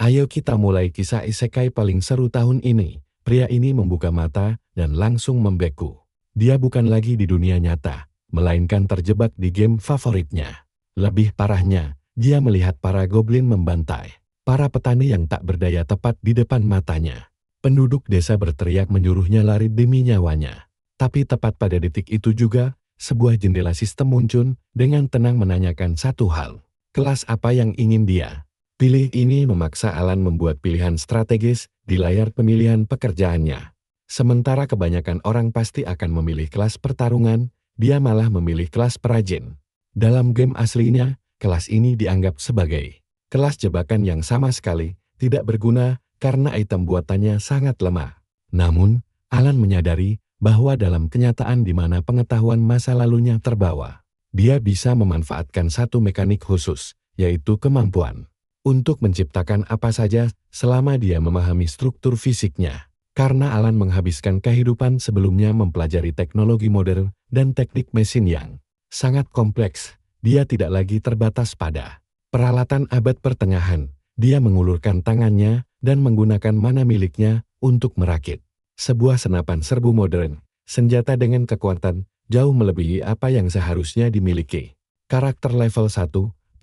Ayo kita mulai kisah isekai paling seru tahun ini. Pria ini membuka mata dan langsung membeku. Dia bukan lagi di dunia nyata, melainkan terjebak di game favoritnya. Lebih parahnya, dia melihat para goblin membantai para petani yang tak berdaya tepat di depan matanya. Penduduk desa berteriak menyuruhnya lari demi nyawanya. Tapi tepat pada detik itu juga, sebuah jendela sistem muncul dengan tenang menanyakan satu hal. Kelas apa yang ingin dia? Pilih ini memaksa Alan membuat pilihan strategis di layar pemilihan pekerjaannya. Sementara kebanyakan orang pasti akan memilih kelas pertarungan, dia malah memilih kelas perajin. Dalam game aslinya, kelas ini dianggap sebagai kelas jebakan yang sama sekali tidak berguna karena item buatannya sangat lemah. Namun, Alan menyadari bahwa dalam kenyataan di mana pengetahuan masa lalunya terbawa, dia bisa memanfaatkan satu mekanik khusus, yaitu kemampuan untuk menciptakan apa saja selama dia memahami struktur fisiknya. Karena Alan menghabiskan kehidupan sebelumnya mempelajari teknologi modern dan teknik mesin yang sangat kompleks, dia tidak lagi terbatas pada peralatan abad pertengahan. Dia mengulurkan tangannya dan menggunakan mana miliknya untuk merakit sebuah senapan serbu modern, senjata dengan kekuatan jauh melebihi apa yang seharusnya dimiliki. Karakter level 1,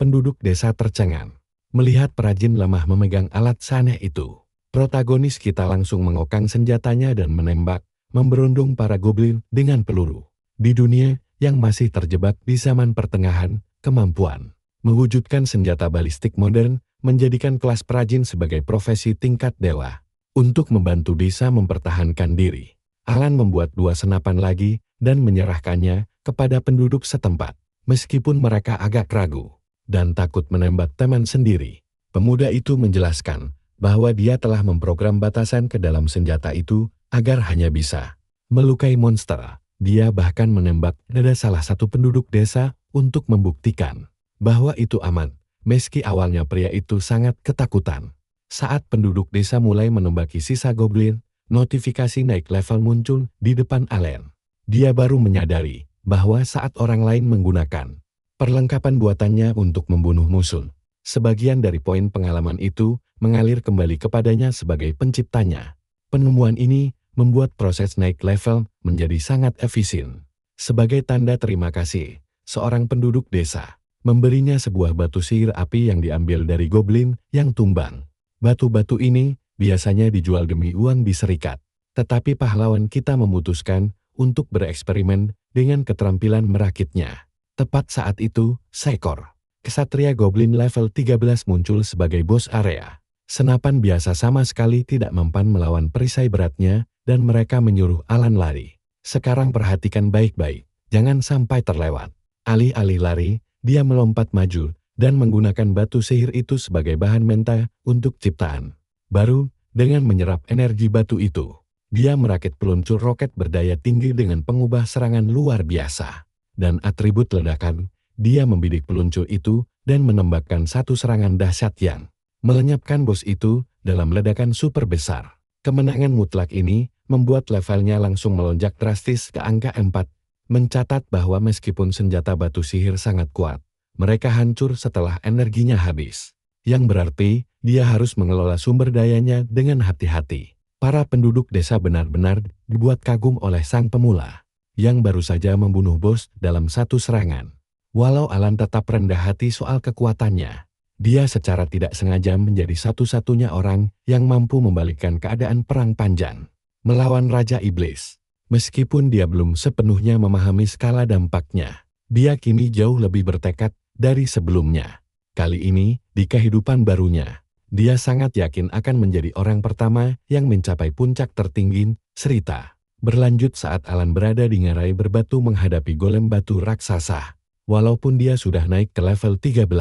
penduduk desa tercengang. Melihat perajin lemah memegang alat saneh itu, protagonis kita langsung mengokang senjatanya dan menembak, memberundung para goblin dengan peluru. Di dunia yang masih terjebak di zaman pertengahan, kemampuan mewujudkan senjata balistik modern menjadikan kelas perajin sebagai profesi tingkat dewa. Untuk membantu desa mempertahankan diri, Alan membuat 2 senapan lagi dan menyerahkannya kepada penduduk setempat. Meskipun mereka agak ragu dan takut menembak teman sendiri, pemuda itu menjelaskan bahwa dia telah memprogram batasan ke dalam senjata itu agar hanya bisa melukai monster. Dia bahkan menembak dada salah satu penduduk desa untuk membuktikan bahwa itu aman, meski awalnya pria itu sangat ketakutan. Saat penduduk desa mulai menembaki sisa goblin, notifikasi naik level muncul di depan Alan. Dia baru menyadari bahwa saat orang lain menggunakan perlengkapan buatannya untuk membunuh musuh, sebagian dari poin pengalaman itu mengalir kembali kepadanya sebagai penciptanya. Penemuan ini membuat proses naik level menjadi sangat efisien. Sebagai tanda terima kasih, seorang penduduk desa memberinya sebuah batu sihir api yang diambil dari goblin yang tumbang. Batu-batu ini biasanya dijual demi uang di serikat. Tetapi pahlawan kita memutuskan untuk bereksperimen dengan keterampilan merakitnya. Tepat saat itu, seekor kesatria goblin level 13 muncul sebagai bos area. Senapan biasa sama sekali tidak mempan melawan perisai beratnya dan mereka menyuruh Alan lari. Sekarang perhatikan baik-baik, jangan sampai terlewat. Alih-alih lari, dia melompat maju dan menggunakan batu sihir itu sebagai bahan menta untuk ciptaan baru. Dengan menyerap energi batu itu, dia merakit peluncur roket berdaya tinggi dengan pengubah serangan luar biasa. Dan atribut ledakan, dia membidik peluncur itu dan menembakkan satu serangan dahsyat yang melenyapkan bos itu dalam ledakan super besar. Kemenangan mutlak ini membuat levelnya langsung melonjak drastis ke angka 4. Mencatat bahwa meskipun senjata batu sihir sangat kuat, mereka hancur setelah energinya habis. Yang berarti, dia harus mengelola sumber dayanya dengan hati-hati. Para penduduk desa benar-benar dibuat kagum oleh sang pemula, yang baru saja membunuh bos dalam satu serangan. Walau Alan tetap rendah hati soal kekuatannya, dia secara tidak sengaja menjadi satu-satunya orang yang mampu membalikkan keadaan perang panjang melawan Raja Iblis. Meskipun dia belum sepenuhnya memahami skala dampaknya, dia kini jauh lebih bertekad dari sebelumnya. Kali ini, di kehidupan barunya, dia sangat yakin akan menjadi orang pertama yang mencapai puncak tertinggi. Cerita berlanjut saat Alan berada di ngarai berbatu menghadapi golem batu raksasa. Walaupun dia sudah naik ke level 13,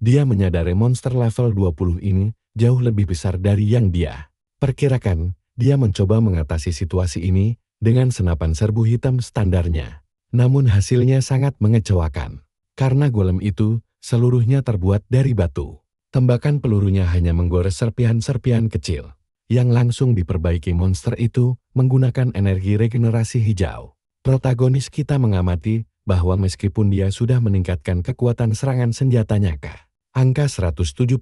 dia menyadari monster level 20 ini jauh lebih besar dari yang dia perkirakan. Dia mencoba mengatasi situasi ini dengan senapan serbu hitam standarnya. Namun hasilnya sangat mengecewakan. Karena golem itu seluruhnya terbuat dari batu. Tembakan pelurunya hanya menggores serpihan-serpihan kecil, yang langsung diperbaiki monster itu menggunakan energi regenerasi hijau. Protagonis kita mengamati bahwa meskipun dia sudah meningkatkan kekuatan serangan senjatanya ke angka 175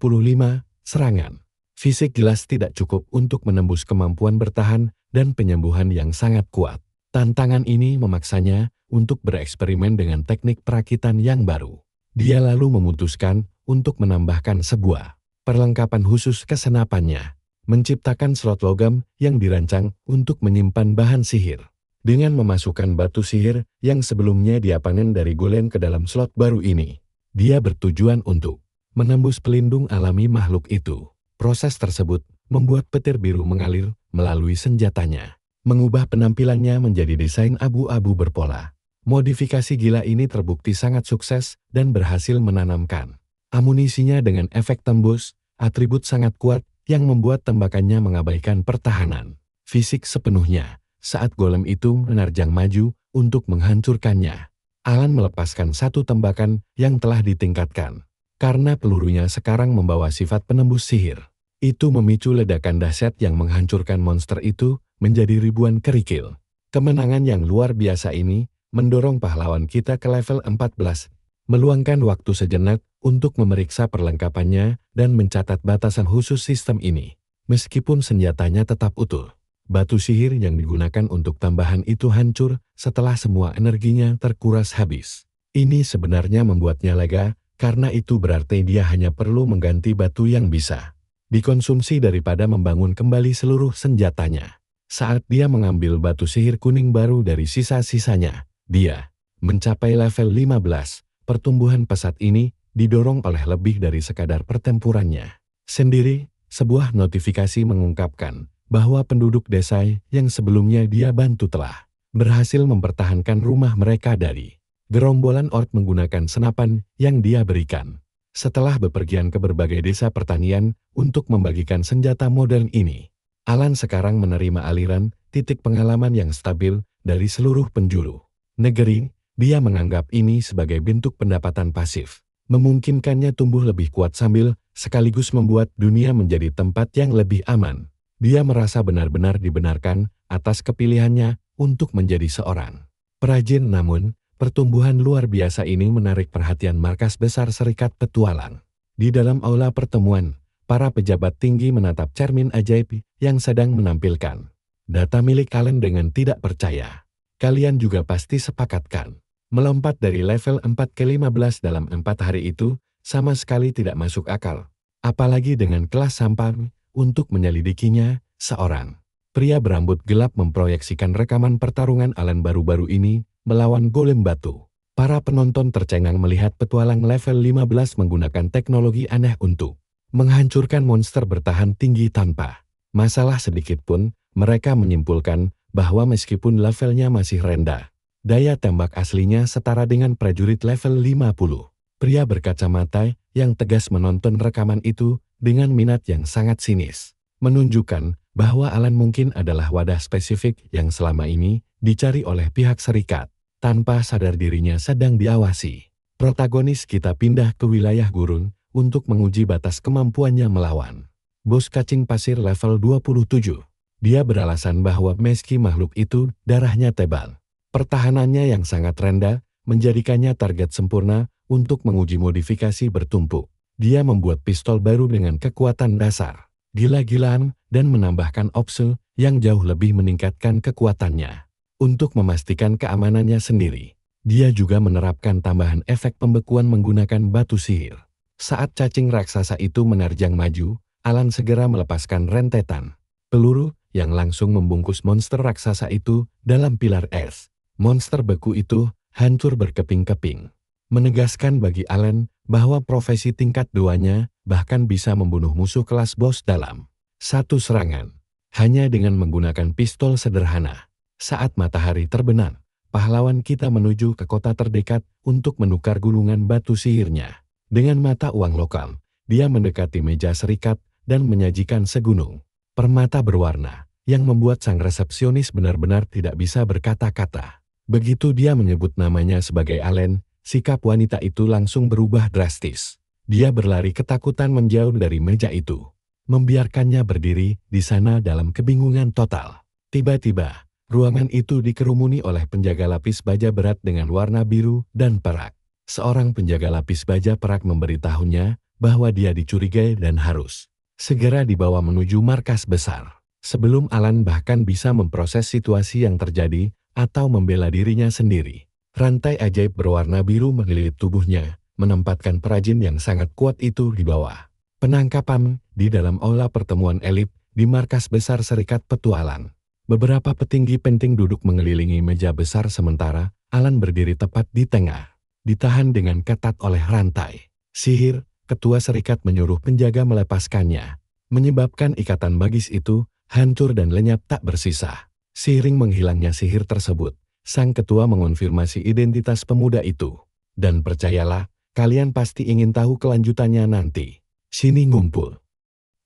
serangan, Fisik jelas tidak cukup untuk menembus kemampuan bertahan dan penyembuhan yang sangat kuat. Tantangan ini memaksanya untuk bereksperimen dengan teknik perakitan yang baru. Dia lalu memutuskan untuk menambahkan sebuah perlengkapan khusus ke senapannya, menciptakan slot logam yang dirancang untuk menyimpan bahan sihir. Dengan memasukkan batu sihir yang sebelumnya dia panen dari golem ke dalam slot baru ini, dia bertujuan untuk menembus pelindung alami makhluk itu. Proses tersebut membuat petir biru mengalir melalui senjatanya, mengubah penampilannya menjadi desain abu-abu berpola. Modifikasi gila ini terbukti sangat sukses dan berhasil menanamkan amunisinya dengan efek tembus, atribut sangat kuat yang membuat tembakannya mengabaikan pertahanan fisik sepenuhnya. Saat golem itu menerjang maju untuk menghancurkannya, Alan melepaskan satu tembakan yang telah ditingkatkan. Karena pelurunya sekarang membawa sifat penembus sihir, itu memicu ledakan dahsyat yang menghancurkan monster itu menjadi ribuan kerikil. Kemenangan yang luar biasa ini mendorong pahlawan kita ke level 14, meluangkan waktu sejenak untuk memeriksa perlengkapannya dan mencatat batasan khusus sistem ini. Meskipun senjatanya tetap utuh, batu sihir yang digunakan untuk tambahan itu hancur setelah semua energinya terkuras habis. Ini sebenarnya membuatnya lega, karena itu berarti dia hanya perlu mengganti batu yang bisa dikonsumsi daripada membangun kembali seluruh senjatanya. Saat dia mengambil batu sihir kuning baru dari sisa-sisanya, dia mencapai level 15. Pertumbuhan pesat ini didorong oleh lebih dari sekadar pertempurannya sendiri. Sebuah notifikasi mengungkapkan bahwa penduduk desa yang sebelumnya dia bantu telah berhasil mempertahankan rumah mereka dari gerombolan orc menggunakan senapan yang dia berikan. Setelah bepergian ke berbagai desa pertanian untuk membagikan senjata modern ini, Alan sekarang menerima aliran titik pengalaman yang stabil dari seluruh penjuru negeri. Dia menganggap ini sebagai bentuk pendapatan pasif, memungkinkannya tumbuh lebih kuat sambil sekaligus membuat dunia menjadi tempat yang lebih aman. Dia merasa benar-benar dibenarkan atas kepilihannya untuk menjadi seorang perajin. Namun, pertumbuhan luar biasa ini menarik perhatian markas besar Serikat Petualang. Di dalam aula pertemuan, para pejabat tinggi menatap cermin ajaib yang sedang menampilkan data milik kalian dengan tidak percaya. Kalian juga pasti sepakatkan, melompat dari level 4 ke 15 dalam 4 hari itu sama sekali tidak masuk akal. Apalagi dengan kelas sampah untuk menyelidikinya. Seorang pria berambut gelap memproyeksikan rekaman pertarungan Alan baru-baru ini melawan golem batu. Para penonton tercengang melihat petualang level 15 menggunakan teknologi aneh untuk menghancurkan monster bertahan tinggi tanpa masalah sedikit pun. Mereka menyimpulkan bahwa meskipun levelnya masih rendah, daya tembak aslinya setara dengan prajurit level 50. Pria berkacamata yang tegas menonton rekaman itu dengan minat yang sangat sinis, menunjukkan bahwa Alan mungkin adalah wadah spesifik yang selama ini dicari oleh pihak Serikat. Tanpa sadar dirinya sedang diawasi, protagonis kita pindah ke wilayah gurun untuk menguji batas kemampuannya melawan bos cacing pasir level 27. Dia beralasan bahwa meski makhluk itu darahnya tebal, pertahanannya yang sangat rendah menjadikannya target sempurna untuk menguji modifikasi bertumpuk. Dia membuat pistol baru dengan kekuatan dasar gila-gilaan dan menambahkan opsi yang jauh lebih meningkatkan kekuatannya. Untuk memastikan keamanannya sendiri, dia juga menerapkan tambahan efek pembekuan menggunakan batu sihir. Saat cacing raksasa itu menerjang maju, Alan segera melepaskan rentetan peluru yang langsung membungkus monster raksasa itu dalam pilar es. Monster beku itu hancur berkeping-keping, menegaskan bagi Alan bahwa profesi tingkat 2-nya bahkan bisa membunuh musuh kelas bos dalam satu serangan, hanya dengan menggunakan pistol sederhana. Saat matahari terbenam, pahlawan kita menuju ke kota terdekat untuk menukar gulungan batu sihirnya. Dengan mata uang lokal, dia mendekati meja Serikat dan menyajikan segunung permata berwarna yang membuat sang resepsionis benar-benar tidak bisa berkata-kata. Begitu dia menyebut namanya sebagai Alan, sikap wanita itu langsung berubah drastis. Dia berlari ketakutan menjauh dari meja itu, membiarkannya berdiri di sana dalam kebingungan total. Tiba-tiba, ruangan itu dikerumuni oleh penjaga lapis baja berat dengan warna biru dan perak. Seorang penjaga lapis baja perak memberitahunya bahwa dia dicurigai dan harus segera dibawa menuju markas besar. Sebelum Alan bahkan bisa memproses situasi yang terjadi atau membela dirinya sendiri, rantai ajaib berwarna biru melilit tubuhnya, menempatkan perajin yang sangat kuat itu di bawah. Penangkapan di dalam aula pertemuan elit di markas besar Serikat Petualang. Beberapa petinggi penting duduk mengelilingi meja besar sementara Alan berdiri tepat di tengah, ditahan dengan ketat oleh rantai sihir. Ketua Serikat menyuruh penjaga melepaskannya, menyebabkan ikatan magis itu hancur dan lenyap tak bersisa. Seiring menghilangnya sihir tersebut, sang ketua mengonfirmasi identitas pemuda itu. Dan percayalah, kalian pasti ingin tahu kelanjutannya nanti. Sini ngumpul.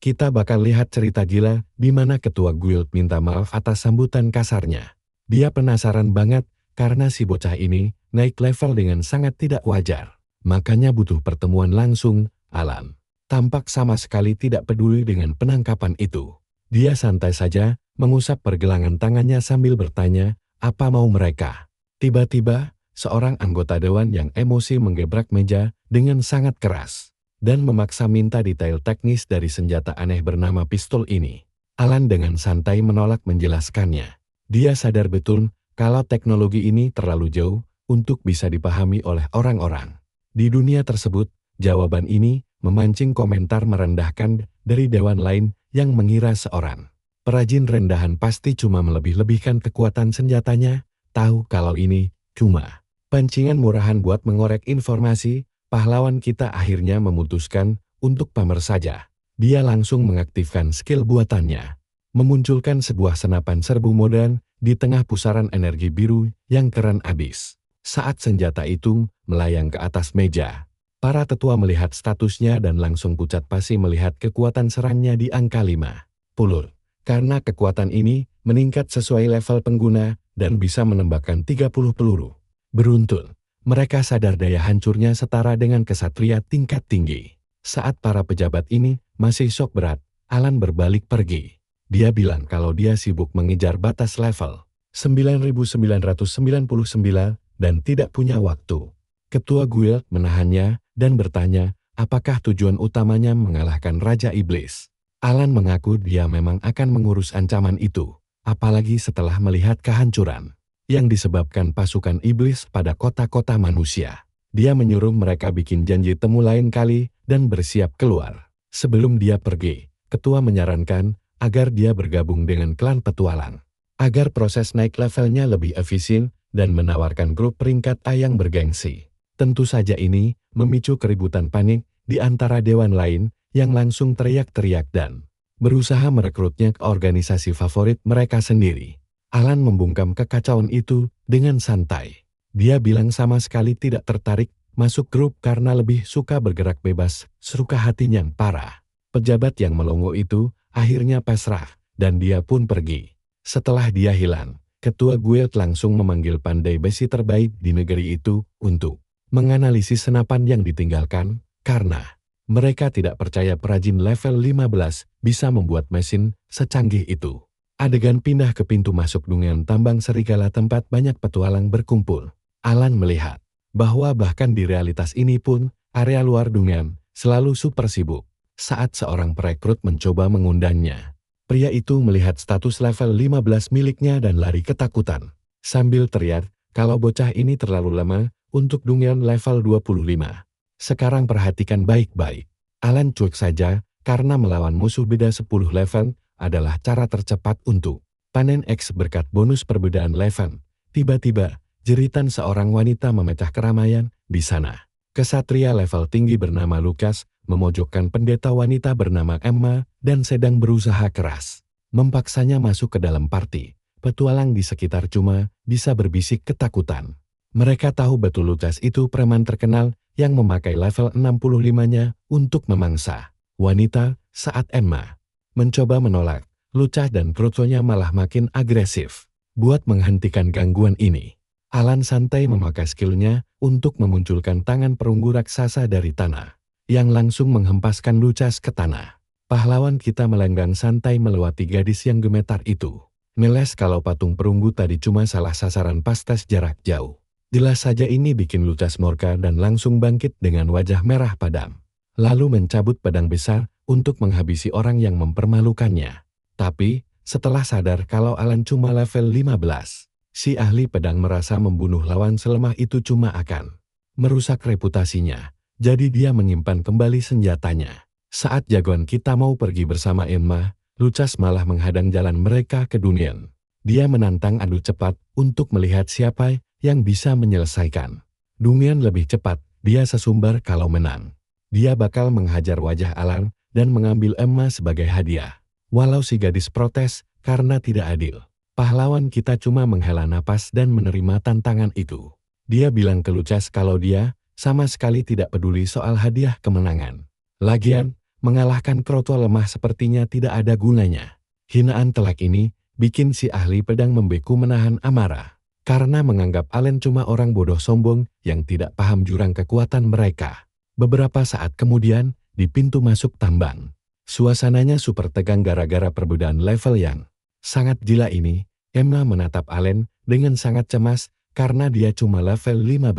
Kita bakal lihat cerita gila di mana ketua guild minta maaf atas sambutan kasarnya. Dia penasaran banget karena si bocah ini naik level dengan sangat tidak wajar. Makanya butuh pertemuan langsung. Alan tampak sama sekali tidak peduli dengan penangkapan itu. Dia santai saja, mengusap pergelangan tangannya sambil bertanya, apa mau mereka? Tiba-tiba, seorang anggota dewan yang emosi menggebrak meja dengan sangat keras dan memaksa minta detail teknis dari senjata aneh bernama pistol ini. Alan dengan santai menolak menjelaskannya. Dia sadar betul kalau teknologi ini terlalu jauh untuk bisa dipahami oleh orang-orang di dunia tersebut. Jawaban ini memancing komentar merendahkan dari dewan lain yang mengira seorang perajin rendahan pasti cuma melebih-lebihkan kekuatan senjatanya. Tahu kalau ini cuma pancingan murahan buat mengorek informasi. Pahlawan kita akhirnya memutuskan untuk pamer saja. Dia langsung mengaktifkan skill buatannya, memunculkan sebuah senapan serbu modern di tengah pusaran energi biru yang keren abis. Saat senjata itu melayang ke atas meja, para tetua melihat statusnya dan langsung pucat pasi melihat kekuatan serangnya di angka 50. Karena kekuatan ini meningkat sesuai level pengguna dan bisa menembakkan 30 peluru. Beruntun, mereka sadar daya hancurnya setara dengan kesatria tingkat tinggi. Saat para pejabat ini masih shock berat, Alan berbalik pergi. Dia bilang kalau dia sibuk mengejar batas level 9999 dan tidak punya waktu. Ketua guild menahannya dan bertanya, apakah tujuan utamanya mengalahkan Raja Iblis? Alan mengaku dia memang akan mengurus ancaman itu, apalagi setelah melihat kehancuran yang disebabkan pasukan iblis pada kota-kota manusia. Dia menyuruh mereka bikin janji temu lain kali dan bersiap keluar. Sebelum dia pergi, ketua menyarankan agar dia bergabung dengan klan petualang, agar proses naik levelnya lebih efisien dan menawarkan grup peringkat A yang bergengsi. Tentu saja ini memicu keributan panik di antara dewan lain yang langsung teriak-teriak dan berusaha merekrutnya ke organisasi favorit mereka sendiri. Alan membungkam kekacauan itu dengan santai. Dia bilang sama sekali tidak tertarik masuk grup karena lebih suka bergerak bebas, seruka hatinya parah. Pejabat yang melongo itu akhirnya pasrah dan dia pun pergi. Setelah dia hilang, ketua guild langsung memanggil pandai besi terbaik di negeri itu untuk menganalisis senapan yang ditinggalkan, karena mereka tidak percaya perajin level 15 bisa membuat mesin secanggih itu. Adegan pindah ke pintu masuk dungeon tambang serigala tempat banyak petualang berkumpul. Alan melihat bahwa bahkan di realitas ini pun, area luar dungeon selalu super sibuk. Saat seorang perekrut mencoba mengundangnya, pria itu melihat status level 15 miliknya dan lari ketakutan, sambil teriak kalau bocah ini terlalu lama untuk dungeon level 25. Sekarang perhatikan baik-baik. Alan cuek saja karena melawan musuh beda 10 level adalah cara tercepat untuk panen X berkat bonus perbedaan level. Tiba-tiba, jeritan seorang wanita memecah keramaian di sana. Kesatria level tinggi bernama Lucas memojokkan pendeta wanita bernama Emma dan sedang berusaha keras memaksanya masuk ke dalam party. Petualang di sekitar cuma bisa berbisik ketakutan. Mereka tahu betul Lucas itu preman terkenal yang memakai level 65-nya untuk memangsa wanita. Saat Emma mencoba menolak, Lucas dan Crusoe-nya malah makin agresif. Buat menghentikan gangguan ini, Alan santai memakai skillnya untuk memunculkan tangan perunggu raksasa dari tanah, yang langsung menghempaskan Lucas ke tanah. Pahlawan kita melenggang santai melewati gadis yang gemetar itu. Ngeles kalau patung perunggu tadi cuma salah sasaran pas tes jarak jauh. Jelas saja ini bikin Lucas murka dan langsung bangkit dengan wajah merah padam. Lalu mencabut pedang besar untuk menghabisi orang yang mempermalukannya. Tapi, setelah sadar kalau Alan cuma level 15, si ahli pedang merasa membunuh lawan selemah itu cuma akan merusak reputasinya. Jadi dia menyimpan kembali senjatanya. Saat jagoan kita mau pergi bersama Emma, Lucas malah menghadang jalan mereka ke Dunyan. Dia menantang adu cepat untuk melihat siapa yang bisa menyelesaikan. Dunyan lebih cepat, dia sesumbar kalau menang. Dia bakal menghajar wajah Alan dan mengambil Emma sebagai hadiah. Walau si gadis protes karena tidak adil, pahlawan kita cuma menghela napas dan menerima tantangan itu. Dia bilang ke Lucas kalau dia sama sekali tidak peduli soal hadiah kemenangan. Lagian, mengalahkan kroto lemah sepertinya tidak ada gunanya. Hinaan telak ini bikin si ahli pedang membeku menahan amarah. Karena menganggap Alan cuma orang bodoh sombong yang tidak paham jurang kekuatan mereka. Beberapa saat kemudian, di pintu masuk tambang. Suasananya super tegang gara-gara perbedaan level yang sangat gila ini. Emma menatap Alan dengan sangat cemas karena dia cuma level 15.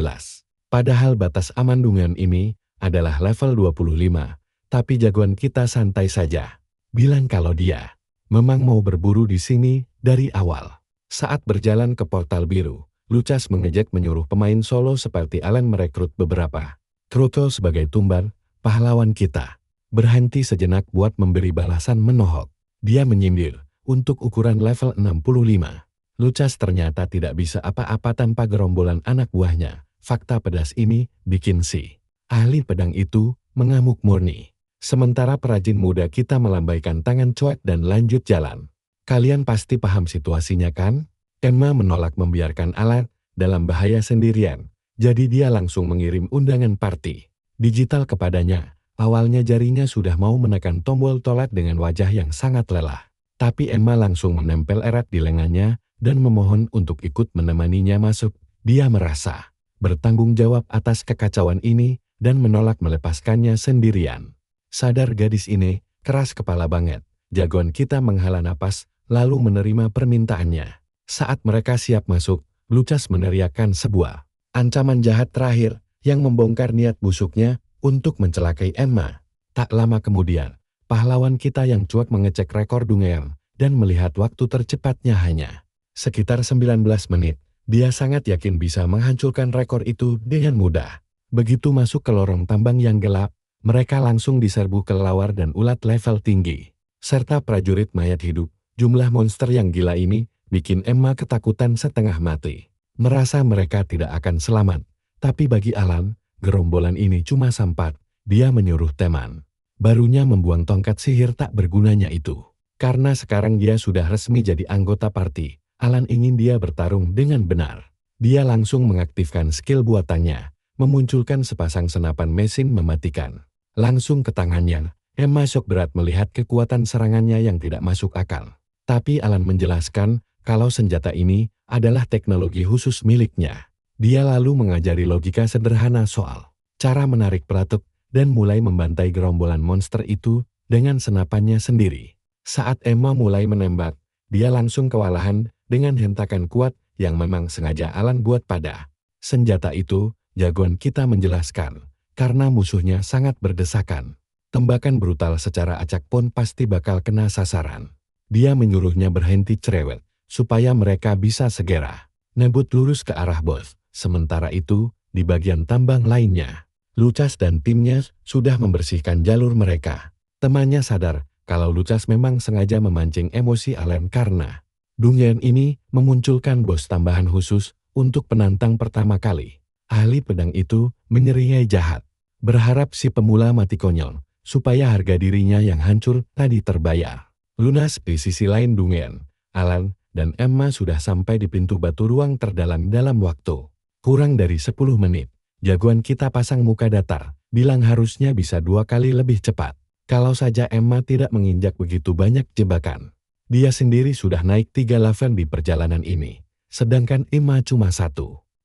Padahal batas aman Dunyan ini adalah level 25, tapi jagoan kita santai saja. Bilang kalau dia memang mau berburu di sini dari awal. Saat berjalan ke portal biru, Lucas mengejek menyuruh pemain solo seperti Alan merekrut beberapa kroto sebagai tumbar pahlawan kita. Berhenti sejenak buat memberi balasan menohok. Dia menyindir untuk ukuran level 65. Lucas ternyata tidak bisa apa-apa tanpa gerombolan anak buahnya. Fakta pedas ini bikin si ahli pedang itu mengamuk murni. Sementara perajin muda kita melambaikan tangan cuek dan lanjut jalan. Kalian pasti paham situasinya kan? Emma menolak membiarkan Alan dalam bahaya sendirian. Jadi dia langsung mengirim undangan party digital kepadanya. Awalnya jarinya sudah mau menekan tombol toilet dengan wajah yang sangat lelah. Tapi Emma langsung menempel erat di lengannya dan memohon untuk ikut menemaninya masuk. Dia merasa bertanggung jawab atas kekacauan ini dan menolak melepaskannya sendirian. Sadar gadis ini keras kepala banget. Jagoan kita menghela napas lalu menerima permintaannya. Saat mereka siap masuk, Lucas meneriakkan sebuah ancaman jahat terakhir yang membongkar niat busuknya untuk mencelakai Emma. Tak lama kemudian, pahlawan kita yang cuek mengecek rekor Dunyan dan melihat waktu tercepatnya hanya sekitar 19 menit. Dia sangat yakin bisa menghancurkan rekor itu dengan mudah. Begitu masuk ke lorong tambang yang gelap, mereka langsung diserbu kelelawar dan ulat level tinggi, serta prajurit mayat hidup. Jumlah monster yang gila ini bikin Emma ketakutan setengah mati. Merasa mereka tidak akan selamat. Tapi bagi Alan, gerombolan ini cuma sampat. Dia menyuruh teman barunya membuang tongkat sihir tak bergunanya itu. Karena sekarang dia sudah resmi jadi anggota party, Alan ingin dia bertarung dengan benar. Dia langsung mengaktifkan skill buatannya, memunculkan sepasang senapan mesin mematikan. Langsung ke tangannya, Emma shock berat melihat kekuatan serangannya yang tidak masuk akal. Tapi Alan menjelaskan kalau senjata ini adalah teknologi khusus miliknya. Dia lalu mengajari logika sederhana soal cara menarik pelatuk dan mulai membantai gerombolan monster itu dengan senapannya sendiri. Saat Emma mulai menembak, dia langsung kewalahan dengan hentakan kuat yang memang sengaja Alan buat pada senjata itu. Jagoan kita menjelaskan, karena musuhnya sangat berdesakan. Tembakan brutal secara acak pun pasti bakal kena sasaran. Dia menyuruhnya berhenti cerewet, supaya mereka bisa segera nebut lurus ke arah bos. Sementara itu, di bagian tambang lainnya, Lucas dan timnya sudah membersihkan jalur mereka. Temannya sadar kalau Lucas memang sengaja memancing emosi Alan karena Dunyan ini memunculkan bos tambahan khusus untuk penantang pertama kali. Ahli pedang itu menyeringai jahat, berharap si pemula mati konyol, supaya harga dirinya yang hancur tadi terbayar. Lunas di sisi lain Dunyan, Alan, dan Emma sudah sampai di pintu batu ruang terdalam dalam waktu kurang dari 10 menit. Jagoan kita pasang muka datar, bilang harusnya bisa 2 kali lebih cepat. Kalau saja Emma tidak menginjak begitu banyak jebakan. Dia sendiri sudah naik 3 level di perjalanan ini, sedangkan Emma cuma 1.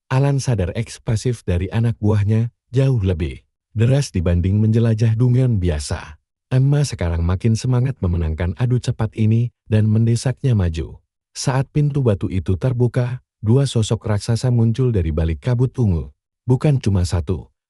Alan sadar ekspresif dari anak buahnya jauh lebih deras dibanding menjelajah Dunyan biasa. Emma sekarang makin semangat memenangkan adu cepat ini dan mendesaknya maju. Saat pintu batu itu terbuka, 2 sosok raksasa muncul dari balik kabut ungu. Bukan cuma 1,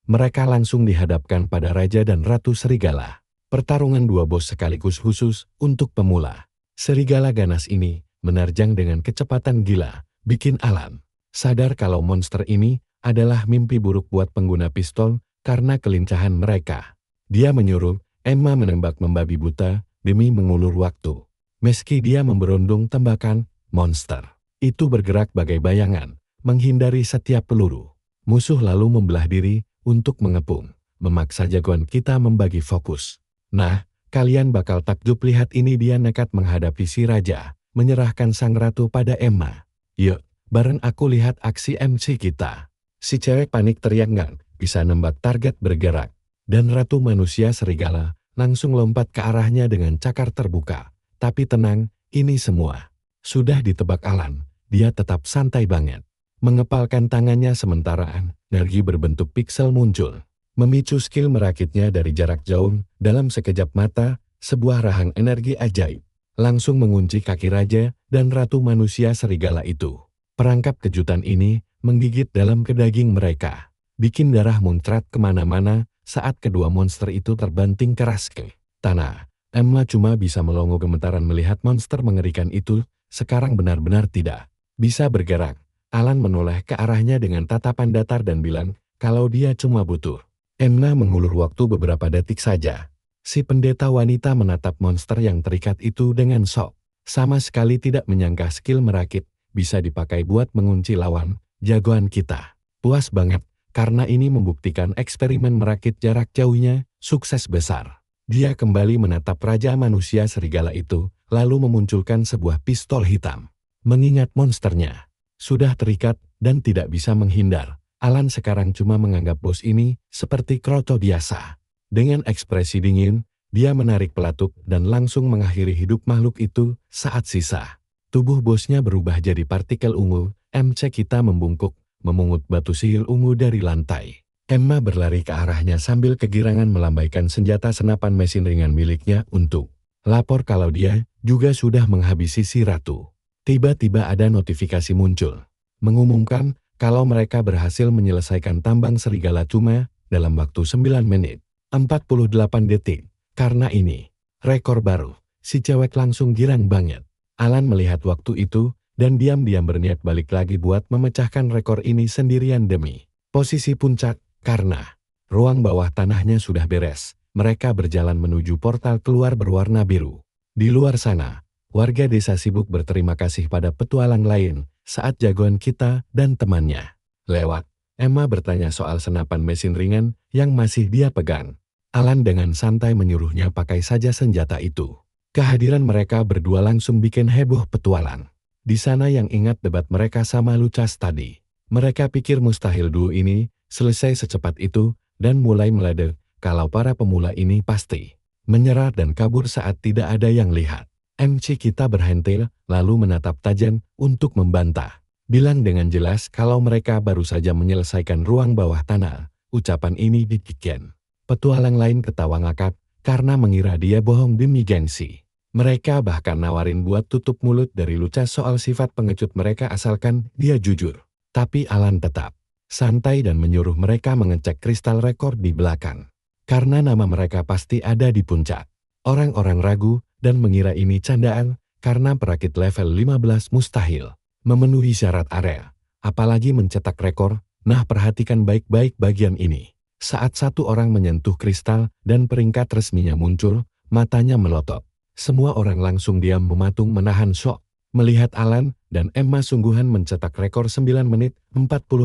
mereka langsung dihadapkan pada Raja dan Ratu Serigala. Pertarungan dua bos sekaligus khusus untuk pemula. Serigala ganas ini menerjang dengan kecepatan gila, bikin Alan sadar kalau monster ini adalah mimpi buruk buat pengguna pistol karena kelincahan mereka. Dia menyuruh Emma menembak membabi buta demi mengulur waktu. Meski dia memberundung tembakan, monster itu bergerak bagai bayangan, menghindari setiap peluru. Musuh lalu membelah diri untuk mengepung, memaksa jagoan kita membagi fokus. Nah, kalian bakal takjub lihat ini dia nekat menghadapi si raja, menyerahkan sang ratu pada Emma. Yuk, bareng aku lihat aksi MC kita. Si cewek panik teriak nggak bisa nembak target bergerak. Dan ratu manusia serigala langsung lompat ke arahnya dengan cakar terbuka. Tapi tenang, ini semua sudah ditebak Alan. Dia tetap santai banget. Mengepalkan tangannya sementara energi berbentuk piksel muncul. Memicu skill merakitnya dari jarak jauh, dalam sekejap mata, sebuah rahang energi ajaib langsung mengunci kaki raja dan ratu manusia serigala itu. Perangkap kejutan ini menggigit dalam ke daging mereka, bikin darah muncrat kemana-mana saat kedua monster itu terbanting keras ke tanah. Emma cuma bisa melongo gemetaran melihat monster mengerikan itu, sekarang benar-benar tidak bisa bergerak. Alan menoleh ke arahnya dengan tatapan datar dan bilang, kalau dia cuma butuh Emma mengulur waktu beberapa detik saja. Si pendeta wanita menatap monster yang terikat itu dengan shock. Sama sekali tidak menyangka skill merakit bisa dipakai buat mengunci lawan jagoan kita. Puas banget, karena ini membuktikan eksperimen merakit jarak jauhnya sukses besar. Dia kembali menatap raja manusia serigala itu, lalu memunculkan sebuah pistol hitam. Mengingat monsternya sudah terikat dan tidak bisa menghindar, Alan sekarang cuma menganggap bos ini seperti kroto biasa. Dengan ekspresi dingin, dia menarik pelatuk dan langsung mengakhiri hidup makhluk itu saat sisa. Tubuh bosnya berubah jadi partikel ungu, MC kita membungkuk, memungut batu sihir ungu dari lantai. Emma berlari ke arahnya sambil kegirangan melambaikan senjata senapan mesin ringan miliknya untuk lapor kalau dia juga sudah menghabisi si ratu. Tiba-tiba ada notifikasi muncul, mengumumkan kalau mereka berhasil menyelesaikan tambang serigala cuma dalam waktu 9 menit, 48 detik. Karena ini rekor baru, si cewek langsung girang banget. Alan melihat waktu itu dan diam-diam berniat balik lagi buat memecahkan rekor ini sendirian demi posisi puncak. Karena ruang bawah tanahnya sudah beres, mereka berjalan menuju portal keluar berwarna biru. Di luar sana, warga desa sibuk berterima kasih pada petualang lain saat jagoan kita dan temannya lewat. Emma bertanya soal senapan mesin ringan yang masih dia pegang. Alan dengan santai menyuruhnya pakai saja senjata itu. Kehadiran mereka berdua langsung bikin heboh petualang. Di sana yang ingat debat mereka sama Lucas tadi. Mereka pikir mustahil duo ini selesai secepat itu dan mulai meledek kalau para pemula ini pasti menyerah dan kabur saat tidak ada yang lihat. MC kita berhentil, lalu menatap tajam untuk membantah. Bilang dengan jelas kalau mereka baru saja menyelesaikan ruang bawah tanah. Ucapan ini dibikin petualang lain ketawa ngakak karena mengira dia bohong demi gengsi. Mereka bahkan nawarin buat tutup mulut dari Lucas soal sifat pengecut mereka asalkan dia jujur. Tapi Alan tetap santai dan menyuruh mereka mengecek kristal rekor di belakang. Karena nama mereka pasti ada di puncak. Orang-orang ragu dan mengira ini candaan karena perakit level 15 mustahil memenuhi syarat area, apalagi mencetak rekor. Nah, perhatikan baik-baik bagian ini. Saat satu orang menyentuh kristal dan peringkat resminya muncul, matanya melotot. Semua orang langsung diam mematung menahan syok melihat Alan dan Emma sungguhan mencetak rekor 9 menit 48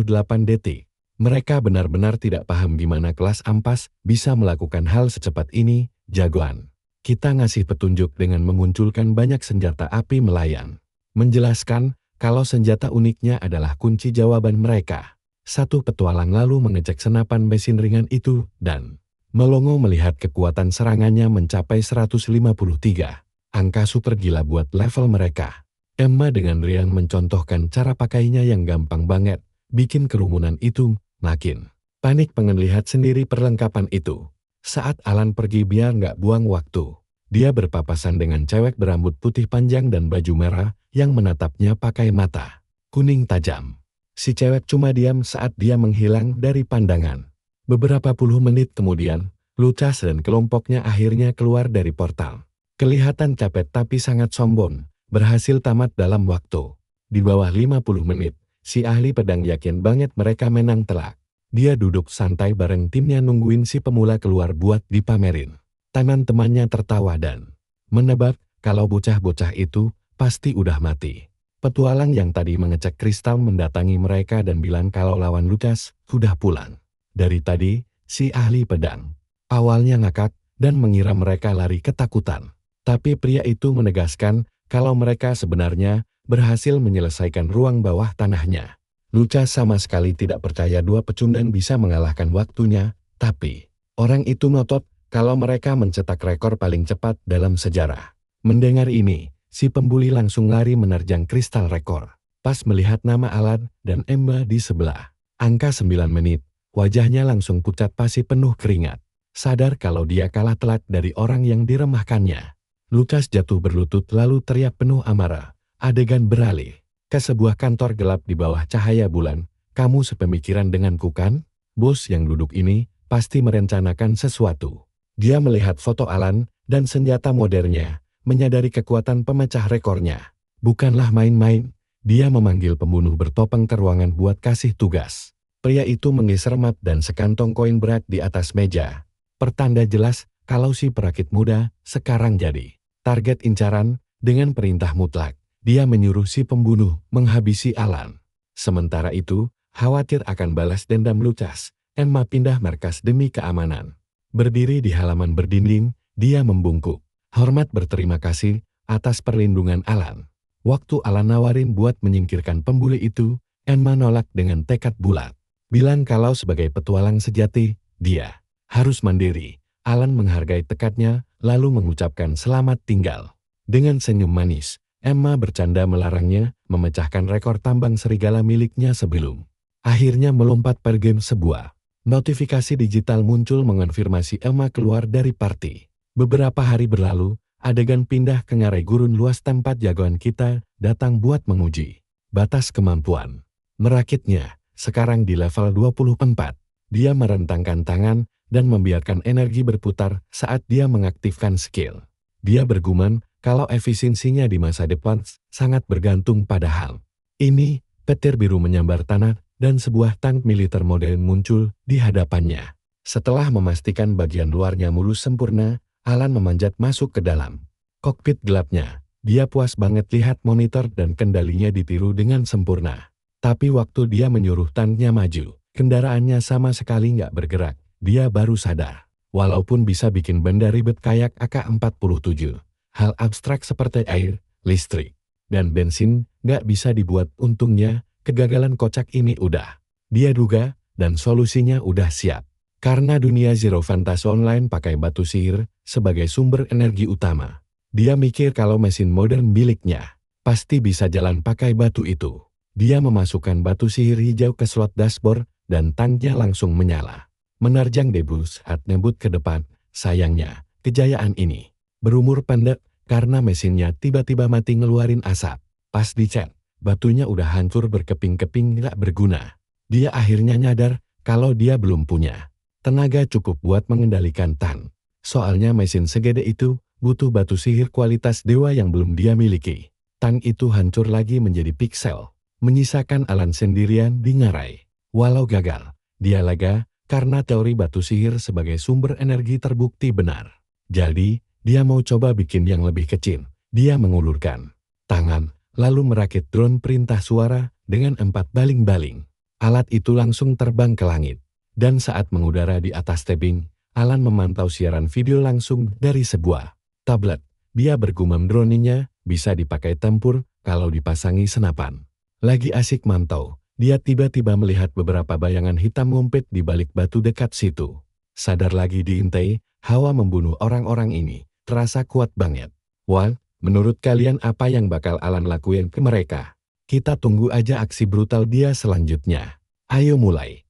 detik. Mereka benar-benar tidak paham gimana kelas ampas bisa melakukan hal secepat ini. Jagoan kita ngasih petunjuk dengan memunculkan banyak senjata api melayang. Menjelaskan kalau senjata uniknya adalah kunci jawaban mereka. Satu petualang lalu mengecek senapan mesin ringan itu dan melongo melihat kekuatan serangannya mencapai 153. Angka super gila buat level mereka. Emma dengan riang mencontohkan cara pakainya yang gampang banget, bikin kerumunan itu makin panik pengen lihat sendiri perlengkapan itu. Saat Alan pergi biar nggak buang waktu, dia berpapasan dengan cewek berambut putih panjang dan baju merah yang menatapnya pakai mata kuning tajam. Si cewek cuma diam saat dia menghilang dari pandangan. Beberapa puluh menit kemudian, Lucas dan kelompoknya akhirnya keluar dari portal. Kelihatan capek tapi sangat sombong, berhasil tamat dalam waktu. Di bawah 50 menit, si ahli pedang yakin banget mereka menang telak. Dia duduk santai bareng timnya nungguin si pemula keluar buat dipamerin. Teman-temannya tertawa dan menebak kalau bocah-bocah itu pasti udah mati. Petualang yang tadi mengecek kristal mendatangi mereka dan bilang kalau lawan Lucas sudah pulang. Dari tadi, si ahli pedang awalnya ngakak dan mengira mereka lari ketakutan. Tapi pria itu menegaskan kalau mereka sebenarnya berhasil menyelesaikan ruang bawah tanahnya. Lucas sama sekali tidak percaya dua pecundang bisa mengalahkan waktunya, tapi orang itu ngotot kalau mereka mencetak rekor paling cepat dalam sejarah. Mendengar ini, si pembuli langsung lari menerjang kristal rekor. Pas melihat nama Alan dan Emma di sebelah, angka 9 menit, wajahnya langsung pucat pasi penuh keringat. Sadar kalau dia kalah telak dari orang yang diremahkannya. Lucas jatuh berlutut lalu teriak penuh amarah. Adegan beralih ke sebuah kantor gelap di bawah cahaya bulan. Kamu sepemikiran denganku kan? Bos yang duduk ini pasti merencanakan sesuatu. Dia melihat foto Alan dan senjata modernnya, menyadari kekuatan pemecah rekornya. Bukanlah main-main, dia memanggil pembunuh bertopeng ke ruangan buat kasih tugas. Pria itu menggeser map dan sekantong koin berat di atas meja. Pertanda jelas kalau si perakit muda sekarang jadi target incaran. Dengan perintah mutlak, dia menyuruh si pembunuh menghabisi Alan. Sementara itu, khawatir akan balas dendam Lucas, Emma pindah markas demi keamanan. Berdiri di halaman berdinding, dia membungkuk. Hormat berterima kasih atas perlindungan Alan. Waktu Alan nawarin buat menyingkirkan pembuli itu, Emma nolak dengan tekad bulat. Bilang kalau sebagai petualang sejati, dia harus mandiri. Alan menghargai tekadnya, lalu mengucapkan selamat tinggal. Dengan senyum manis, Emma bercanda melarangnya memecahkan rekor tambang serigala miliknya sebelum akhirnya melompat pergi sebuah. Notifikasi digital muncul mengonfirmasi Emma keluar dari party. Beberapa hari berlalu, adegan pindah ke ngarai gurun luas tempat jagoan kita datang buat menguji batas kemampuan merakitnya. Sekarang di level 24, dia merentangkan tangan dan membiarkan energi berputar saat dia mengaktifkan skill. Dia bergumam kalau efisiensinya di masa depan sangat bergantung pada hal ini. Petir biru menyambar tanah dan sebuah tank militer modern muncul di hadapannya. Setelah memastikan bagian luarnya mulus sempurna, Alan memanjat masuk ke dalam kokpit gelapnya. Dia puas banget lihat monitor dan kendalinya ditiru dengan sempurna. Tapi waktu dia menyuruh tanknya maju, kendaraannya sama sekali nggak bergerak. Dia baru sadar, walaupun bisa bikin benda ribet kayak AK-47, hal abstrak seperti air, listrik, dan bensin nggak bisa dibuat. Untungnya, kegagalan kocak ini udah dia duga, dan solusinya udah siap. Karena dunia Zero Fantasy Online pakai batu sihir sebagai sumber energi utama. Dia mikir kalau mesin modern miliknya pasti bisa jalan pakai batu itu. Dia memasukkan batu sihir hijau ke slot dashboard dan tanknya langsung menyala. Menerjang debus saat ngebut ke depan. Sayangnya, kejayaan ini berumur pendek karena mesinnya tiba-tiba mati ngeluarin asap. Pas dicek, batunya udah hancur berkeping-keping gak berguna. Dia akhirnya nyadar kalau dia belum punya tenaga cukup buat mengendalikan tank. Soalnya mesin segede itu butuh batu sihir kualitas dewa yang belum dia miliki. Tank itu hancur lagi menjadi piksel, menyisakan Alan sendirian di ngarai. Walau gagal, dia lega karena teori batu sihir sebagai sumber energi terbukti benar. Jadi, dia mau coba bikin yang lebih kecil. Dia mengulurkan tangan, lalu merakit drone perintah suara dengan 4 baling-baling. Alat itu langsung terbang ke langit. Dan saat mengudara di atas tebing, Alan memantau siaran video langsung dari sebuah tablet. Dia bergumam drone-nya bisa dipakai tempur kalau dipasangi senapan. Lagi asik mantau, dia tiba-tiba melihat beberapa bayangan hitam ngumpet di balik batu dekat situ. Sadar lagi diintai, hawa membunuh orang-orang ini terasa kuat banget. Wah, menurut kalian apa yang bakal Alan lakuin ke mereka? Kita tunggu aja aksi brutal dia selanjutnya. Ayo mulai.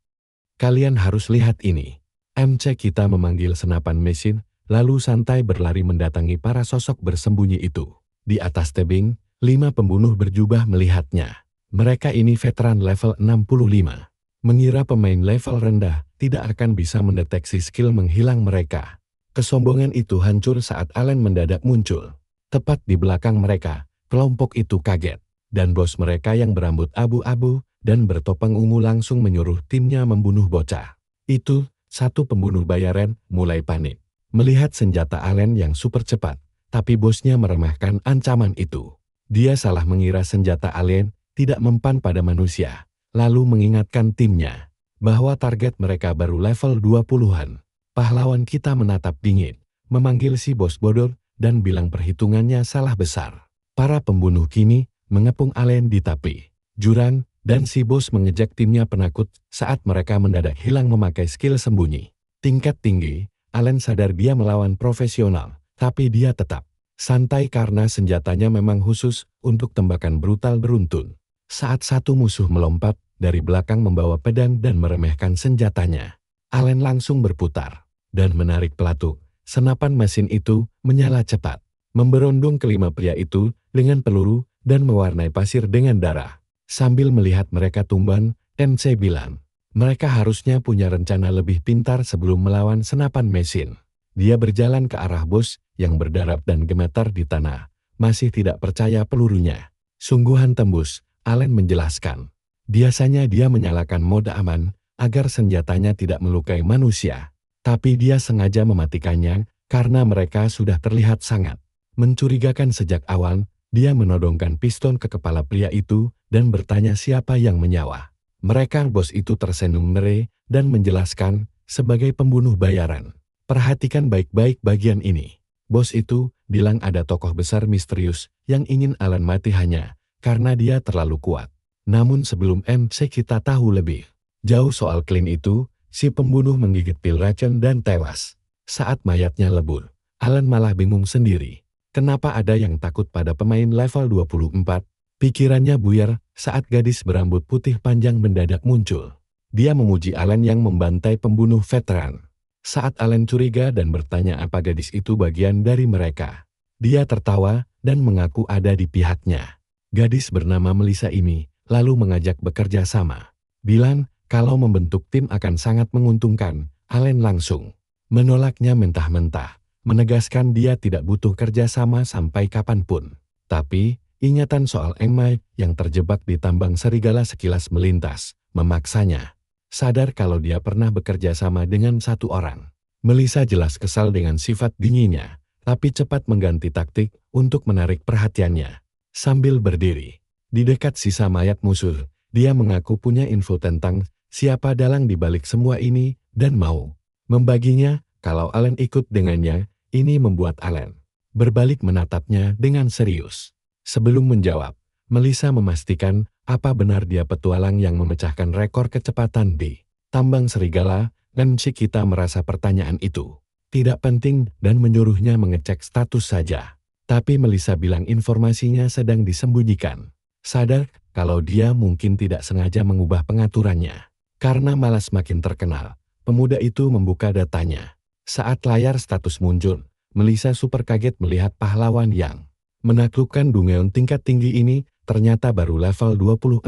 Kalian harus lihat ini. MC kita memanggil senapan mesin, lalu santai berlari mendatangi para sosok bersembunyi itu. Di atas tebing, 5 pembunuh berjubah melihatnya. Mereka ini veteran level 65. Mengira pemain level rendah tidak akan bisa mendeteksi skill menghilang mereka. Kesombongan itu hancur saat Allen mendadak muncul. Tepat di belakang mereka, kelompok itu kaget. Dan bos mereka yang berambut abu-abu dan bertopeng ungu langsung menyuruh timnya membunuh bocah. Itu, satu pembunuh bayaran, mulai panik. Melihat senjata Allen yang super cepat, tapi bosnya meremehkan ancaman itu. Dia salah mengira senjata Allen tidak mempan pada manusia, lalu mengingatkan timnya bahwa target mereka baru level 20-an. Pahlawan kita menatap dingin, memanggil si bos bodoh, dan bilang perhitungannya salah besar. Para pembunuh kini mengepung Allen di tepi jurang, dan si bos mengejek timnya penakut saat mereka mendadak hilang memakai skill sembunyi. Tingkat tinggi, Allen sadar dia melawan profesional, tapi dia tetap santai karena senjatanya memang khusus untuk tembakan brutal beruntun. Saat satu musuh melompat dari belakang membawa pedang dan meremehkan senjatanya, Allen langsung berputar dan menarik pelatuk. Senapan mesin itu menyala cepat, memberondong kelima pria itu dengan peluru dan mewarnai pasir dengan darah. Sambil melihat mereka tumbang, Tensei bilang, mereka harusnya punya rencana lebih pintar sebelum melawan senapan mesin. Dia berjalan ke arah bos yang berdarah dan gemetar di tanah, masih tidak percaya pelurunya. Sungguhan tembus, Allen menjelaskan. Biasanya dia menyalakan mode aman agar senjatanya tidak melukai manusia. Tapi dia sengaja mematikannya karena mereka sudah terlihat sangat mencurigakan sejak awal. Dia menodongkan piston ke kepala pria itu dan bertanya siapa yang menyawa. Mereka bos itu tersenyum ngeri dan menjelaskan sebagai pembunuh bayaran. Perhatikan baik-baik bagian ini. Bos itu bilang ada tokoh besar misterius yang ingin Allen mati hanya karena dia terlalu kuat. Namun sebelum MC kita tahu lebih jauh soal Clint itu, si pembunuh menggigit pil racun dan tewas. Saat mayatnya lebur, Allen malah bingung sendiri. Kenapa ada yang takut pada pemain level 24? Pikirannya buyar saat gadis berambut putih panjang mendadak muncul. Dia memuji Allen yang membantai pembunuh veteran. Saat Allen curiga dan bertanya apa gadis itu bagian dari mereka, dia tertawa dan mengaku ada di pihaknya. Gadis bernama Melissa ini lalu mengajak bekerja sama. Bilang kalau membentuk tim akan sangat menguntungkan. Allen langsung menolaknya mentah-mentah. Menegaskan dia tidak butuh kerja sama sampai kapanpun. Tapi, ingatan soal Emma yang terjebak di tambang serigala sekilas melintas, memaksanya. Sadar kalau dia pernah bekerja sama dengan satu orang. Melissa jelas kesal dengan sifat dinginnya, tapi cepat mengganti taktik untuk menarik perhatiannya. Sambil berdiri di dekat sisa mayat musuh, dia mengaku punya info tentang siapa dalang di balik semua ini dan mau membaginya kalau Allen ikut dengannya. Ini membuat Allen berbalik menatapnya dengan serius. Sebelum menjawab, Melissa memastikan apa benar dia petualang yang memecahkan rekor kecepatan di tambang serigala, dan Chiquita merasa pertanyaan itu tidak penting dan menyuruhnya mengecek status saja. Tapi Melissa bilang informasinya sedang disembunyikan. Sadar kalau dia mungkin tidak sengaja mengubah pengaturannya. Karena malas makin terkenal, pemuda itu membuka datanya. Saat layar status muncul, Melissa super kaget melihat pahlawan yang menaklukkan Dungeon tingkat tinggi ini ternyata baru level 24.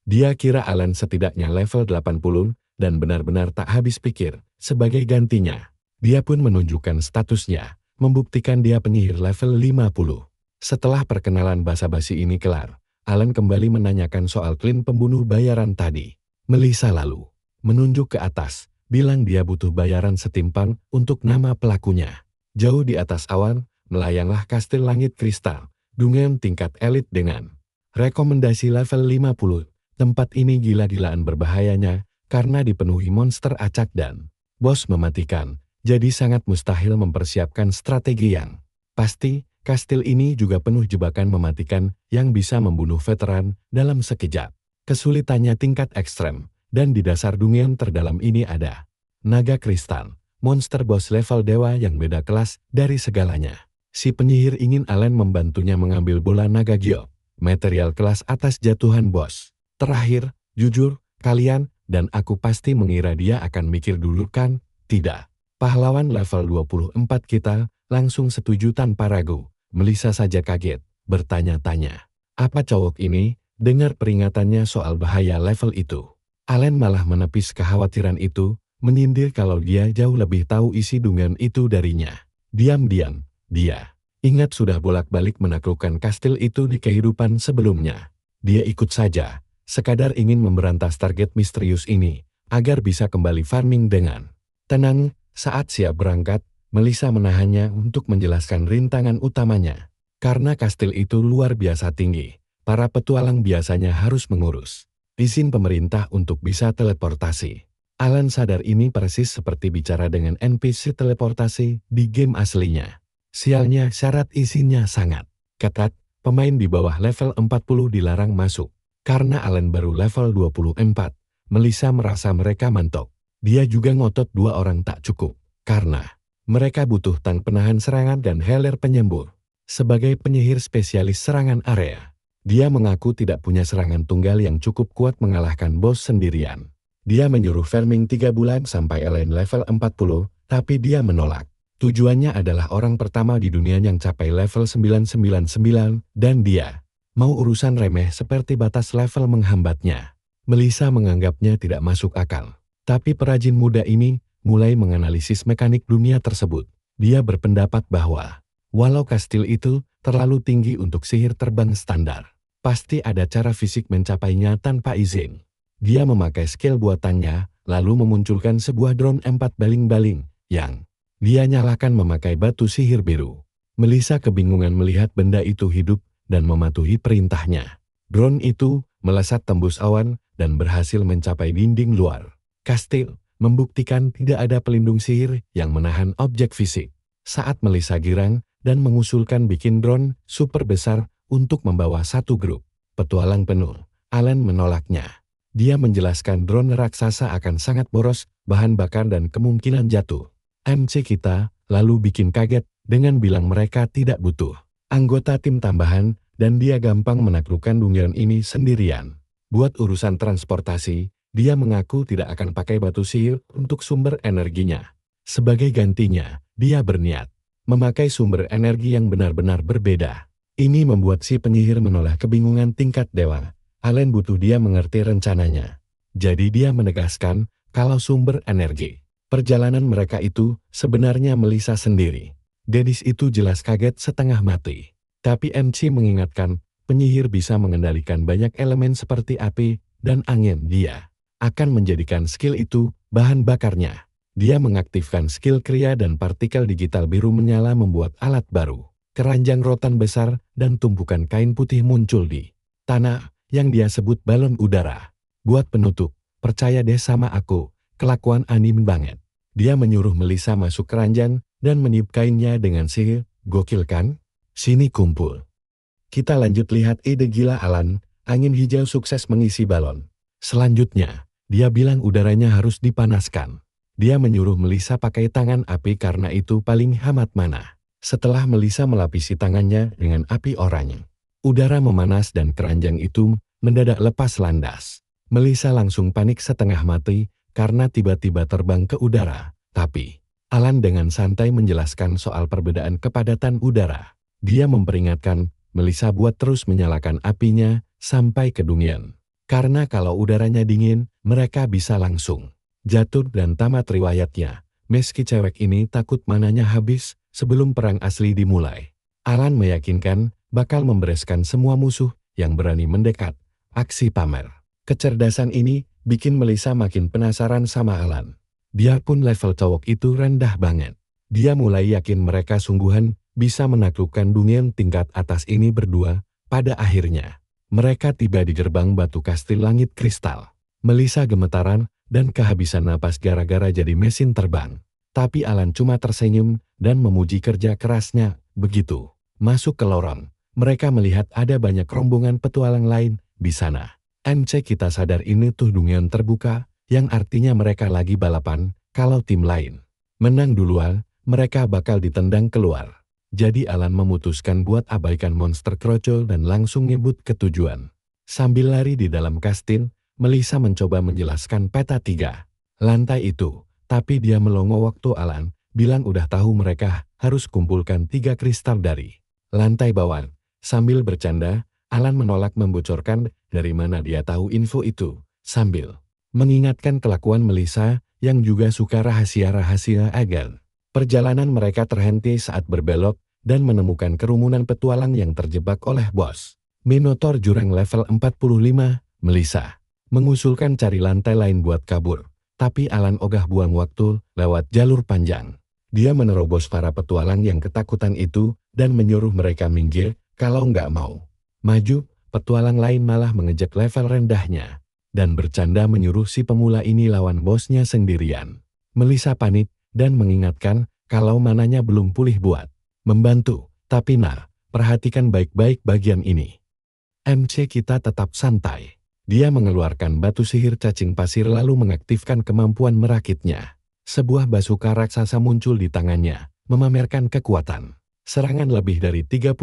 Dia kira Allen setidaknya level 80 dan benar-benar tak habis pikir. Sebagai gantinya, dia pun menunjukkan statusnya, membuktikan dia penyihir level 50. Setelah perkenalan basa-basi ini kelar, Allen kembali menanyakan soal Clint pembunuh bayaran tadi. Melissa lalu menunjuk ke atas. Bilang dia butuh bayaran setimpal untuk nama pelakunya. Jauh di atas awan, melayanglah kastil langit kristal, Dungeon tingkat elit dengan rekomendasi level 50. Tempat ini gila-gilaan berbahayanya karena dipenuhi monster acak dan bos mematikan, jadi sangat mustahil mempersiapkan strategi yang pasti. Kastil ini juga penuh jebakan mematikan yang bisa membunuh veteran dalam sekejap. Kesulitannya tingkat ekstrem. Dan di dasar Dungeon terdalam ini ada naga kristal, monster bos level dewa yang beda kelas dari segalanya. Si penyihir ingin Allen membantunya mengambil bola naga giok, material kelas atas jatuhan bos. Terakhir, jujur, kalian dan aku pasti mengira dia akan mikir dulu kan? Tidak. Pahlawan level 24 kita langsung setuju tanpa ragu. Melissa saja kaget, bertanya-tanya. Apa cowok ini dengar peringatannya soal bahaya level itu? Alan malah menepis kekhawatiran itu, menyindir kalau dia jauh lebih tahu isi dungeon itu darinya. Diam-diam, dia ingat sudah bolak-balik menaklukkan kastil itu di kehidupan sebelumnya. Dia ikut saja, sekadar ingin memberantas target misterius ini, agar bisa kembali farming dengan tenang. Saat siap berangkat, Melissa menahannya untuk menjelaskan rintangan utamanya. Karena kastil itu luar biasa tinggi, para petualang biasanya harus mengurus izin pemerintah untuk bisa teleportasi. Alan sadar ini persis seperti bicara dengan NPC teleportasi di game aslinya. Sialnya syarat izinnya sangat ketat, pemain di bawah level 40 dilarang masuk. Karena Alan baru level 24, Melissa merasa mereka mantok. Dia juga ngotot 2 orang tak cukup, karena mereka butuh tank penahan serangan dan healer penyembur. Sebagai penyihir spesialis serangan area, dia mengaku tidak punya serangan tunggal yang cukup kuat mengalahkan bos sendirian. Dia menyuruh farming 3 bulan sampai Ellen level 40, tapi dia menolak. Tujuannya adalah orang pertama di dunia yang capai level 999, dan dia mau urusan remeh seperti batas level menghambatnya. Melissa menganggapnya tidak masuk akal. Tapi perajin muda ini mulai menganalisis mekanik dunia tersebut. Dia berpendapat bahwa walau kastil itu terlalu tinggi untuk sihir terbang standar, pasti ada cara fisik mencapainya tanpa izin. Dia memakai skill buatannya, lalu memunculkan sebuah drone 4 baling-baling, yang dia nyalakan memakai batu sihir biru. Melissa kebingungan melihat benda itu hidup dan mematuhi perintahnya. Drone itu melesat tembus awan dan berhasil mencapai dinding luar kastil, membuktikan tidak ada pelindung sihir yang menahan objek fisik. Saat Melissa girang dan mengusulkan bikin drone super besar untuk membawa satu grup petualang penuh, Alan menolaknya. Dia menjelaskan drone raksasa akan sangat boros, bahan bakar dan kemungkinan jatuh. MC kita lalu bikin kaget dengan bilang mereka tidak butuh anggota tim tambahan dan dia gampang menaklukkan dungeon ini sendirian. Buat urusan transportasi, dia mengaku tidak akan pakai batu sihir untuk sumber energinya. Sebagai gantinya, dia berniat memakai sumber energi yang benar-benar berbeda. Ini membuat si penyihir menoleh kebingungan tingkat dewa. Alan butuh dia mengerti rencananya. Jadi dia menegaskan kalau sumber energi perjalanan mereka itu sebenarnya Melissa sendiri. Dennis itu jelas kaget setengah mati. Tapi MC mengingatkan penyihir bisa mengendalikan banyak elemen seperti api dan angin. Dia akan menjadikan skill itu bahan bakarnya. Dia mengaktifkan skill kriya dan partikel digital biru menyala membuat alat baru. Keranjang rotan besar dan tumpukan kain putih muncul di tanah yang dia sebut balon udara. Buat penutup, percaya deh sama aku, kelakuan anime banget. Dia menyuruh Melissa masuk keranjang dan meniup kainnya dengan sihir. Gokil kan? Sini kumpul. Kita lanjut lihat ide gila Alan. Angin hijau sukses mengisi balon. Selanjutnya, dia bilang udaranya harus dipanaskan. Dia menyuruh Melissa pakai tangan api karena itu paling hemat mana. Setelah Melissa melapisi tangannya dengan api oranye, udara memanas dan keranjang itu mendadak lepas landas. Melissa langsung panik setengah mati karena tiba-tiba terbang ke udara. Tapi Alan dengan santai menjelaskan soal perbedaan kepadatan udara. Dia memperingatkan Melissa buat terus menyalakan apinya sampai ke dungeon. Karena kalau udaranya dingin, mereka bisa langsung jatuh dan tamat riwayatnya. Meski cewek ini takut mananya habis sebelum perang asli dimulai, Alan meyakinkan bakal membereskan semua musuh yang berani mendekat. Aksi pamer kecerdasan ini bikin Melissa makin penasaran sama Alan. Biarpun level cowok itu rendah banget, dia mulai yakin mereka sungguhan bisa menaklukkan dungeon tingkat atas ini berdua. Pada akhirnya, mereka tiba di gerbang batu kastil langit kristal. Melissa gemetaran dan kehabisan napas gara-gara jadi mesin terbang. Tapi Alan cuma tersenyum dan memuji kerja kerasnya. Begitu masuk ke lorong, mereka melihat ada banyak rombongan petualang lain di sana. MC kita sadar ini tuh dungeon terbuka, yang artinya mereka lagi balapan. Kalau tim lain menang duluan, mereka bakal ditendang keluar. Jadi Alan memutuskan buat abaikan monster kroco dan langsung ngebut ke tujuan. Sambil lari di dalam kastil, Melissa mencoba menjelaskan peta 3 lantai itu, tapi dia melongo waktu Alan bilang udah tahu mereka harus kumpulkan 3 kristal dari lantai bawah. Sambil bercanda, Alan menolak membocorkan dari mana dia tahu info itu. Sambil mengingatkan kelakuan Melissa yang juga suka rahasia-rahasia agen. Perjalanan mereka terhenti saat berbelok dan menemukan kerumunan petualang yang terjebak oleh bos Minotaur jurang level 45, Melissa mengusulkan cari lantai lain buat kabur. Tapi Alan ogah buang waktu lewat jalur panjang. Dia menerobos para petualang yang ketakutan itu dan menyuruh mereka minggir kalau nggak mau maju. Petualang lain malah mengejek level rendahnya dan bercanda menyuruh si pemula ini lawan bosnya sendirian. Melissa panik dan mengingatkan kalau mananya belum pulih buat membantu. Tapi perhatikan baik-baik bagian ini. MC kita tetap santai. Dia mengeluarkan batu sihir cacing pasir lalu mengaktifkan kemampuan merakitnya. Sebuah basuka raksasa muncul di tangannya, memamerkan kekuatan. Serangan lebih dari 30.000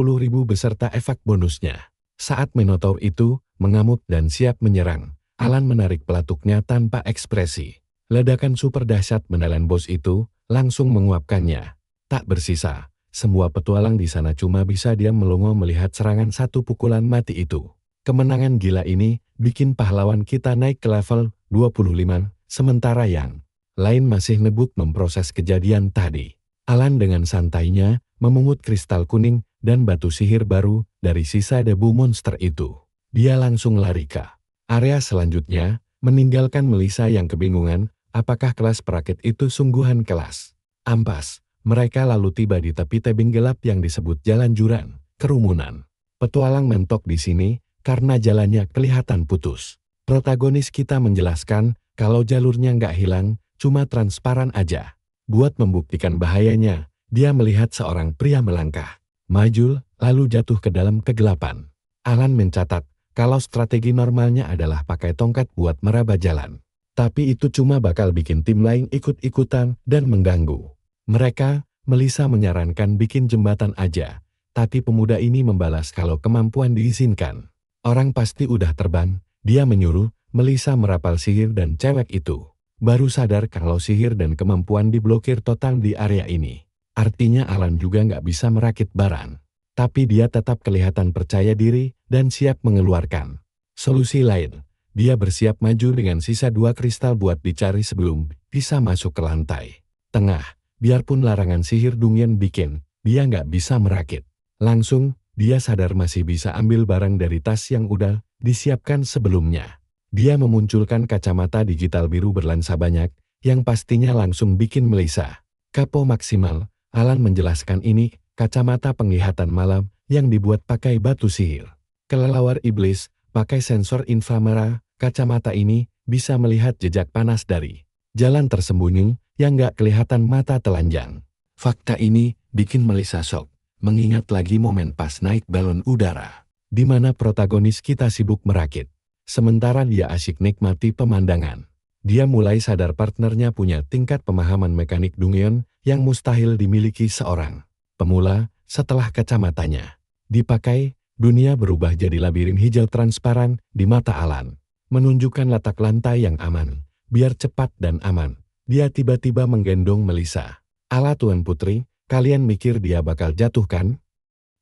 beserta efek bonusnya. Saat Minotaur itu mengamuk dan siap menyerang, Alan menarik pelatuknya tanpa ekspresi. Ledakan super dahsyat menelan bos itu, langsung menguapkannya. Tak bersisa, semua petualang di sana cuma bisa diam melongo melihat serangan satu pukulan mati itu. Kemenangan gila ini bikin pahlawan kita naik ke level 25, sementara yang lain masih ngebut memproses kejadian tadi. Alan dengan santainya memungut kristal kuning dan batu sihir baru dari sisa debu monster itu. Dia langsung lari ke area selanjutnya, meninggalkan Melissa yang kebingungan apakah kelas perakit itu sungguhan kelas ampas. Mereka lalu tiba di tepi tebing gelap yang disebut jalan jurang kerumunan. Petualang mentok di sini karena jalannya kelihatan putus. Protagonis kita menjelaskan kalau jalurnya nggak hilang, cuma transparan aja. Buat membuktikan bahayanya, dia melihat seorang pria melangkah maju, lalu jatuh ke dalam kegelapan. Alan mencatat kalau strategi normalnya adalah pakai tongkat buat meraba jalan. Tapi itu cuma bakal bikin tim lain ikut-ikutan dan mengganggu mereka. Melissa menyarankan bikin jembatan aja, tapi pemuda ini membalas kalau kemampuan diizinkan. Orang pasti udah terbang. Dia menyuruh Melissa merapal sihir dan cewek itu baru sadar kalau sihir dan kemampuan diblokir total di area ini. Artinya Alan juga nggak bisa merakit barang. Tapi dia tetap kelihatan percaya diri dan siap mengeluarkan solusi lain. Dia bersiap maju dengan sisa 2 kristal buat dicari sebelum bisa masuk ke lantai tengah. Biarpun larangan sihir Dungyan bikin dia nggak bisa merakit. Langsung, dia sadar masih bisa ambil barang dari tas yang udah disiapkan sebelumnya. Dia memunculkan kacamata digital biru berlensa banyak, yang pastinya langsung bikin Melissa kapo maksimal. Alan menjelaskan ini, kacamata penglihatan malam yang dibuat pakai batu sihir. Kelelawar iblis, pakai sensor inframerah, kacamata ini bisa melihat jejak panas dari jalan tersembunyi yang nggak kelihatan mata telanjang. Fakta ini bikin Melissa shock, mengingat lagi momen pas naik balon udara, di mana protagonis kita sibuk merakit. Sementara dia asyik nikmati pemandangan. Dia mulai sadar partnernya punya tingkat pemahaman mekanik Dungyan yang mustahil dimiliki seorang pemula. Setelah kacamatanya dipakai, dunia berubah jadi labirin hijau transparan di mata Alan. Menunjukkan letak lantai yang aman. Biar cepat dan aman, dia tiba-tiba menggendong Melissa. Ala Tuan Putri, kalian mikir dia bakal jatuh kan?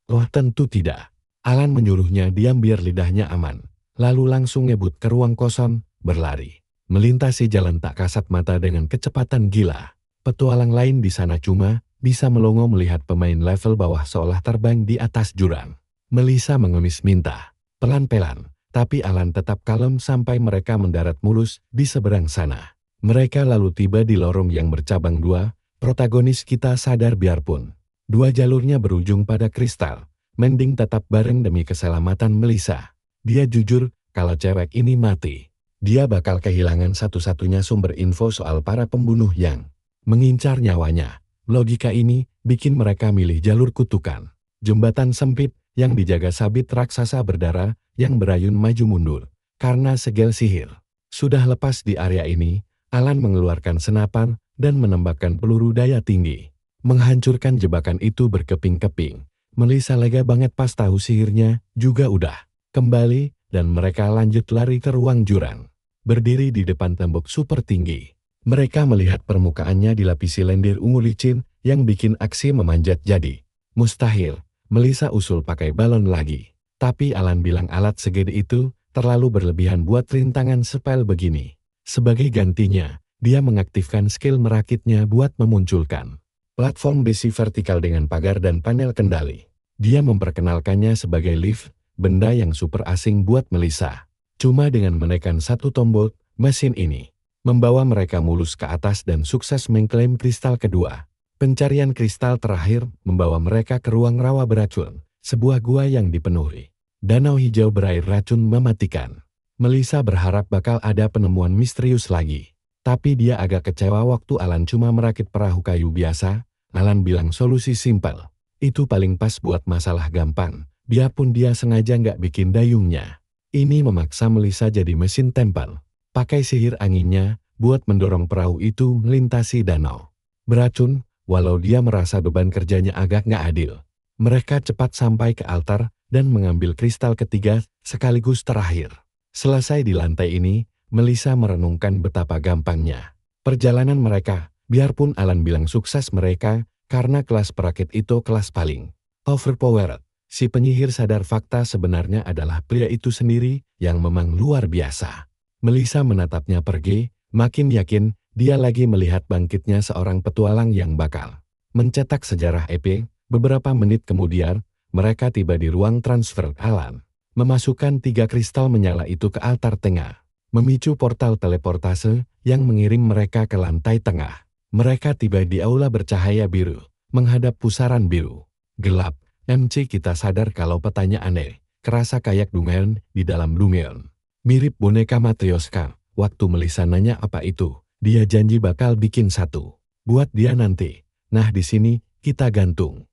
Oh tentu tidak. Alan menyuruhnya diam biar lidahnya aman. Lalu langsung ngebut ke ruang kosong, berlari. Melintasi jalan tak kasat mata dengan kecepatan gila. Petualang lain di sana cuma bisa melongo melihat pemain level bawah seolah terbang di atas jurang. Melissa mengemis minta pelan-pelan, tapi Alan tetap kalem sampai mereka mendarat mulus di seberang sana. Mereka lalu tiba di lorong yang bercabang 2. Protagonis kita sadar biarpun 2 jalurnya berujung pada kristal, mending tetap bareng demi keselamatan Melissa. Dia jujur kalau cewek ini mati, dia bakal kehilangan satu-satunya sumber info soal para pembunuh yang mengincar nyawanya. Logika ini bikin mereka milih jalur kutukan. Jembatan sempit yang dijaga sabit raksasa berdarah yang berayun maju mundur karena segel sihir. Sudah lepas di area ini, Alan mengeluarkan senapan dan menembakkan peluru daya tinggi. Menghancurkan jebakan itu berkeping-keping. Melissa lega banget pas tahu sihirnya juga udah kembali dan mereka lanjut lari ke ruang jurang. Berdiri di depan tembok super tinggi, mereka melihat permukaannya dilapisi lendir ungu licin yang bikin aksi memanjat jadi mustahil. Melissa usul pakai balon lagi, tapi Alan bilang alat segede itu terlalu berlebihan buat rintangan spell begini. Sebagai gantinya, dia mengaktifkan skill merakitnya buat memunculkan platform besi vertikal dengan pagar dan panel kendali. Dia memperkenalkannya sebagai lift, benda yang super asing buat Melissa. Cuma dengan menekan satu tombol, mesin ini membawa mereka mulus ke atas dan sukses mengklaim kristal kedua. Pencarian kristal terakhir membawa mereka ke ruang rawa beracun, sebuah gua yang dipenuhi danau hijau berair racun mematikan. Melissa berharap bakal ada penemuan misterius lagi. Tapi dia agak kecewa waktu Alan cuma merakit perahu kayu biasa. Alan bilang solusi simpel. Itu paling pas buat masalah gampang, biarpun dia sengaja nggak bikin dayungnya. Ini memaksa Melissa jadi mesin tempel. Pakai sihir anginnya, buat mendorong perahu itu melintasi danau beracun, walau dia merasa beban kerjanya agak nggak adil. Mereka cepat sampai ke altar dan mengambil kristal ketiga sekaligus terakhir. Selesai di lantai ini, Melissa merenungkan betapa gampangnya perjalanan mereka, biarpun Alan bilang sukses mereka, karena kelas perakit itu kelas paling overpowered. Si penyihir sadar fakta sebenarnya adalah pria itu sendiri yang memang luar biasa. Melissa menatapnya pergi, makin yakin dia lagi melihat bangkitnya seorang petualang yang bakal mencetak sejarah epik. Beberapa menit kemudian, mereka tiba di ruang transfer Alan. Memasukkan 3 kristal menyala itu ke altar tengah, memicu portal teleportase yang mengirim mereka ke lantai tengah. Mereka tiba di aula bercahaya biru, menghadap pusaran biru. Gelap, MC kita sadar kalau petanya aneh, kerasa kayak Dungeon di dalam Dungeon. Mirip boneka Matryoshka. Waktu Melissa nanya apa itu, dia janji bakal bikin satu. Buat dia nanti. Nah di sini, kita gantung.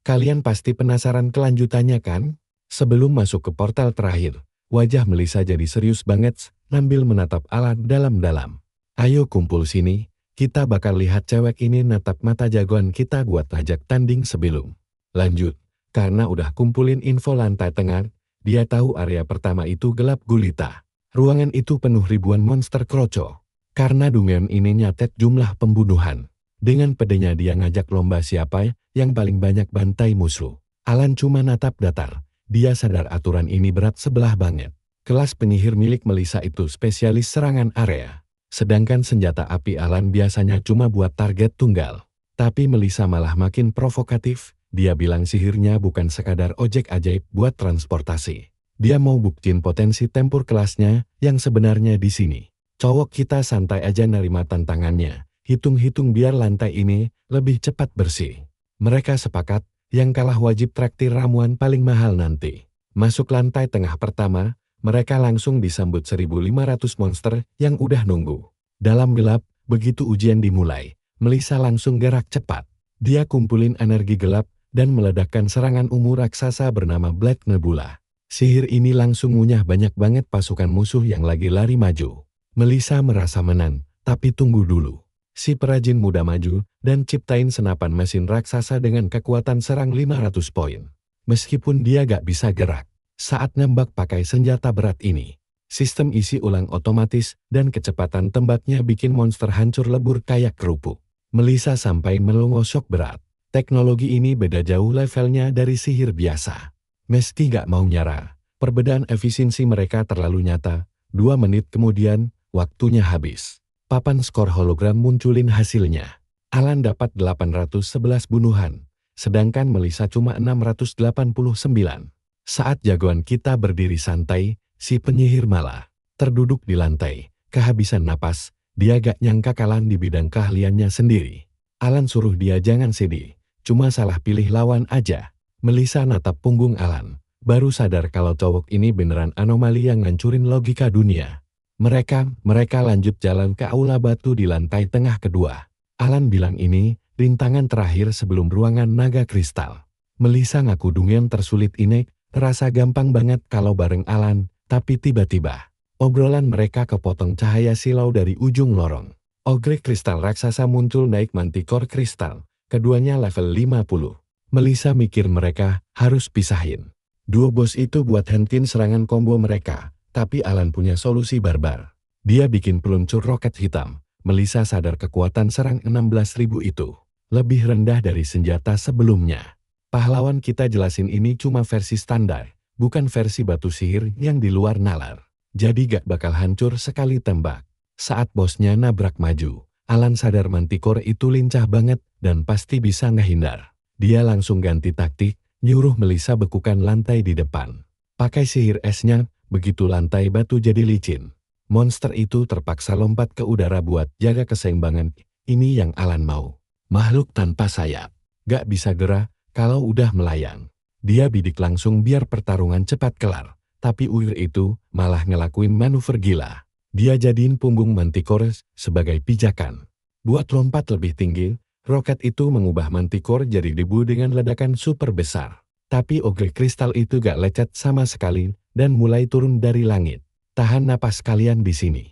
Kalian pasti penasaran kelanjutannya kan? Sebelum masuk ke portal terakhir, wajah Melissa jadi serius banget sambil menatap Alan dalam-dalam. Ayo kumpul sini, kita bakal lihat cewek ini natap mata jagoan kita buat ajak tanding sebelum lanjut. Karena udah kumpulin info lantai tengah, dia tahu area pertama itu gelap gulita. Ruangan itu penuh ribuan monster kroco. Karena Dungeon ini nyatet jumlah pembunuhan. Dengan pedenya dia ngajak lomba siapa yang paling banyak bantai musuh. Alan cuma natap datar. Dia sadar aturan ini berat sebelah banget. Kelas penyihir milik Melissa itu spesialis serangan area. Sedangkan senjata api Alan biasanya cuma buat target tunggal. Tapi Melissa malah makin provokatif. Dia bilang sihirnya bukan sekadar ojek ajaib buat transportasi. Dia mau buktiin potensi tempur kelasnya yang sebenarnya di sini. Cowok kita santai aja nerima tantangannya. Hitung-hitung biar lantai ini lebih cepat bersih. Mereka sepakat, yang kalah wajib traktir ramuan paling mahal nanti. Masuk lantai tengah pertama, mereka langsung disambut 1.500 monster yang udah nunggu. Dalam gelap, begitu ujian dimulai, Melissa langsung gerak cepat. Dia kumpulin energi gelap dan meledakkan serangan ungu raksasa bernama Black Nebula. Sihir ini langsung ngunyah banyak banget pasukan musuh yang lagi lari maju. Melissa merasa menang, tapi tunggu dulu. Si perajin muda maju dan ciptain senapan mesin raksasa dengan kekuatan serang 500 poin. Meskipun dia gak bisa gerak, saat nembak pakai senjata berat ini, sistem isi ulang otomatis dan kecepatan tembaknya bikin monster hancur lebur kayak kerupuk. Melissa sampai melongo shock berat. Teknologi ini beda jauh levelnya dari sihir biasa. Meski gak mau nyerah, perbedaan efisiensi mereka terlalu nyata. 2 menit kemudian, waktunya habis. Papan skor hologram munculin hasilnya. Alan dapat 811 bunuhan, sedangkan Melissa cuma 689. Saat jagoan kita berdiri santai, si penyihir malah terduduk di lantai, kehabisan napas. Dia gak nyangka kalah di bidang keahliannya sendiri. Alan suruh dia jangan sedih, cuma salah pilih lawan aja. Melissa natap punggung Alan, baru sadar kalau cowok ini beneran anomali yang ngancurin logika dunia. Mereka lanjut jalan ke aula batu di lantai tengah kedua. Alan bilang ini rintangan terakhir sebelum ruangan naga kristal. Melissa ngaku Dungeon tersulit ini terasa gampang banget kalau bareng Alan, tapi tiba-tiba obrolan mereka kepotong cahaya silau dari ujung lorong. Ogre kristal raksasa muncul naik mantikor kristal, keduanya level 50. Melissa mikir mereka harus pisahin. Duo bos itu buat hentiin serangan combo mereka. Tapi Alan punya solusi barbar. Dia bikin peluncur roket hitam. Melissa sadar kekuatan serang 16.000 itu lebih rendah dari senjata sebelumnya. Pahlawan kita jelasin ini cuma versi standar, bukan versi batu sihir yang di luar nalar. Jadi gak bakal hancur sekali tembak. Saat bosnya nabrak maju, Alan sadar Manticore itu lincah banget dan pasti bisa ngehindar. Dia langsung ganti taktik, nyuruh Melissa bekukan lantai di depan. Pakai sihir esnya, begitu lantai batu jadi licin. Monster itu terpaksa lompat ke udara buat jaga keseimbangan. Ini yang Alan mau. Makhluk tanpa sayap. Gak bisa gerak kalau udah melayang. Dia bidik langsung biar pertarungan cepat kelar. Tapi uir itu malah ngelakuin manuver gila. Dia jadiin punggung Manticore sebagai pijakan. Buat lompat lebih tinggi, roket itu mengubah Manticore jadi debu dengan ledakan super besar. Tapi ogre kristal itu gak lecet sama sekali dan mulai turun dari langit. Tahan napas kalian di sini.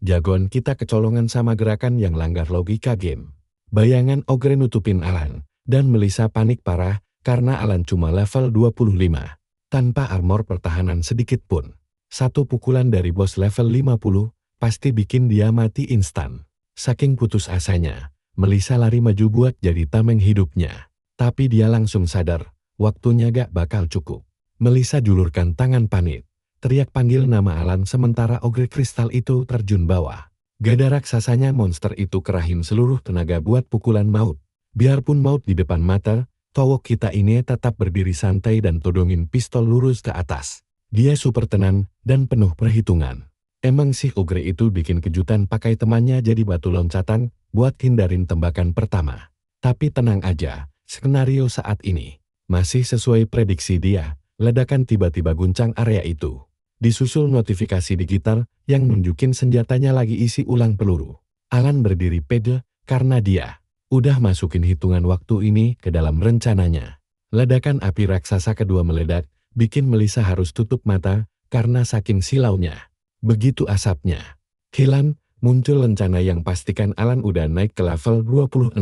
Jagoan kita kecolongan sama gerakan yang langgar logika game. Bayangan ogre nutupin Alan, dan Melissa panik parah karena Alan cuma level 25. Tanpa armor pertahanan sedikit pun. Satu pukulan dari bos level 50 pasti bikin dia mati instan. Saking putus asanya, Melissa lari maju buat jadi tameng hidupnya. Tapi dia langsung sadar, waktunya gak bakal cukup. Melissa julurkan tangan panik. Teriak panggil nama Alan sementara ogre kristal itu terjun bawah. Gada raksasanya monster itu kerahin seluruh tenaga buat pukulan maut. Biarpun maut di depan mata, Towok kita ini tetap berdiri santai dan todongin pistol lurus ke atas. Dia super tenang dan penuh perhitungan. Emang sih ogre itu bikin kejutan pakai temannya jadi batu loncatan buat hindarin tembakan pertama. Tapi tenang aja, skenario saat ini masih sesuai prediksi dia. Ledakan tiba-tiba guncang area itu. Disusul notifikasi di gitar yang nunjukin senjatanya lagi isi ulang peluru. Alan berdiri pede karena dia udah masukin hitungan waktu ini ke dalam rencananya. Ledakan api raksasa kedua meledak, bikin Melissa harus tutup mata karena saking silaunya. Begitu asapnya hilang, muncul rencana yang pastikan Alan udah naik ke level 26.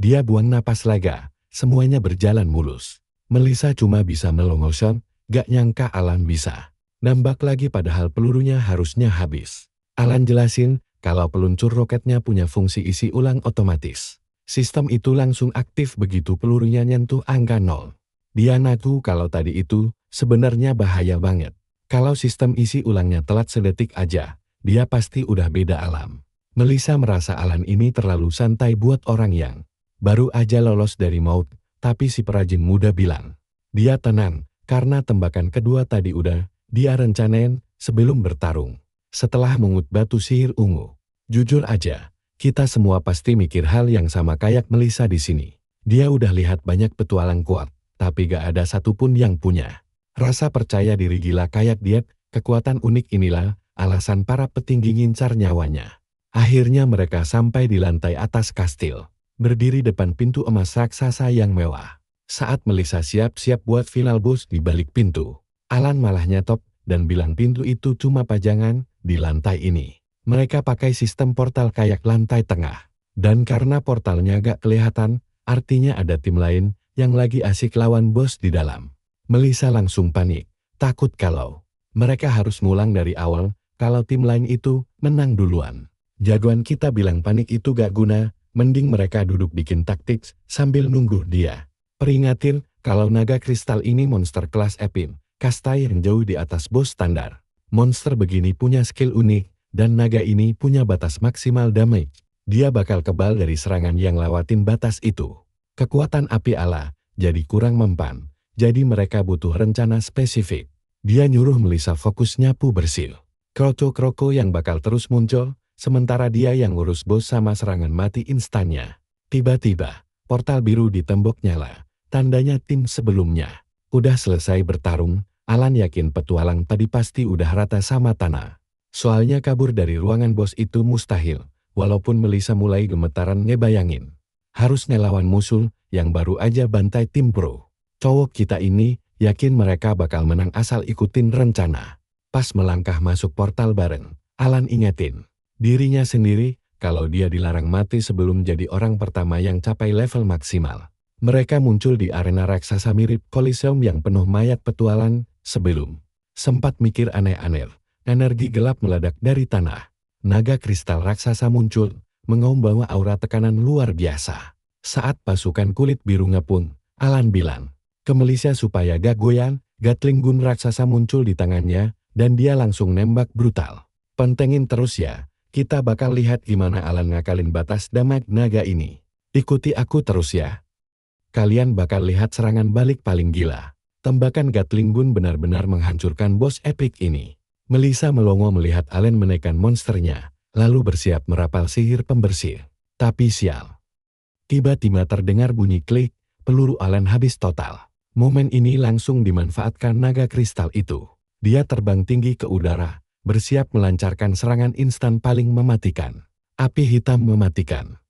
Dia buang napas lega, semuanya berjalan mulus. Melissa cuma bisa melongosan, gak nyangka Alan bisa nembak lagi padahal pelurunya harusnya habis. Alan jelasin kalau peluncur roketnya punya fungsi isi ulang otomatis. Sistem itu langsung aktif begitu pelurunya nyentuh angka 0. Dia ngaku kalau tadi itu sebenarnya bahaya banget. Kalau sistem isi ulangnya telat sedetik aja, dia pasti udah beda alam. Melissa merasa Alan ini terlalu santai buat orang yang baru aja lolos dari maut. Tapi si perajin muda bilang, dia tenang, karena tembakan kedua tadi udah dia rencanain sebelum bertarung. Setelah mengut batu sihir ungu. Jujur aja, kita semua pasti mikir hal yang sama kayak Melissa di sini. Dia udah lihat banyak petualang kuat, tapi gak ada satupun yang punya rasa percaya diri gila kayak dia. Kekuatan unik inilah alasan para petinggi ngincar nyawanya. Akhirnya mereka sampai di lantai atas kastil. Berdiri depan pintu emas raksasa yang mewah. Saat Melissa siap-siap buat final boss di balik pintu, Alan malah nyetop dan bilang pintu itu cuma pajangan di lantai ini. Mereka pakai sistem portal kayak lantai tengah. Dan karena portalnya gak kelihatan, artinya ada tim lain yang lagi asik lawan bos di dalam. Melissa langsung panik, takut kalau mereka harus ngulang dari awal kalau tim lain itu menang duluan. Jagoan kita bilang panik itu gak guna. Mending mereka duduk bikin taktik sambil nunggu dia. Peringatin kalau naga kristal ini monster kelas epin, kasta yang jauh di atas bos standar. Monster begini punya skill unik, dan naga ini punya batas maksimal damage. Dia bakal kebal dari serangan yang lewatin batas itu. Kekuatan api Allah jadi kurang mempan, jadi mereka butuh rencana spesifik. Dia nyuruh Melissa fokus nyapu bersih. Kroko-kroko yang bakal terus muncul, sementara dia yang ngurus bos sama serangan mati instannya. Tiba-tiba, portal biru di tembok nyala. Tandanya tim sebelumnya udah selesai bertarung. Alan yakin petualang tadi pasti udah rata sama tanah. Soalnya kabur dari ruangan bos itu mustahil. Walaupun Melissa mulai gemetaran ngebayangin harus ngelawan musuh yang baru aja bantai tim pro. Cowok kita ini yakin mereka bakal menang asal ikutin rencana. Pas melangkah masuk portal bareng, Alan ingetin dirinya sendiri kalau dia dilarang mati sebelum jadi orang pertama yang capai level maksimal. Mereka muncul di arena raksasa mirip Coliseum yang penuh mayat petualang. Sebelum sempat mikir aneh-aneh, energi gelap meledak dari tanah. Naga kristal raksasa muncul, membawa aura tekanan luar biasa. Saat pasukan kulit biru ngepung, Alan bilang ke Melissa supaya gak goyang. Gatling gun raksasa muncul di tangannya, dan dia langsung nembak brutal. Pentengin terus ya. Kita bakal lihat gimana Alan ngakalin batas damage naga ini. Ikuti aku terus ya. Kalian bakal lihat serangan balik paling gila. Tembakan Gatling Gun benar-benar menghancurkan bos epic ini. Melissa melongo melihat Alan menekan monsternya, lalu bersiap merapal sihir pembersih. Tapi sial. Tiba-tiba terdengar bunyi klik, peluru Alan habis total. Momen ini langsung dimanfaatkan naga kristal itu. Dia terbang tinggi ke udara, bersiap melancarkan serangan instan paling mematikan. Api hitam mematikan.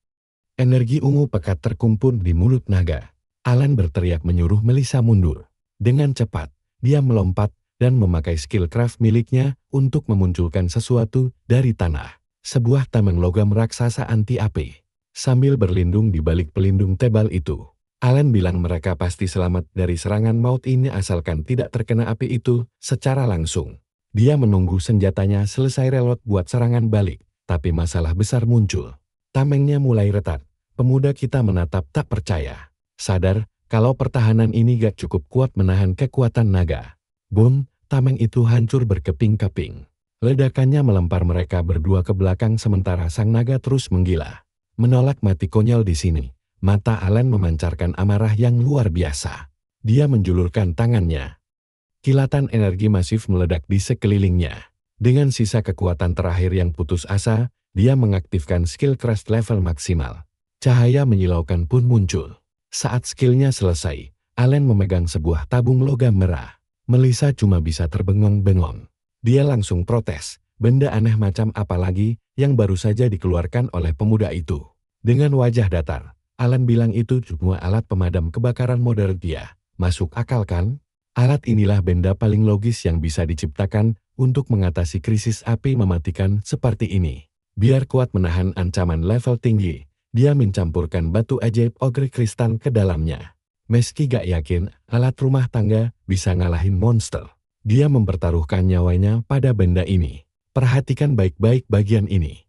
Energi ungu pekat terkumpul di mulut naga. Alan berteriak menyuruh Melissa mundur. Dengan cepat, dia melompat dan memakai skill craft miliknya untuk memunculkan sesuatu dari tanah. Sebuah tameng logam raksasa anti-api. Sambil berlindung di balik pelindung tebal itu, Alan bilang mereka pasti selamat dari serangan maut ini asalkan tidak terkena api itu secara langsung. Dia menunggu senjatanya selesai reload buat serangan balik, tapi masalah besar muncul. Tamengnya mulai retak. Pemuda kita menatap tak percaya. Sadar kalau pertahanan ini gak cukup kuat menahan kekuatan naga. Boom, tameng itu hancur berkeping-keping. Ledakannya melempar mereka berdua ke belakang sementara sang naga terus menggila. Menolak mati konyol di sini. Mata Alan memancarkan amarah yang luar biasa. Dia menjulurkan tangannya. Kilatan energi masif meledak di sekelilingnya. Dengan sisa kekuatan terakhir yang putus asa, dia mengaktifkan skill crash level maksimal. Cahaya menyilaukan pun muncul. Saat skillnya selesai, Alan memegang sebuah tabung logam merah. Melissa cuma bisa terbengong-bengong. Dia langsung protes, benda aneh macam apa lagi yang baru saja dikeluarkan oleh pemuda itu. Dengan wajah datar, Alan bilang itu cuma alat pemadam kebakaran modern dia. Masuk akal kan? Alat inilah benda paling logis yang bisa diciptakan untuk mengatasi krisis api mematikan seperti ini. Biar kuat menahan ancaman level tinggi, dia mencampurkan batu ajaib ogre kristal ke dalamnya. Meski gak yakin alat rumah tangga bisa ngalahin monster, dia mempertaruhkan nyawanya pada benda ini. Perhatikan baik-baik bagian ini.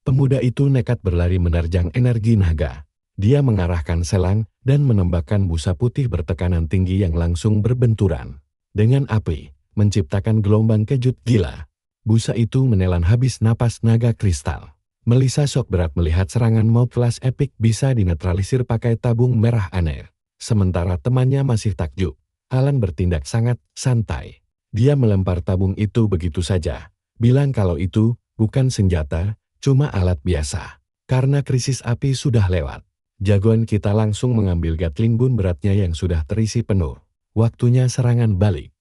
Pemuda itu nekat berlari menerjang energi naga. Dia mengarahkan selang dan menembakkan busa putih bertekanan tinggi yang langsung berbenturan dengan api, menciptakan gelombang kejut gila. Busa itu menelan habis napas naga kristal. Melissa shock berat melihat serangan maut kelas epic bisa dinetralisir pakai tabung merah aneh. Sementara temannya masih takjub. Alan bertindak sangat santai. Dia melempar tabung itu begitu saja, bilang kalau itu bukan senjata, cuma alat biasa. Karena krisis api sudah lewat, jagoan kita langsung mengambil Gatling Gun beratnya yang sudah terisi penuh. Waktunya serangan balik.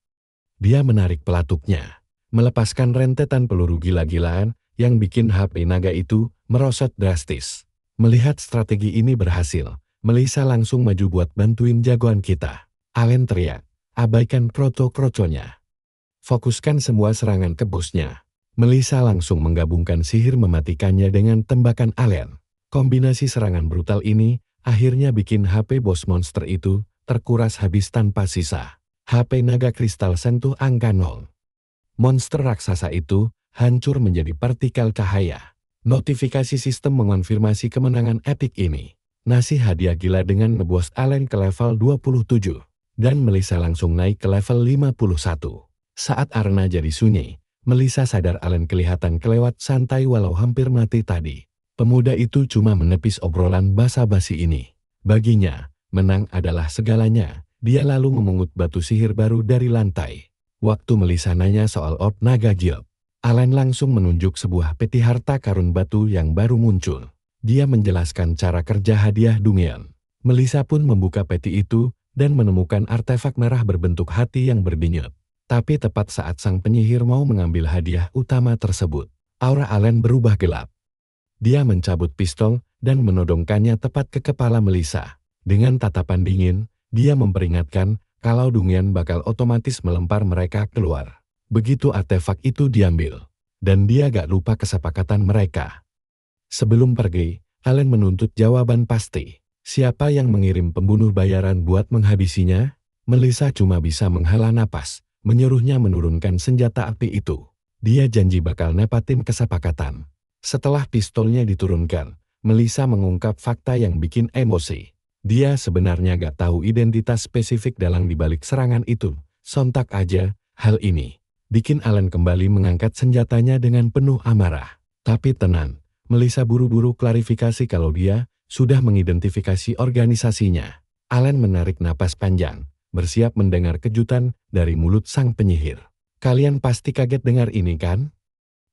Dia menarik pelatuknya, melepaskan rentetan peluru gila-gilaan yang bikin HP naga itu merosot drastis. Melihat strategi ini berhasil, Melissa langsung maju buat bantuin jagoan kita. Alan teriak, abaikan kroco-kroconya. Fokuskan semua serangan ke bosnya. Melissa langsung menggabungkan sihir mematikannya dengan tembakan Alan. Kombinasi serangan brutal ini akhirnya bikin HP bos monster itu terkuras habis tanpa sisa. HP naga kristal sentuh angka 0. Monster raksasa itu hancur menjadi partikel cahaya. Notifikasi sistem mengonfirmasi kemenangan epic ini. Ngasih hadiah gila dengan ngebos Alan ke level 27. Dan Melissa langsung naik ke level 51. Saat arena jadi sunyi, Melissa sadar Alan kelihatan kelewat santai walau hampir mati tadi. Pemuda itu cuma menepis obrolan basa-basi ini. Baginya, menang adalah segalanya. Dia lalu memungut batu sihir baru dari lantai. Waktu Melissa nanya soal orb naga Guild, Alan langsung menunjuk sebuah peti harta karun batu yang baru muncul. Dia menjelaskan cara kerja hadiah Dungeon. Melissa pun membuka peti itu dan menemukan artefak merah berbentuk hati yang berdenyut. Tapi tepat saat sang penyihir mau mengambil hadiah utama tersebut, aura Alan berubah gelap. Dia mencabut pistol dan menodongkannya tepat ke kepala Melissa. Dengan tatapan dingin, dia memperingatkan kalau Dungeon bakal otomatis melempar mereka keluar. Begitu artefak itu diambil, dan dia gak lupa kesepakatan mereka. Sebelum pergi, Alan menuntut jawaban pasti. Siapa yang mengirim pembunuh bayaran buat menghabisinya? Melissa cuma bisa menghela napas, menyuruhnya menurunkan senjata api itu. Dia janji bakal nepatin kesepakatan. Setelah pistolnya diturunkan, Melissa mengungkap fakta yang bikin emosi. Dia sebenarnya gak tahu identitas spesifik dalang dibalik serangan itu. Sontak aja, hal ini bikin Alan kembali mengangkat senjatanya dengan penuh amarah. Tapi tenang, Melissa buru-buru klarifikasi kalau dia sudah mengidentifikasi organisasinya. Alan menarik napas panjang, bersiap mendengar kejutan dari mulut sang penyihir. Kalian pasti kaget dengar ini kan?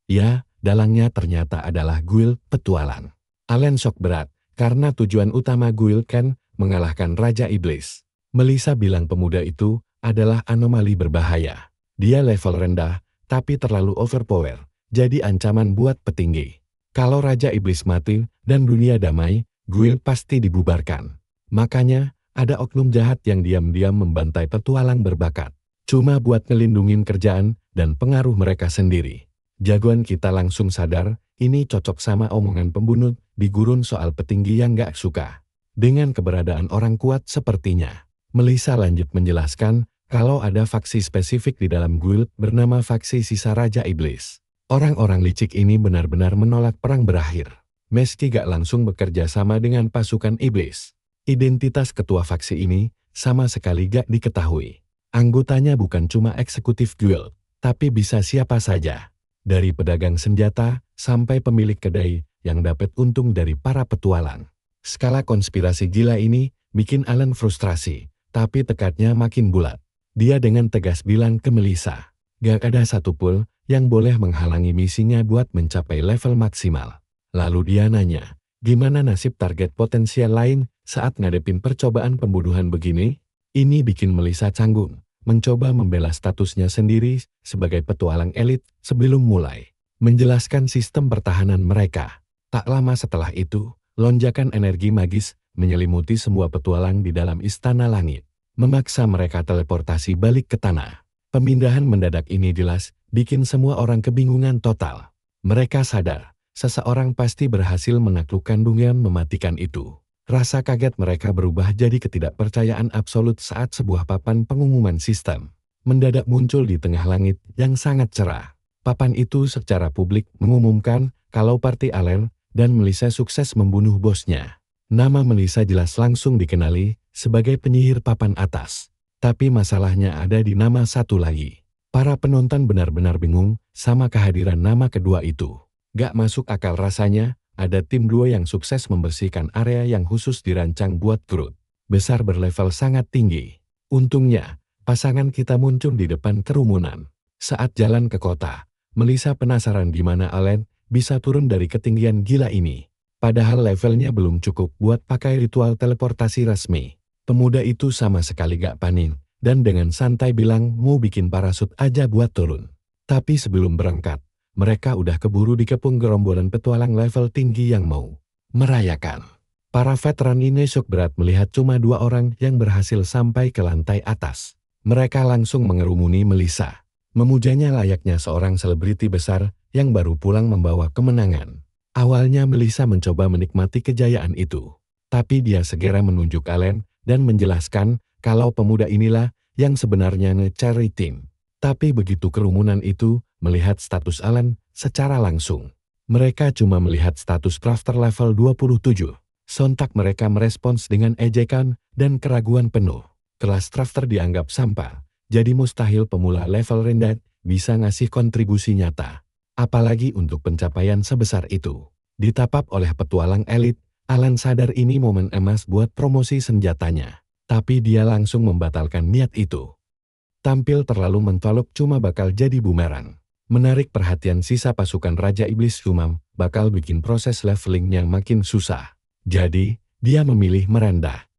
Ya, dalangnya ternyata adalah guild petualang. Alan shock berat, karena tujuan utama guild kan mengalahkan Raja Iblis. Melissa bilang pemuda itu adalah anomali berbahaya. Dia level rendah, tapi terlalu overpower, jadi ancaman buat petinggi. Kalau Raja Iblis mati dan dunia damai, guild pasti dibubarkan. Makanya, ada oknum jahat yang diam-diam membantai petualang berbakat. Cuma buat ngelindungin kerjaan dan pengaruh mereka sendiri. Jagoan kita langsung sadar, ini cocok sama omongan pembunuh di gurun soal petinggi yang gak suka. Dengan keberadaan orang kuat sepertinya, Melissa lanjut menjelaskan kalau ada faksi spesifik di dalam guild bernama faksi sisa Raja Iblis. Orang-orang licik ini benar-benar menolak perang berakhir. Meski gak langsung bekerja sama dengan pasukan iblis. Identitas ketua faksi ini sama sekali gak diketahui. Anggotanya bukan cuma eksekutif guild, tapi bisa siapa saja. Dari pedagang senjata sampai pemilik kedai yang dapat untung dari para petualang. Skala konspirasi gila ini bikin Alan frustrasi, tapi tekadnya makin bulat. Dia dengan tegas bilang ke Melissa, gak ada satupun yang boleh menghalangi misinya buat mencapai level maksimal. Lalu dia nanya, gimana nasib target potensial lain saat ngadepin percobaan pembunuhan begini? Ini bikin Melissa canggung, mencoba membela statusnya sendiri sebagai petualang elit sebelum mulai menjelaskan sistem pertahanan mereka. Tak lama setelah itu, lonjakan energi magis menyelimuti semua petualang di dalam istana langit, memaksa mereka teleportasi balik ke tanah. Pemindahan mendadak ini jelas bikin semua orang kebingungan total. Mereka sadar, seseorang pasti berhasil menaklukkan dunia mematikan itu. Rasa kaget mereka berubah jadi ketidakpercayaan absolut saat sebuah papan pengumuman sistem mendadak muncul di tengah langit yang sangat cerah. Papan itu secara publik mengumumkan kalau partai Alan dan Melissa sukses membunuh bosnya. Nama Melissa jelas langsung dikenali sebagai penyihir papan atas. Tapi masalahnya ada di nama satu lagi. Para penonton benar-benar bingung sama kehadiran nama kedua itu. Gak masuk akal rasanya. Ada tim duo yang sukses membersihkan area yang khusus dirancang buat Groot besar berlevel sangat tinggi. Untungnya, pasangan kita muncul di depan kerumunan. Saat jalan ke kota, Melissa penasaran di mana Alan bisa turun dari ketinggian gila ini. Padahal levelnya belum cukup buat pakai ritual teleportasi resmi. Pemuda itu sama sekali gak panik, dan dengan santai bilang mau bikin parasut aja buat turun. Tapi sebelum berangkat, mereka udah keburu dikepung gerombolan petualang level tinggi yang mau merayakan. Para veteran ini shock berat melihat cuma 2 orang yang berhasil sampai ke lantai atas. Mereka langsung mengerumuni Melissa, memujanya layaknya seorang selebriti besar yang baru pulang membawa kemenangan. Awalnya Melissa mencoba menikmati kejayaan itu, tapi dia segera menunjuk Alan dan menjelaskan kalau pemuda inilah yang sebenarnya nge-carry tim. Tapi begitu kerumunan itu melihat status Alan secara langsung, mereka cuma melihat status crafter level 27. Sontak mereka merespons dengan ejekan dan keraguan penuh. Kelas crafter dianggap sampah, jadi mustahil pemula level rendah bisa ngasih kontribusi nyata. Apalagi untuk pencapaian sebesar itu. Ditapap oleh petualang elit, Alan sadar ini momen emas buat promosi senjatanya. Tapi dia langsung membatalkan niat itu. Tampil terlalu mencolok cuma bakal jadi bumerang. Menarik perhatian sisa pasukan Raja Iblis Humam bakal bikin proses levelingnya makin susah. Jadi, dia memilih merendah.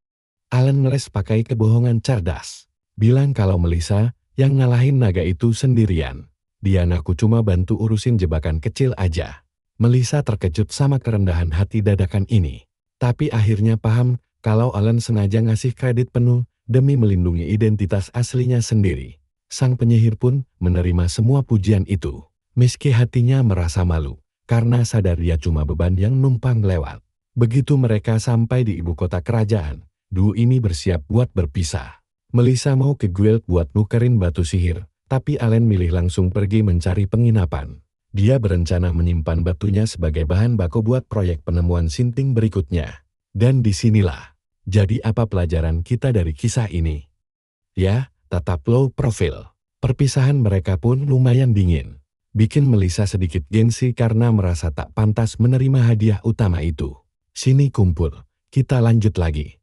Alan ngeles pakai kebohongan cerdas. Bilang kalau Melissa yang ngalahin naga itu sendirian. Dia ngaku cuma bantu urusin jebakan kecil aja. Melissa terkejut sama kerendahan hati dadakan ini. Tapi akhirnya paham kalau Alan sengaja ngasih kredit penuh demi melindungi identitas aslinya sendiri. Sang penyihir pun menerima semua pujian itu. Meski hatinya merasa malu, karena sadar dia cuma beban yang numpang lewat. Begitu mereka sampai di ibu kota kerajaan, duo ini bersiap buat berpisah. Melissa mau ke guild buat nukerin batu sihir, tapi Alan milih langsung pergi mencari penginapan. Dia berencana menyimpan batunya sebagai bahan baku buat proyek penemuan sinting berikutnya. Dan disinilah, jadi apa pelajaran kita dari kisah ini? Ya, tetap low profile. Perpisahan mereka pun lumayan dingin. bikin Melissa sedikit gengsi karena merasa tak pantas menerima hadiah utama itu. Sini kumpul, kita lanjut lagi.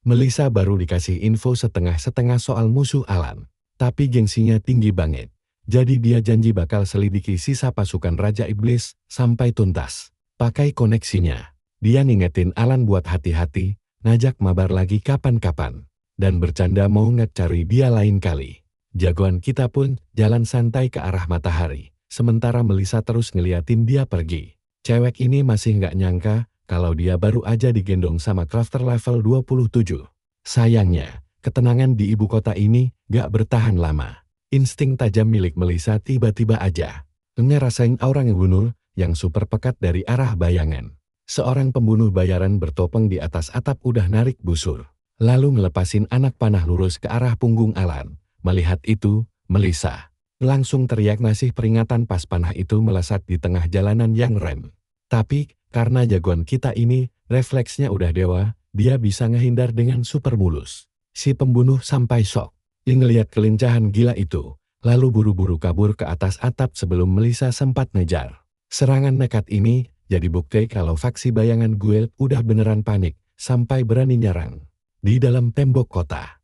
Melissa baru dikasih info setengah-setengah soal musuh Alan, tapi gengsinya tinggi banget. Jadi dia janji bakal selidiki sisa pasukan Raja Iblis sampai tuntas. Pakai koneksinya, dia ngingetin Alan buat hati-hati, ngajak mabar lagi kapan-kapan, dan bercanda mau ngecari dia lain kali. Jagoan kita pun jalan santai ke arah matahari. Sementara Melissa terus ngeliatin dia pergi. Cewek ini masih nggak nyangka kalau dia baru aja digendong sama crafter level 27. Sayangnya, ketenangan di ibu kota ini nggak bertahan lama. Insting tajam milik Melissa tiba-tiba aja ngerasain aura ngebunuh yang super pekat dari arah bayangan. Seorang pembunuh bayaran bertopeng di atas atap udah narik busur, lalu ngelepasin anak panah lurus ke arah punggung Alan. Melihat itu, Melissa langsung teriak ngasih peringatan pas panah itu melesat di tengah jalanan yang rem. Tapi, karena jagoan kita ini, refleksnya udah dewa, dia bisa ngehindar dengan super mulus. Si pembunuh sampai shock. Ngelihat kelincahan gila itu, lalu buru-buru kabur ke atas atap sebelum Melissa sempat ngejar. Serangan nekat ini, jadi bukti kalau faksi bayangan Guild udah beneran panik, sampai berani nyerang. Di dalam tembok kota,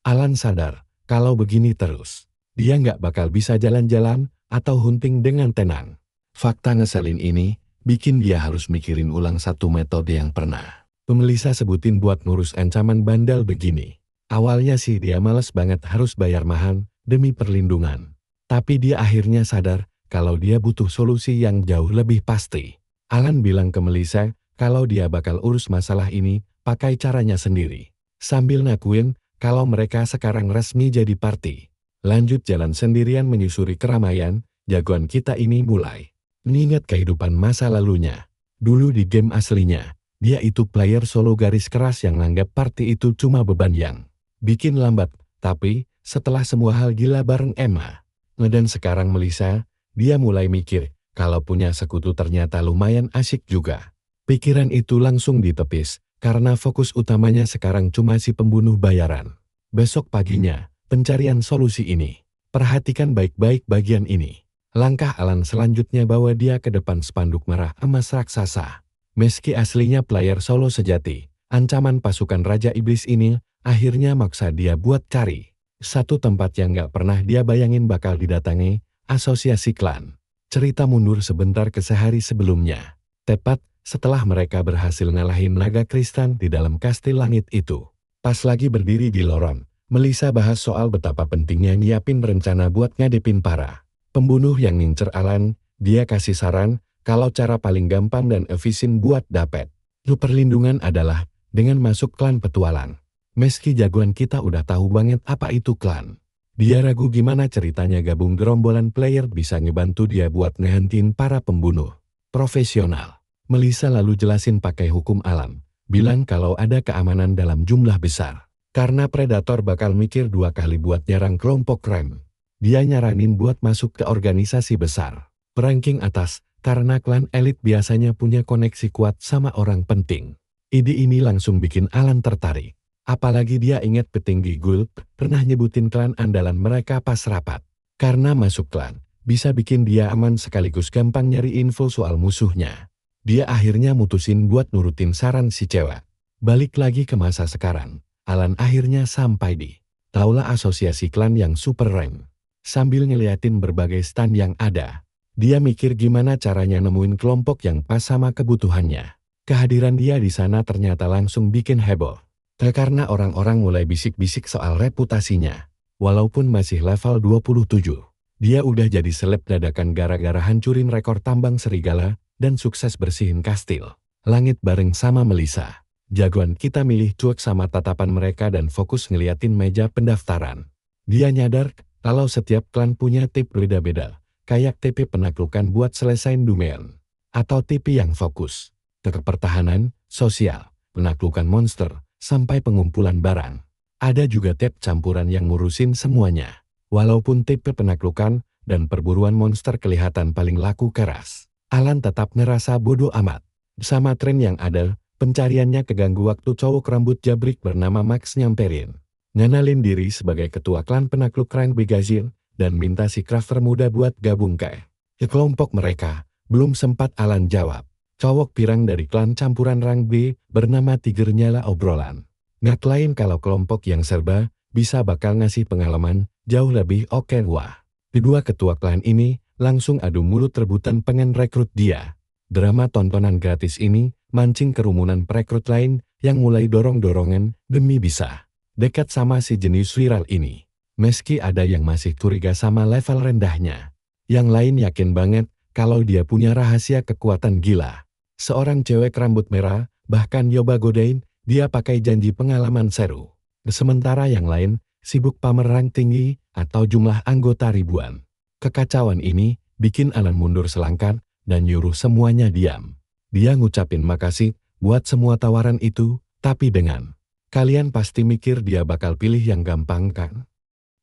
Alan sadar, kalau begini terus, dia nggak bakal bisa jalan-jalan atau hunting dengan tenang. Fakta ngeselin ini bikin dia harus mikirin ulang satu metode yang pernah Melissa sebutin buat ngurus ancaman bandal begini. Awalnya sih dia males banget harus bayar mahal demi perlindungan. Tapi dia akhirnya sadar kalau dia butuh solusi yang jauh lebih pasti. Alan bilang ke Melissa kalau dia bakal urus masalah ini pakai caranya sendiri. Sambil ngakuin kalau mereka sekarang resmi jadi party. Lanjut jalan sendirian menyusuri keramaian, jagoan kita ini mulai mengingat kehidupan masa lalunya. Dulu di game aslinya, dia itu player solo garis keras yang nganggap party itu cuma beban yang bikin lambat. Tapi, setelah semua hal gila bareng Emma, dan sekarang Melissa, dia mulai mikir kalau punya sekutu ternyata lumayan asik juga. Pikiran itu langsung ditepis, karena fokus utamanya sekarang cuma si pembunuh bayaran. Besok paginya, pencarian solusi ini. Perhatikan baik-baik bagian ini. Langkah Alan selanjutnya bawa dia ke depan spanduk merah emas raksasa. Meski aslinya player solo sejati, ancaman pasukan Raja Iblis ini akhirnya maksa dia buat cari satu tempat yang gak pernah dia bayangin bakal didatangi, asosiasi klan. Cerita mundur sebentar ke sehari sebelumnya. Tepat setelah mereka berhasil ngalahin naga kristal di dalam kastil langit itu. Pas lagi berdiri di lorong, Melissa bahas soal betapa pentingnya nyiapin rencana buat ngadepin para pembunuh yang ngincer Alan. Dia kasih saran kalau cara paling gampang dan efisien buat dapet perlindungan adalah dengan masuk klan petualang. Meski jagoan kita udah tahu banget apa itu klan, dia ragu gimana ceritanya gabung gerombolan player bisa ngebantu dia buat ngehentiin para pembunuh profesional. Melissa lalu jelasin pakai hukum alam, bilang kalau ada keamanan dalam jumlah besar. Karena predator bakal mikir dua kali buat nyerang kelompok rem. Dia nyaranin buat masuk ke organisasi besar, ranking atas, karena klan elit biasanya punya koneksi kuat sama orang penting. Ide ini langsung bikin Alan tertarik. Apalagi dia ingat petinggi Guild pernah nyebutin klan andalan mereka pas rapat. Karena masuk klan, bisa bikin dia aman sekaligus gampang nyari info soal musuhnya. Dia akhirnya mutusin buat nurutin saran si cewek. Balik lagi ke masa sekarang. Alan akhirnya sampai di Taula Asosiasi Klan yang super rem. Sambil ngeliatin berbagai stand yang ada, dia mikir gimana caranya nemuin kelompok yang pas sama kebutuhannya. Kehadiran dia di sana ternyata langsung bikin heboh. Karena orang-orang mulai bisik-bisik soal reputasinya. Walaupun masih level 27, dia udah jadi seleb dadakan gara-gara hancurin rekor tambang serigala dan sukses bersihin kastil langit bareng sama Melissa. Jagoan kita milih cuek sama tatapan mereka dan fokus ngeliatin meja pendaftaran. Dia nyadar kalau setiap klan punya tip beda-beda, kayak TP penaklukan buat selesain domain, atau TP yang fokus ke pertahanan, sosial, penaklukan monster, sampai pengumpulan barang. Ada juga tip campuran yang ngurusin semuanya. Walaupun TP penaklukan dan perburuan monster kelihatan paling laku keras, Alan tetap ngerasa bodoh amat. Sama tren yang ada, pencariannya keganggu waktu cowok rambut jabrik bernama Max nyamperin. Ngenalin diri sebagai ketua klan penakluk Rang Begazil dan minta si crafter muda buat gabung ke Ke kelompok mereka, belum sempat Alan jawab. Cowok pirang dari klan campuran rang B bernama Tiger nyala obrolan. Ngaklain kalau kelompok yang serba bisa bakal ngasih pengalaman jauh lebih oke. Wah, kedua ketua klan ini langsung adu mulut rebutan pengen rekrut dia. Drama tontonan gratis ini mancing kerumunan perekrut lain yang mulai dorong-dorongan demi bisa dekat sama si jenis viral ini. Meski ada yang masih curiga sama level rendahnya, yang lain yakin banget kalau dia punya rahasia kekuatan gila. Seorang cewek rambut merah bahkan nyoba godain dia pakai janji pengalaman seru. Sementara yang lain sibuk pamer rang tinggi atau jumlah anggota ribuan. Kekacauan ini bikin Alan mundur selangkah dan nyuruh semuanya diam. Dia ngucapin makasih buat semua tawaran itu, tapi dengan kalian pasti mikir dia bakal pilih yang gampang kan?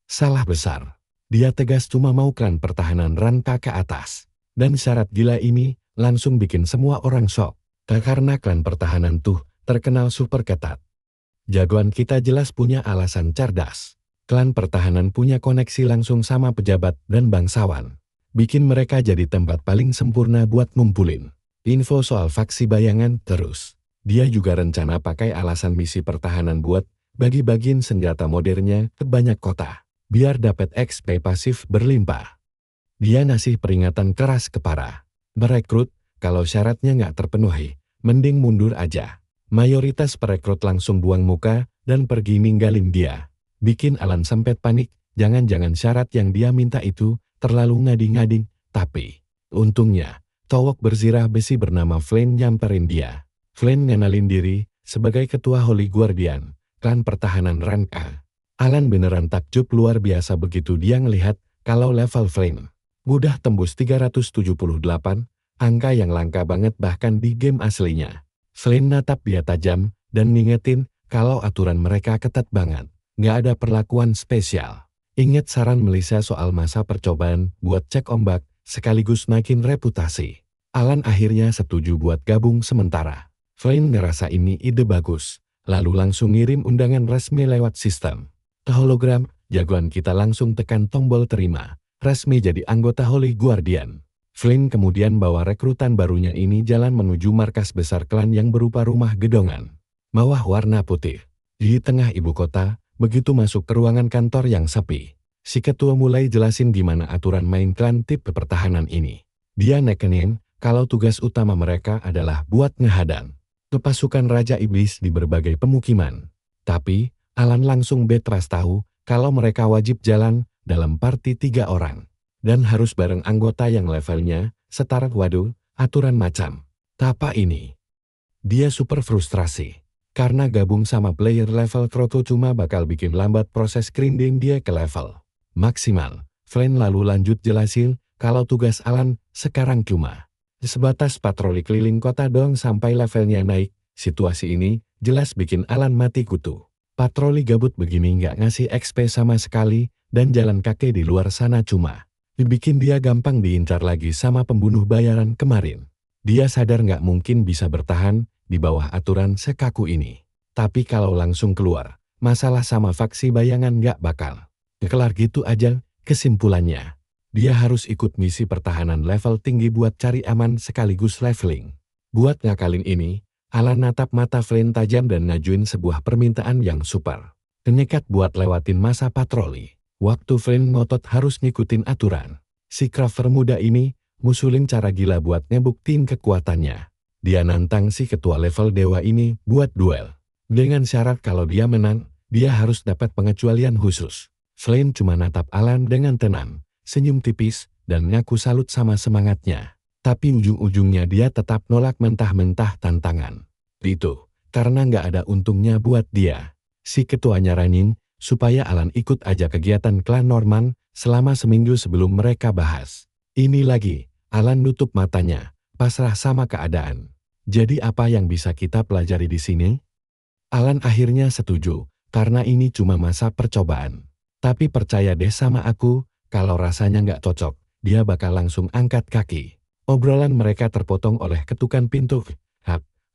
Salah besar. Dia tegas cuma mau klan pertahanan ranka ke atas. Dan syarat gila ini langsung bikin semua orang shock. Karena klan pertahanan tuh terkenal super ketat. Jagoan kita jelas punya alasan cerdas. Klan pertahanan punya koneksi langsung sama pejabat dan bangsawan. Bikin mereka jadi tempat paling sempurna buat ngumpulin info soal faksi bayangan. Terus, dia juga rencana pakai alasan misi pertahanan buat bagi-bagiin senjata modernnya ke banyak kota. Biar dapat XP pasif berlimpah. Dia ngasih peringatan keras ke para merekrut, kalau syaratnya nggak terpenuhi, mending mundur aja. Mayoritas perekrut langsung buang muka dan pergi ninggalin dia. Bikin Alan sempet panik, jangan-jangan syarat yang dia minta itu terlalu ngading-ngading. Tapi, untungnya, cowok berzirah besi bernama Flynn nyamperin dia. Flynn ngenalin diri sebagai ketua Holy Guardian, klan pertahanan ranka. Alan beneran takjub luar biasa begitu dia ngelihat kalau level Flynn mudah tembus 378, angka yang langka banget bahkan di game aslinya. Flynn natap dia tajam dan ngingetin kalau aturan mereka ketat banget, nggak ada perlakuan spesial. Ingat saran Melissa soal masa percobaan buat cek ombak sekaligus naikin reputasi. Alan akhirnya setuju buat gabung sementara. Flynn ngerasa ini ide bagus, lalu langsung ngirim undangan resmi lewat sistem hologram. Jagoan kita langsung tekan tombol terima, resmi jadi anggota Holy Guardian. Flynn kemudian bawa rekrutan barunya ini jalan menuju markas besar klan yang berupa rumah gedongan mewah warna putih. Di tengah ibu kota, begitu masuk ke ruangan kantor yang sepi, si ketua mulai jelasin gimana aturan main klan tipe pertahanan ini. Dia nekenin kalau tugas utama mereka adalah buat ngehadang ke pasukan Raja Iblis di berbagai pemukiman. Tapi, Alan langsung betras tahu kalau mereka wajib jalan dalam party 3 orang. Dan harus bareng anggota yang levelnya setara. Waduh, aturan macam apa ini? Dia super frustrasi. Karena gabung sama player level Kroto cuma bakal bikin lambat proses grinding dia ke level maksimal. Flynn lalu lanjut jelasin kalau tugas Alan sekarang cuma sebatas patroli keliling kota dong sampai levelnya naik. Situasi ini jelas bikin Alan mati kutu. Patroli gabut begini nggak ngasih XP sama sekali, dan jalan kaki di luar sana cuma dibikin dia gampang diincar lagi sama pembunuh bayaran kemarin. Dia sadar nggak mungkin bisa bertahan di bawah aturan sekaku ini. Tapi kalau langsung keluar, masalah sama faksi bayangan nggak bakal kelar gitu aja. Kesimpulannya, dia harus ikut misi pertahanan level tinggi buat cari aman sekaligus leveling. Buat ngakalin ini, Alan natap mata Flynn tajam dan ngajuin sebuah permintaan yang super nekat buat lewatin masa patroli. Waktu Flynn ngotot harus ngikutin aturan, si Craver muda ini ngusulin cara gila buat ngebuktiin kekuatannya. Dia nantang si ketua level dewa ini buat duel. Dengan syarat kalau dia menang, dia harus dapat pengecualian khusus. Flynn cuma natap Alan dengan tenang, senyum tipis, dan ngaku salut sama semangatnya. Tapi ujung-ujungnya dia tetap nolak mentah-mentah tantangan. Itu karena nggak ada untungnya buat dia. Si ketua nyaranin supaya Alan ikut aja kegiatan klan Norman selama seminggu sebelum mereka bahas ini lagi. Alan nutup matanya, pasrah sama keadaan. Jadi apa yang bisa kita pelajari di sini? Alan akhirnya setuju, karena ini cuma masa percobaan. Tapi percaya deh sama aku, kalau rasanya nggak cocok, dia bakal langsung angkat kaki. Obrolan mereka terpotong oleh ketukan pintu.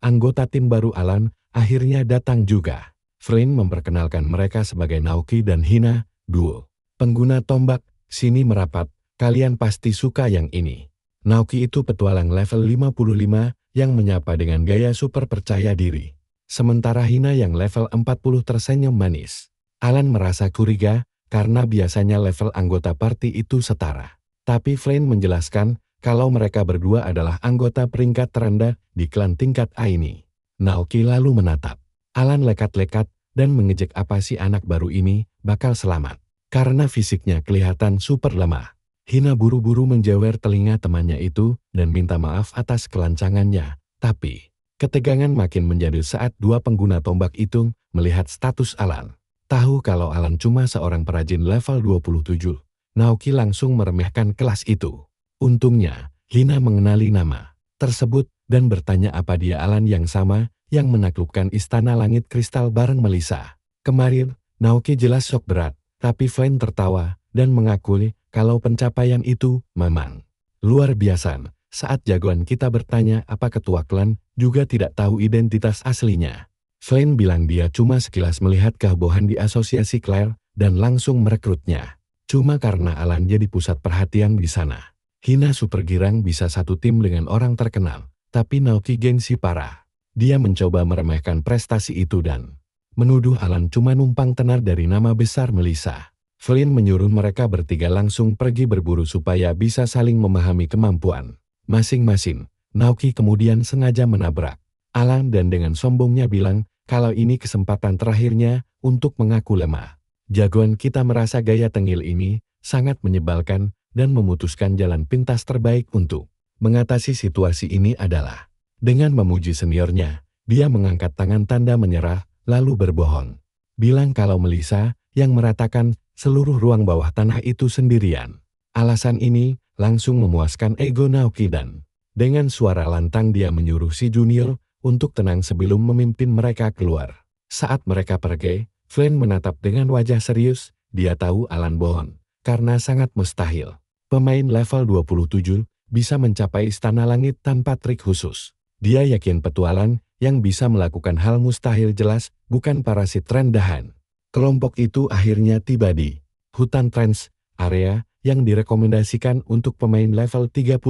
Anggota tim baru Alan akhirnya datang juga. Flynn memperkenalkan mereka sebagai Naoki dan Hina, duo pengguna tombak. Sini merapat, kalian pasti suka yang ini. Naoki itu petualang level 55 yang menyapa dengan gaya super percaya diri. Sementara Hina yang level 40 tersenyum manis. Alan merasa curiga karena biasanya level anggota party itu setara. Tapi Flynn menjelaskan kalau mereka berdua adalah anggota peringkat terendah di klan tingkat A ini. Naoki lalu menatap. Alan lekat-lekat dan mengejek apa si anak baru ini bakal selamat. Karena fisiknya kelihatan super lemah. Hina buru-buru menjewer telinga temannya itu dan minta maaf atas kelancangannya. Tapi, ketegangan makin menjadi saat dua pengguna tombak itu melihat status Alan. Tahu kalau Alan cuma seorang perajin level 27, Naoki langsung meremehkan kelas itu. Untungnya, Hina mengenali nama tersebut dan bertanya apa dia Alan yang sama yang menaklukkan Istana Langit Kristal bareng Melissa. Kemarin, Naoki jelas shock berat, tapi Flynn tertawa dan mengakui kalau pencapaian itu memang luar biasa. Saat jagoan kita bertanya apa ketua klan juga tidak tahu identitas aslinya. Flynn bilang dia cuma sekilas melihat kehebohan di asosiasi Claire dan langsung merekrutnya. Cuma karena Alan jadi pusat perhatian di sana. Hina super girang bisa satu tim dengan orang terkenal, tapi Naoki gengsi parah. Dia mencoba meremehkan prestasi itu dan menuduh Alan cuma numpang tenar dari nama besar Melissa. Flynn menyuruh mereka bertiga langsung pergi berburu supaya bisa saling memahami kemampuan masing-masing. Naoki kemudian sengaja menabrak Alan dan dengan sombongnya bilang kalau ini kesempatan terakhirnya untuk mengaku lemah. Jagoan kita merasa gaya tengil ini sangat menyebalkan dan memutuskan jalan pintas terbaik untuk mengatasi situasi ini adalah dengan memuji seniornya. Dia mengangkat tangan tanda menyerah lalu berbohong. Bilang kalau Melissa yang meratakan seluruh ruang bawah tanah itu sendirian. Alasan ini langsung memuaskan ego Naoki dan dengan suara lantang dia menyuruh si junior untuk tenang sebelum memimpin mereka keluar. Saat mereka pergi, Flynn menatap dengan wajah serius. Dia tahu Alan bohong karena sangat mustahil pemain level 27 bisa mencapai Istana Langit tanpa trik khusus. Dia yakin petualang yang bisa melakukan hal mustahil jelas bukan parasit rendahan. Kelompok itu akhirnya tiba di hutan trans, area yang direkomendasikan untuk pemain level 35.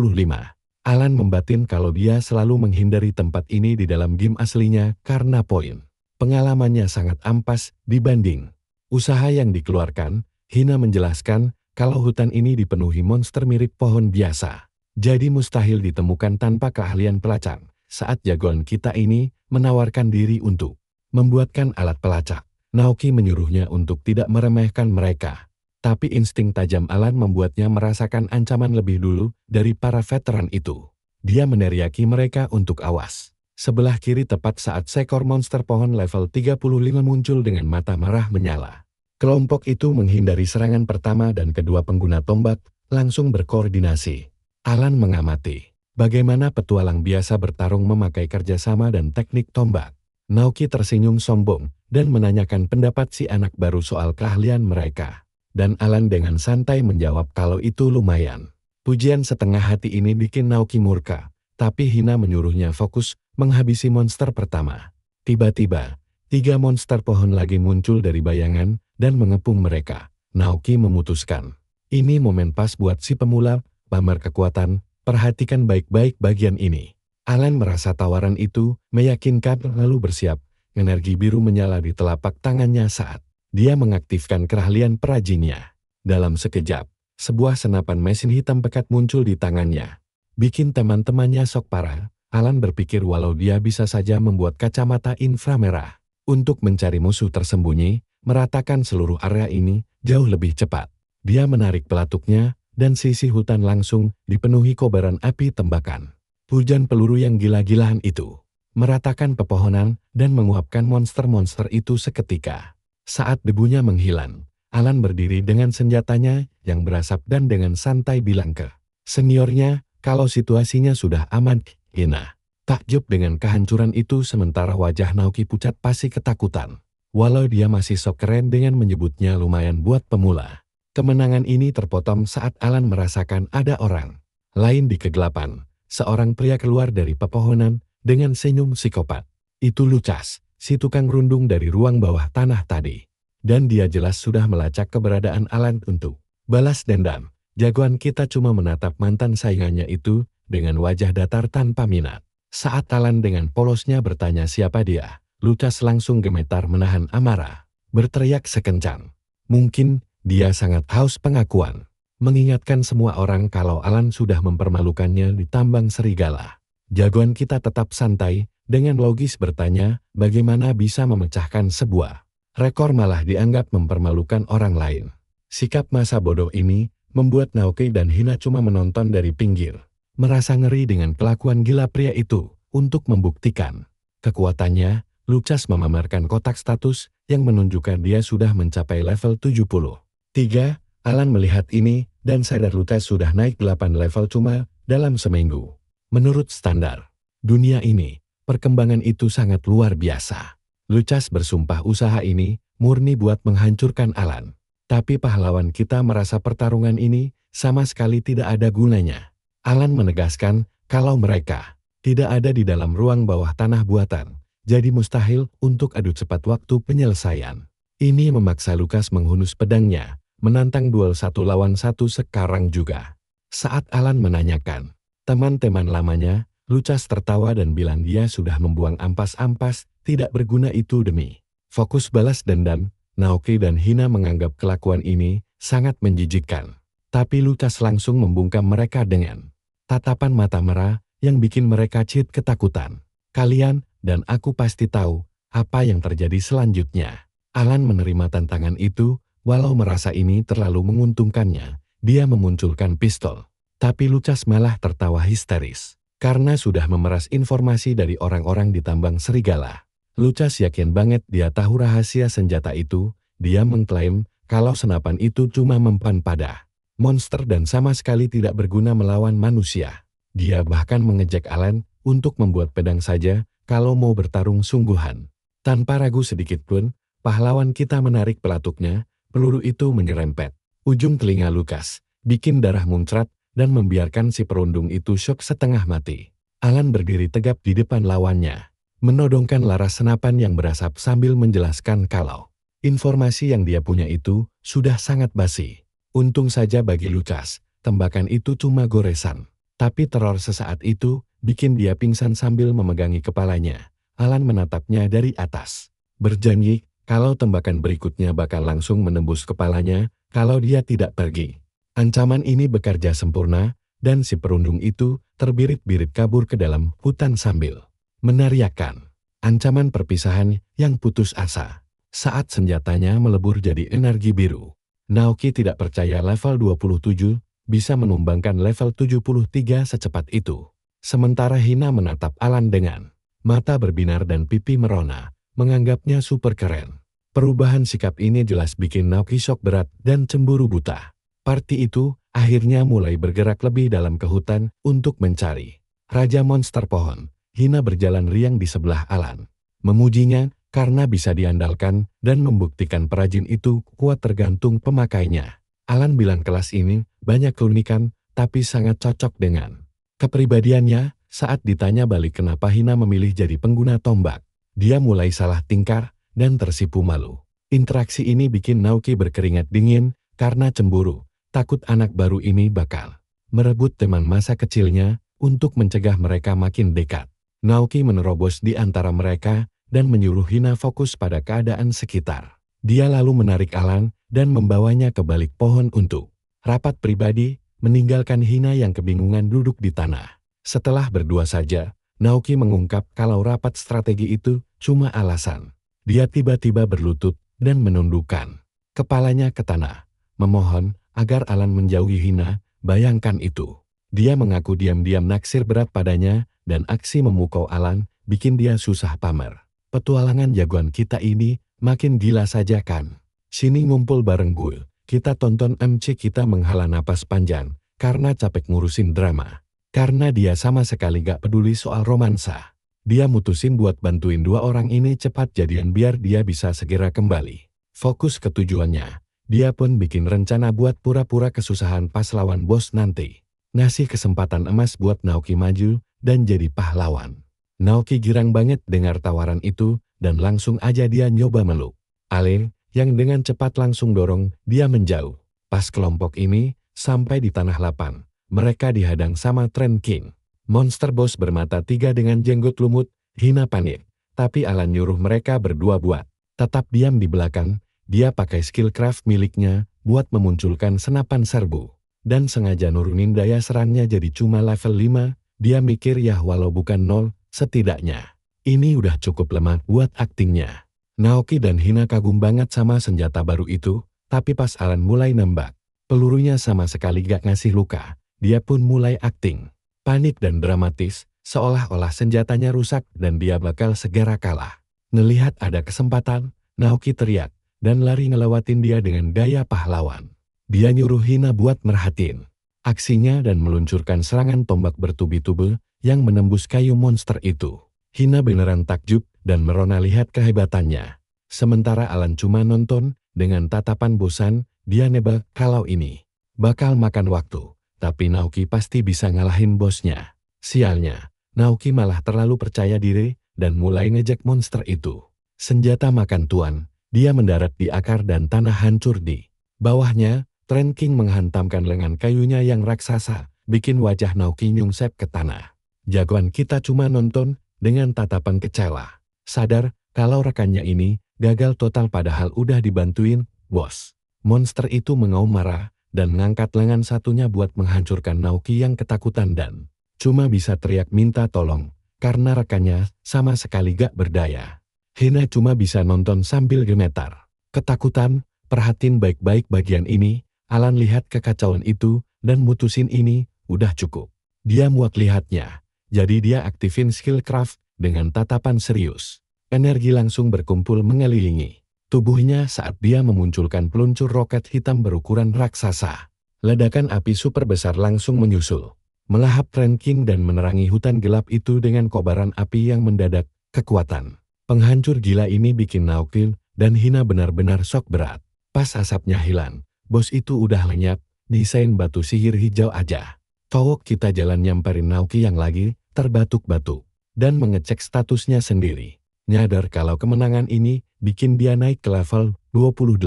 Alan membatin kalau dia selalu menghindari tempat ini di dalam game aslinya karena poin pengalamannya sangat ampas dibanding usaha yang dikeluarkan. Hina menjelaskan kalau hutan ini dipenuhi monster mirip pohon biasa. Jadi mustahil ditemukan tanpa keahlian pelacak. Saat jagoan kita ini menawarkan diri untuk membuatkan alat pelacak, Naoki menyuruhnya untuk tidak meremehkan mereka. Tapi insting tajam Alan membuatnya merasakan ancaman lebih dulu dari para veteran itu. Dia meneriaki mereka untuk awas. Sebelah kiri tepat saat seekor monster pohon level 35 muncul dengan mata merah menyala. Kelompok itu menghindari serangan pertama dan kedua pengguna tombak langsung berkoordinasi. Alan mengamati bagaimana petualang biasa bertarung memakai kerjasama dan teknik tombak. Naoki tersenyum sombong dan menanyakan pendapat si anak baru soal keahlian mereka. Dan Alan dengan santai menjawab kalau itu lumayan. Pujian setengah hati ini bikin Naoki murka, tapi Hina menyuruhnya fokus menghabisi monster pertama. Tiba-tiba, 3 monster pohon lagi muncul dari bayangan dan mengepung mereka. Naoki memutuskan, ini momen pas buat si pemula pamer kekuatan, perhatikan baik-baik bagian ini. Alan merasa tawaran itu meyakinkan lalu bersiap. Energi biru menyala di telapak tangannya saat dia mengaktifkan keahlian perajinnya. Dalam sekejap, sebuah senapan mesin hitam pekat muncul di tangannya. Bikin teman-temannya shock parah. Alan berpikir walau dia bisa saja membuat kacamata inframerah untuk mencari musuh tersembunyi, meratakan seluruh area ini jauh lebih cepat. Dia menarik pelatuknya dan sisi hutan langsung dipenuhi kobaran api tembakan. Hujan peluru yang gila-gilaan itu meratakan pepohonan dan menguapkan monster-monster itu seketika. Saat debunya menghilang, Alan berdiri dengan senjatanya yang berasap dan dengan santai bilang ke seniornya kalau situasinya sudah aman. Hina takjub dengan kehancuran itu sementara wajah Naoki pucat pasti ketakutan. Walau dia masih sok keren dengan menyebutnya lumayan buat pemula. Kemenangan ini terpotong saat Alan merasakan ada orang lain di kegelapan. Seorang pria keluar dari pepohonan dengan senyum psikopat. Itu Lucas, si tukang rundung dari ruang bawah tanah tadi. Dan dia jelas sudah melacak keberadaan Alan untuk balas dendam. Jagoan kita cuma menatap mantan saingannya itu dengan wajah datar tanpa minat. Saat Alan dengan polosnya bertanya siapa dia, Lucas langsung gemetar menahan amarah. Berteriak sekencang. Mungkin dia sangat haus pengakuan. Mengingatkan semua orang kalau Alan sudah mempermalukannya di tambang serigala. Jagoan kita tetap santai, dengan logis bertanya bagaimana bisa memecahkan sebuah rekor malah dianggap mempermalukan orang lain. Sikap masa bodoh ini membuat Naoki dan Hina cuma menonton dari pinggir. Merasa ngeri dengan kelakuan gila pria itu. Untuk membuktikan kekuatannya, Lucas memamerkan kotak status yang menunjukkan dia sudah mencapai level 73. Alan melihat ini dan sadar Lucas sudah naik 8 level cuma dalam seminggu. Menurut standar dunia ini, perkembangan itu sangat luar biasa. Lucas bersumpah usaha ini murni buat menghancurkan Alan. Tapi pahlawan kita merasa pertarungan ini sama sekali tidak ada gunanya. Alan menegaskan kalau mereka tidak ada di dalam ruang bawah tanah buatan, jadi mustahil untuk adu cepat waktu penyelesaian. Ini memaksa Lucas menghunus pedangnya, menantang duel 1 lawan 1 sekarang juga. Saat Alan menanyakan teman-teman lamanya, Lucas tertawa dan bilang dia sudah membuang ampas-ampas tidak berguna itu demi fokus balas dendam. Naoki dan Hina menganggap kelakuan ini sangat menjijikkan. Tapi Lucas langsung membungkam mereka dengan tatapan mata merah yang bikin mereka ciut ketakutan. Kalian dan aku pasti tahu apa yang terjadi selanjutnya. Alan menerima tantangan itu, walau merasa ini terlalu menguntungkannya. Dia memunculkan pistol. Tapi Lucas malah tertawa histeris. Karena sudah memeras informasi dari orang-orang di tambang serigala. Lucas yakin banget dia tahu rahasia senjata itu. Dia mengklaim kalau senapan itu cuma mempan pada monster dan sama sekali tidak berguna melawan manusia. Dia bahkan mengejek Alan untuk membuat pedang saja kalau mau bertarung sungguhan. Tanpa ragu sedikit pun, pahlawan kita menarik pelatuknya, peluru itu menyerempet ujung telinga Lucas, bikin darah muncrat dan membiarkan si perundung itu syok setengah mati. Alan berdiri tegap di depan lawannya, menodongkan laras senapan yang berasap sambil menjelaskan kalau informasi yang dia punya itu sudah sangat basi. Untung saja bagi Lucas, tembakan itu cuma goresan. Tapi teror sesaat itu bikin dia pingsan sambil memegangi kepalanya. Alan menatapnya dari atas. Berjanji kalau tembakan berikutnya bakal langsung menembus kepalanya kalau dia tidak pergi. Ancaman ini bekerja sempurna dan si perundung itu terbirit-birit kabur ke dalam hutan sambil meneriakkan ancaman perpisahan yang putus asa. Saat senjatanya melebur jadi energi biru. Naoki tidak percaya level 27 bisa menumbangkan level 73 secepat itu. Sementara Hina menatap Alan dengan mata berbinar dan pipi merona, menganggapnya super keren. Perubahan sikap ini jelas bikin Naoki shock berat dan cemburu buta. Party itu akhirnya mulai bergerak lebih dalam ke hutan untuk mencari Raja Monster Pohon. Hina berjalan riang di sebelah Alan, memujinya karena bisa diandalkan dan membuktikan perajin itu kuat tergantung pemakainya. Alan bilang kelas ini banyak keunikan, tapi sangat cocok dengan kepribadiannya. Saat ditanya balik kenapa Hina memilih jadi pengguna tombak, dia mulai salah tingkah dan tersipu malu. Interaksi ini bikin Naoki berkeringat dingin karena cemburu, takut anak baru ini bakal merebut teman masa kecilnya untuk mencegah mereka makin dekat. Naoki menerobos di antara mereka dan menyuruh Hina fokus pada keadaan sekitar. Dia lalu menarik Alan dan membawanya ke balik pohon untuk rapat pribadi, meninggalkan Hina yang kebingungan duduk di tanah. Setelah berdua saja, Naoki mengungkap kalau rapat strategi itu cuma alasan. Dia tiba-tiba berlutut dan menundukkan kepalanya ke tanah, memohon agar Alan menjauhi Hina. Bayangkan itu. Dia mengaku diam-diam naksir berat padanya dan aksi memukau Alan bikin dia susah pamer. Petualangan jagoan kita ini makin gila saja kan. Sini ngumpul bareng gue. Kita tonton MC kita menghala napas panjang karena capek ngurusin drama. Karena dia sama sekali gak peduli soal romansa. Dia mutusin buat bantuin dua orang ini cepat jadian biar dia bisa segera kembali fokus ke tujuannya. Dia pun bikin rencana buat pura-pura kesusahan pas lawan bos nanti. Ngasih kesempatan emas buat Naoki maju dan jadi pahlawan. Naoki girang banget dengar tawaran itu dan langsung aja dia nyoba meluk Ale yang dengan cepat langsung dorong dia menjauh. Pas kelompok ini Sampai di tanah lapang, mereka dihadang sama Trend King. Monster bos bermata 3 dengan jenggot lumut, Hina panik. Tapi Alan nyuruh mereka berdua buat tetap diam di belakang. Dia pakai skill craft miliknya buat memunculkan senapan serbu. Dan sengaja nurunin daya serangnya jadi cuma level 5. Dia mikir ya walau bukan 0, setidaknya ini udah cukup lemah buat aktingnya. Naoki dan Hina kagum banget sama senjata baru itu. Tapi pas Alan mulai nembak, pelurunya sama sekali gak ngasih luka. Dia pun mulai akting panik dan dramatis, seolah-olah senjatanya rusak dan dia bakal segera kalah. Ngelihat ada kesempatan, Naoki teriak dan lari ngelewatin dia dengan gaya pahlawan. Dia nyuruh Hina buat merhatiin aksinya dan meluncurkan serangan tombak bertubi-tubi yang menembus kayu monster itu. Hina beneran takjub dan merona lihat kehebatannya. Sementara Alan cuma nonton dengan tatapan bosan. Dia nebak kalau ini bakal makan waktu. Tapi Naoki pasti bisa ngalahin bosnya. Sialnya, Naoki malah terlalu percaya diri dan mulai ngejek monster itu. Senjata makan tuan, dia mendarat di akar dan tanah hancur di bawahnya. Trend King menghantamkan lengan kayunya yang raksasa, bikin wajah Naoki nyungsep ke tanah. Jagoan kita cuma nonton dengan tatapan kecewa. Sadar kalau rekannya ini gagal total padahal udah dibantuin, bos. Monster itu mengaum marah dan ngangkat lengan satunya buat menghancurkan Naoki yang ketakutan dan cuma bisa teriak minta tolong, karena rekannya sama sekali gak berdaya. Hina cuma bisa nonton sambil gemetar. Ketakutan, perhatiin baik-baik bagian ini. Alan lihat kekacauan itu dan mutusin ini udah cukup. Dia muak lihatnya, jadi dia aktifin skill craft dengan tatapan serius. Energi langsung berkumpul mengelilingi tubuhnya saat dia memunculkan peluncur roket hitam berukuran raksasa. Ledakan api super besar langsung menyusul, melahap Trend King dan menerangi hutan gelap itu dengan kobaran api yang mendadak kekuatan. Penghancur gila ini bikin Naoki dan Hina benar-benar shock berat. Pas asapnya hilang, bos itu udah lenyap, desain batu sihir hijau aja. Cowok kita jalan nyamperin Naoki yang lagi terbatuk-batuk dan mengecek statusnya sendiri. Nyadar kalau kemenangan ini bikin dia naik ke level 28.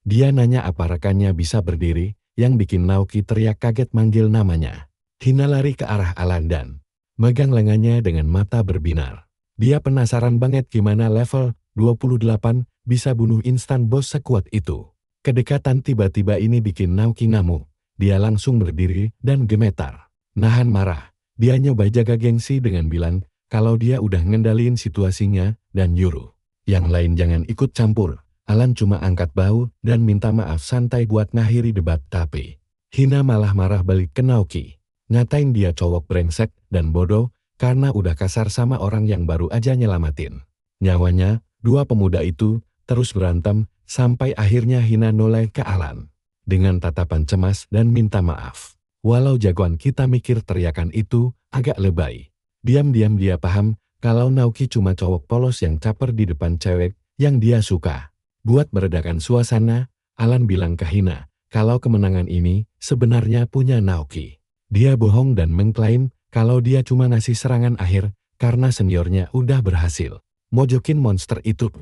Dia nanya apa rekannya bisa berdiri, yang bikin Naoki teriak kaget manggil namanya. Hina lari ke arah Alan dan megang lengannya dengan mata berbinar. Dia penasaran banget gimana level 28 bisa bunuh instan bos sekuat itu. Kedekatan tiba-tiba ini bikin Naoki ngamuk. Dia langsung berdiri dan gemetar. Nahan marah, dia nyoba jaga gengsi dengan bilang kalau dia udah ngendaliin situasinya dan nyuruh yang lain jangan ikut campur. Alan cuma angkat bahu dan minta maaf santai buat ngakhiri debat tapi Hina malah marah balik ke Naoki. Ngatain dia cowok brengsek dan bodoh karena udah kasar sama orang yang baru aja nyelamatin nyawanya. Dua pemuda itu terus berantem sampai akhirnya Hina noleh ke Alan dengan tatapan cemas dan minta maaf. Walau jagoan kita mikir teriakan itu agak lebay, diam-diam dia paham kalau Naoki cuma cowok polos yang caper di depan cewek yang dia suka. Buat meredakan suasana, Alan bilang ke Hina kalau kemenangan ini sebenarnya punya Naoki. Dia bohong dan mengklaim kalau dia cuma ngasih serangan akhir karena seniornya udah berhasil mojokin monster itu.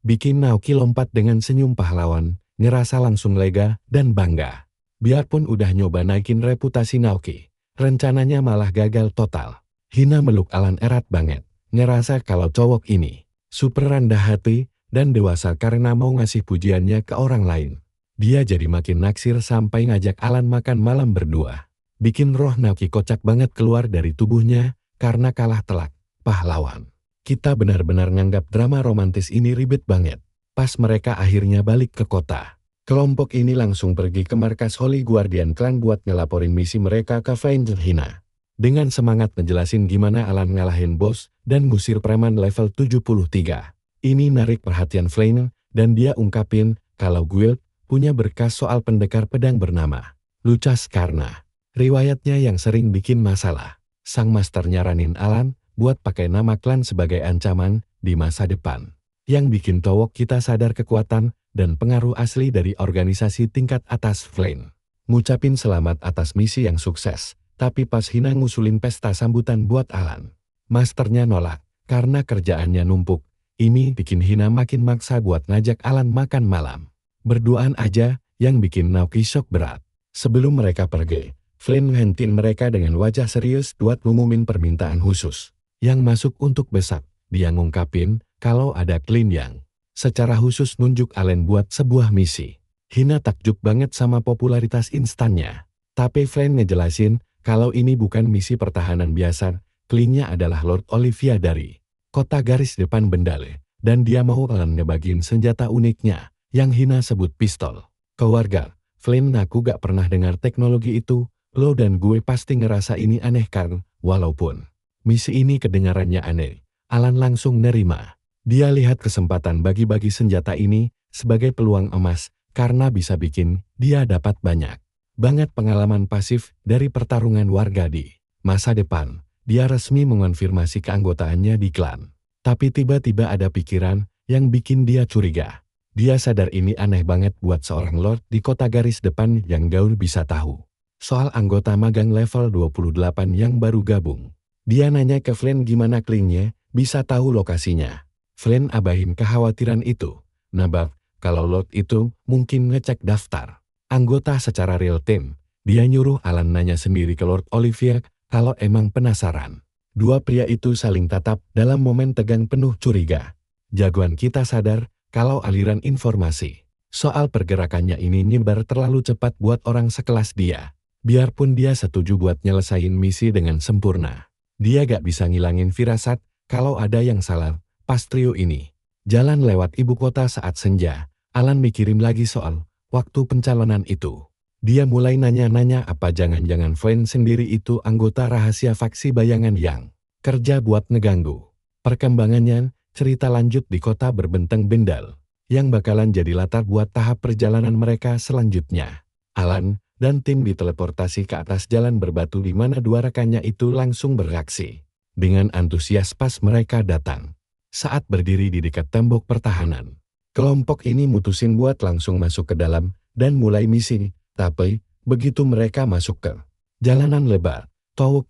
Bikin Naoki lompat dengan senyum pahlawan, ngerasa langsung lega dan bangga. Biarpun udah nyoba naikin reputasi Naoki, rencananya malah gagal total. Hina meluk Alan erat banget, ngerasa kalau cowok ini super rendah hati dan dewasa karena mau ngasih pujiannya ke orang lain. Dia jadi makin naksir sampai ngajak Alan makan malam berdua. Bikin roh Naoki kocak banget keluar dari tubuhnya karena kalah telak, pahlawan. Kita benar-benar nganggap drama romantis ini ribet banget. Pas mereka akhirnya balik ke kota, kelompok ini langsung pergi ke markas Holy Guardian Clan buat ngelaporin misi mereka ke Avenger Hina. Dengan semangat ngejelasin gimana Alan ngalahin bos dan ngusir preman level 73. Ini narik perhatian Flame dan dia ungkapin kalau guild punya berkas soal pendekar pedang bernama Lucas karena riwayatnya yang sering bikin masalah. Sang master nyaranin Alan buat pakai nama klan sebagai ancaman di masa depan. Yang bikin cowok kita sadar kekuatan dan pengaruh asli dari organisasi tingkat atas Flame. Ngucapin selamat atas misi yang sukses, tapi pas Hina ngusulin pesta sambutan buat Alan, masternya nolak karena kerjaannya numpuk. Ini bikin Hina makin maksa buat ngajak Alan makan malam. Berduaan aja yang bikin Naoki shock berat. Sebelum mereka pergi, Flynn ngehentiin mereka dengan wajah serius buat ngumumin permintaan khusus. Yang masuk untuk besar, dia ngungkapin kalau ada klien yang secara khusus nunjuk Allen buat sebuah misi. Hina takjub banget sama popularitas instannya. Tapi Flynn ngejelasin kalau ini bukan misi pertahanan biasa, kliennya adalah Lord Olivia dari kota garis depan Bendale. Dan dia mau Allen ngebagiin senjata uniknya, yang Hina sebut pistol. Keluarga, Flynn ngaku gak pernah dengar teknologi itu, lo dan gue pasti ngerasa ini aneh kan, walaupun misi ini kedengarannya aneh. Alan langsung nerima. Dia lihat kesempatan bagi-bagi senjata ini sebagai peluang emas, karena bisa bikin dia dapat banyak banget pengalaman pasif dari pertarungan warga di masa depan. Dia resmi mengonfirmasi keanggotaannya di klan. Tapi tiba-tiba ada pikiran yang bikin dia curiga. Dia sadar ini aneh banget buat seorang lord di kota garis depan yang gaul bisa tahu soal anggota magang level 28 yang baru gabung. Dia nanya ke Flynn gimana kliennya bisa tahu lokasinya. Flynn abahin kekhawatiran itu. Nabak, kalau lord itu mungkin ngecek daftar anggota secara real time. Dia nyuruh Alan nanya sendiri ke Lord Olivia kalau emang penasaran. Dua pria itu saling tatap dalam momen tegang penuh curiga. Jagoan kita sadar kalau aliran informasi soal pergerakannya ini nyebar terlalu cepat buat orang sekelas dia. Biarpun dia setuju buat nyelesain misi dengan sempurna, dia gak bisa ngilangin firasat kalau ada yang salah pas trio ini jalan lewat ibu kota saat senja. Alan mikirin lagi soal waktu pencalonan itu. Dia mulai nanya-nanya apa jangan-jangan Flynn sendiri itu anggota rahasia faksi bayangan yang kerja buat ngeganggu perkembangannya. Cerita lanjut di kota berbenteng Bendal, yang bakalan jadi latar buat tahap perjalanan mereka selanjutnya. Alan dan tim diteleportasi ke atas jalan berbatu di mana dua rekannya itu langsung bereaksi dengan antusias pas mereka datang. Saat berdiri di dekat tembok pertahanan, kelompok ini mutusin buat langsung masuk ke dalam dan mulai misi. Tapi, begitu mereka masuk ke jalanan lebar,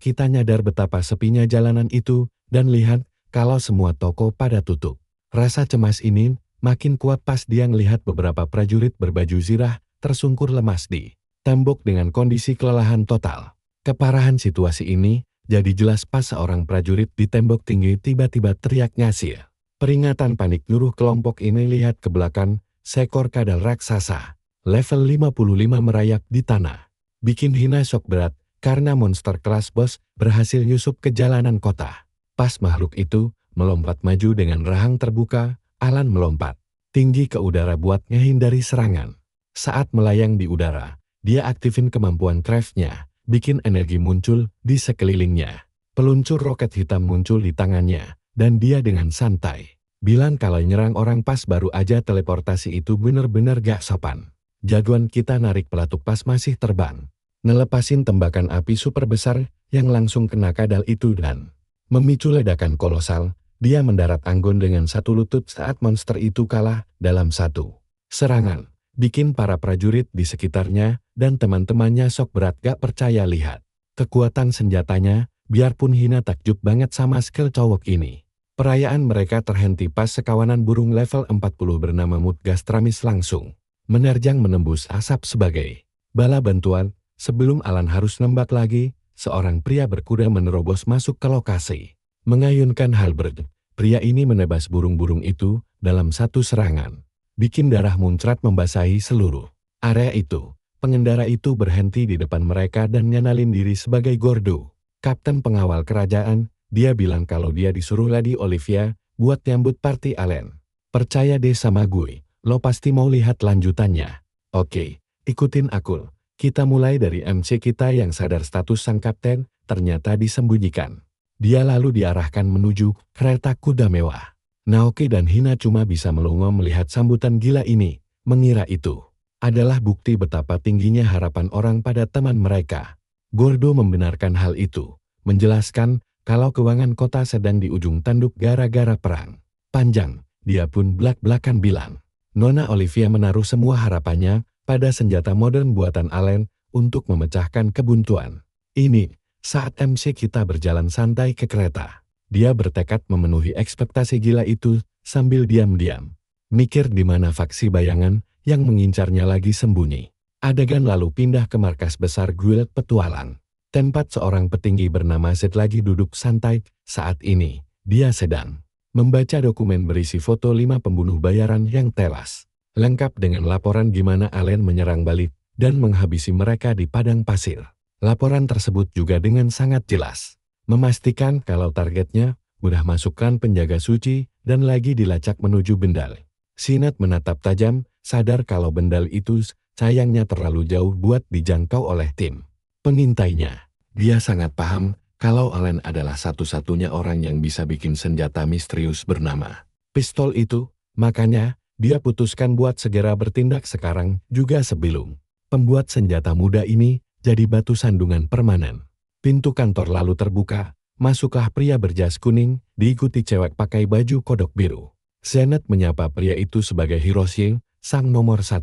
kita nyadar betapa sepinya jalanan itu, dan lihat kalau semua toko pada tutup. Rasa cemas ini makin kuat pas dia ngelihat beberapa prajurit berbaju zirah tersungkur lemas di tembok dengan kondisi kelelahan total. Keparahan situasi ini jadi jelas pas seorang prajurit di tembok tinggi tiba-tiba teriak ngasih. Peringatan panik nyuruh kelompok ini lihat ke belakang. Seekor kadal raksasa level 55 merayap di tanah. Bikin Hina shock berat karena monster kelas bos berhasil nyusup ke jalanan kota. Pas makhluk itu melompat maju dengan rahang terbuka, Alan melompat tinggi ke udara buat ngehindari serangan. Saat melayang di udara, dia aktifin kemampuan craft-nya, bikin energi muncul di sekelilingnya. Peluncur roket hitam muncul di tangannya, dan dia dengan santai bilang kalau nyerang orang pas baru aja teleportasi itu bener-bener gak sopan. Jagoan kita narik pelatuk pas masih terbang, ngelepasin tembakan api super besar yang langsung kena kadal itu dan memicu ledakan kolosal. Dia mendarat anggun dengan satu lutut saat monster itu kalah dalam satu serangan, bikin para prajurit di sekitarnya dan teman-temannya shock berat gak percaya lihat kekuatan senjatanya. Biarpun Hina takjub banget sama skill cowok ini, perayaan mereka terhenti pas sekawanan burung level 40 bernama Mudgastramis langsung menerjang menembus asap sebagai bala bantuan. Sebelum Alan harus nembak lagi, seorang pria berkuda menerobos masuk ke lokasi. Mengayunkan halberd, pria ini menebas burung-burung itu dalam satu serangan, bikin darah muncrat membasahi seluruh area itu. Pengendara itu berhenti di depan mereka dan nyenalin diri sebagai Gordo, kapten pengawal kerajaan. Dia bilang kalau dia disuruh Lady Olivia buat nyambut party Allen. Percaya deh sama gue, lo pasti mau lihat lanjutannya. Oke, ikutin aku. Kita mulai dari MC kita yang sadar status sang kapten ternyata disembunyikan. Dia lalu diarahkan menuju kereta kuda mewah. Naoki dan Hina cuma bisa melongo melihat sambutan gila ini, mengira itu adalah bukti betapa tingginya harapan orang pada teman mereka. Gordo membenarkan hal itu, menjelaskan kalau keuangan kota sedang di ujung tanduk gara-gara perang panjang. Dia pun belak-belakan bilang, Nona Olivia menaruh semua harapannya pada senjata modern buatan Allen untuk memecahkan kebuntuan ini. Saat MC kita berjalan santai ke kereta, dia bertekad memenuhi ekspektasi gila itu sambil diam-diam mikir di mana faksi bayangan yang mengincarnya lagi sembunyi. Adegan lalu pindah ke markas besar guild petualang. Tempat seorang petinggi bernama Sid lagi duduk santai. Saat ini, dia sedang membaca dokumen berisi foto 5 pembunuh bayaran yang tewas. Lengkap dengan laporan gimana Allen menyerang balik dan menghabisi mereka di padang pasir. Laporan tersebut juga dengan sangat jelas memastikan kalau targetnya udah masukkan penjaga suci dan lagi dilacak menuju Bendal. Sinet menatap tajam, sadar kalau Bendal itu sayangnya terlalu jauh buat dijangkau oleh tim pengintainya. Dia sangat paham kalau Allen adalah satu-satunya orang yang bisa bikin senjata misterius bernama pistol itu, makanya dia putuskan buat segera bertindak sekarang juga sebelum pembuat senjata muda ini jadi batu sandungan permanen. Pintu kantor lalu terbuka, masuklah pria berjas kuning, diikuti cewek pakai baju kodok biru. Zenet menyapa pria itu sebagai Hiroshi, sang nomor 1.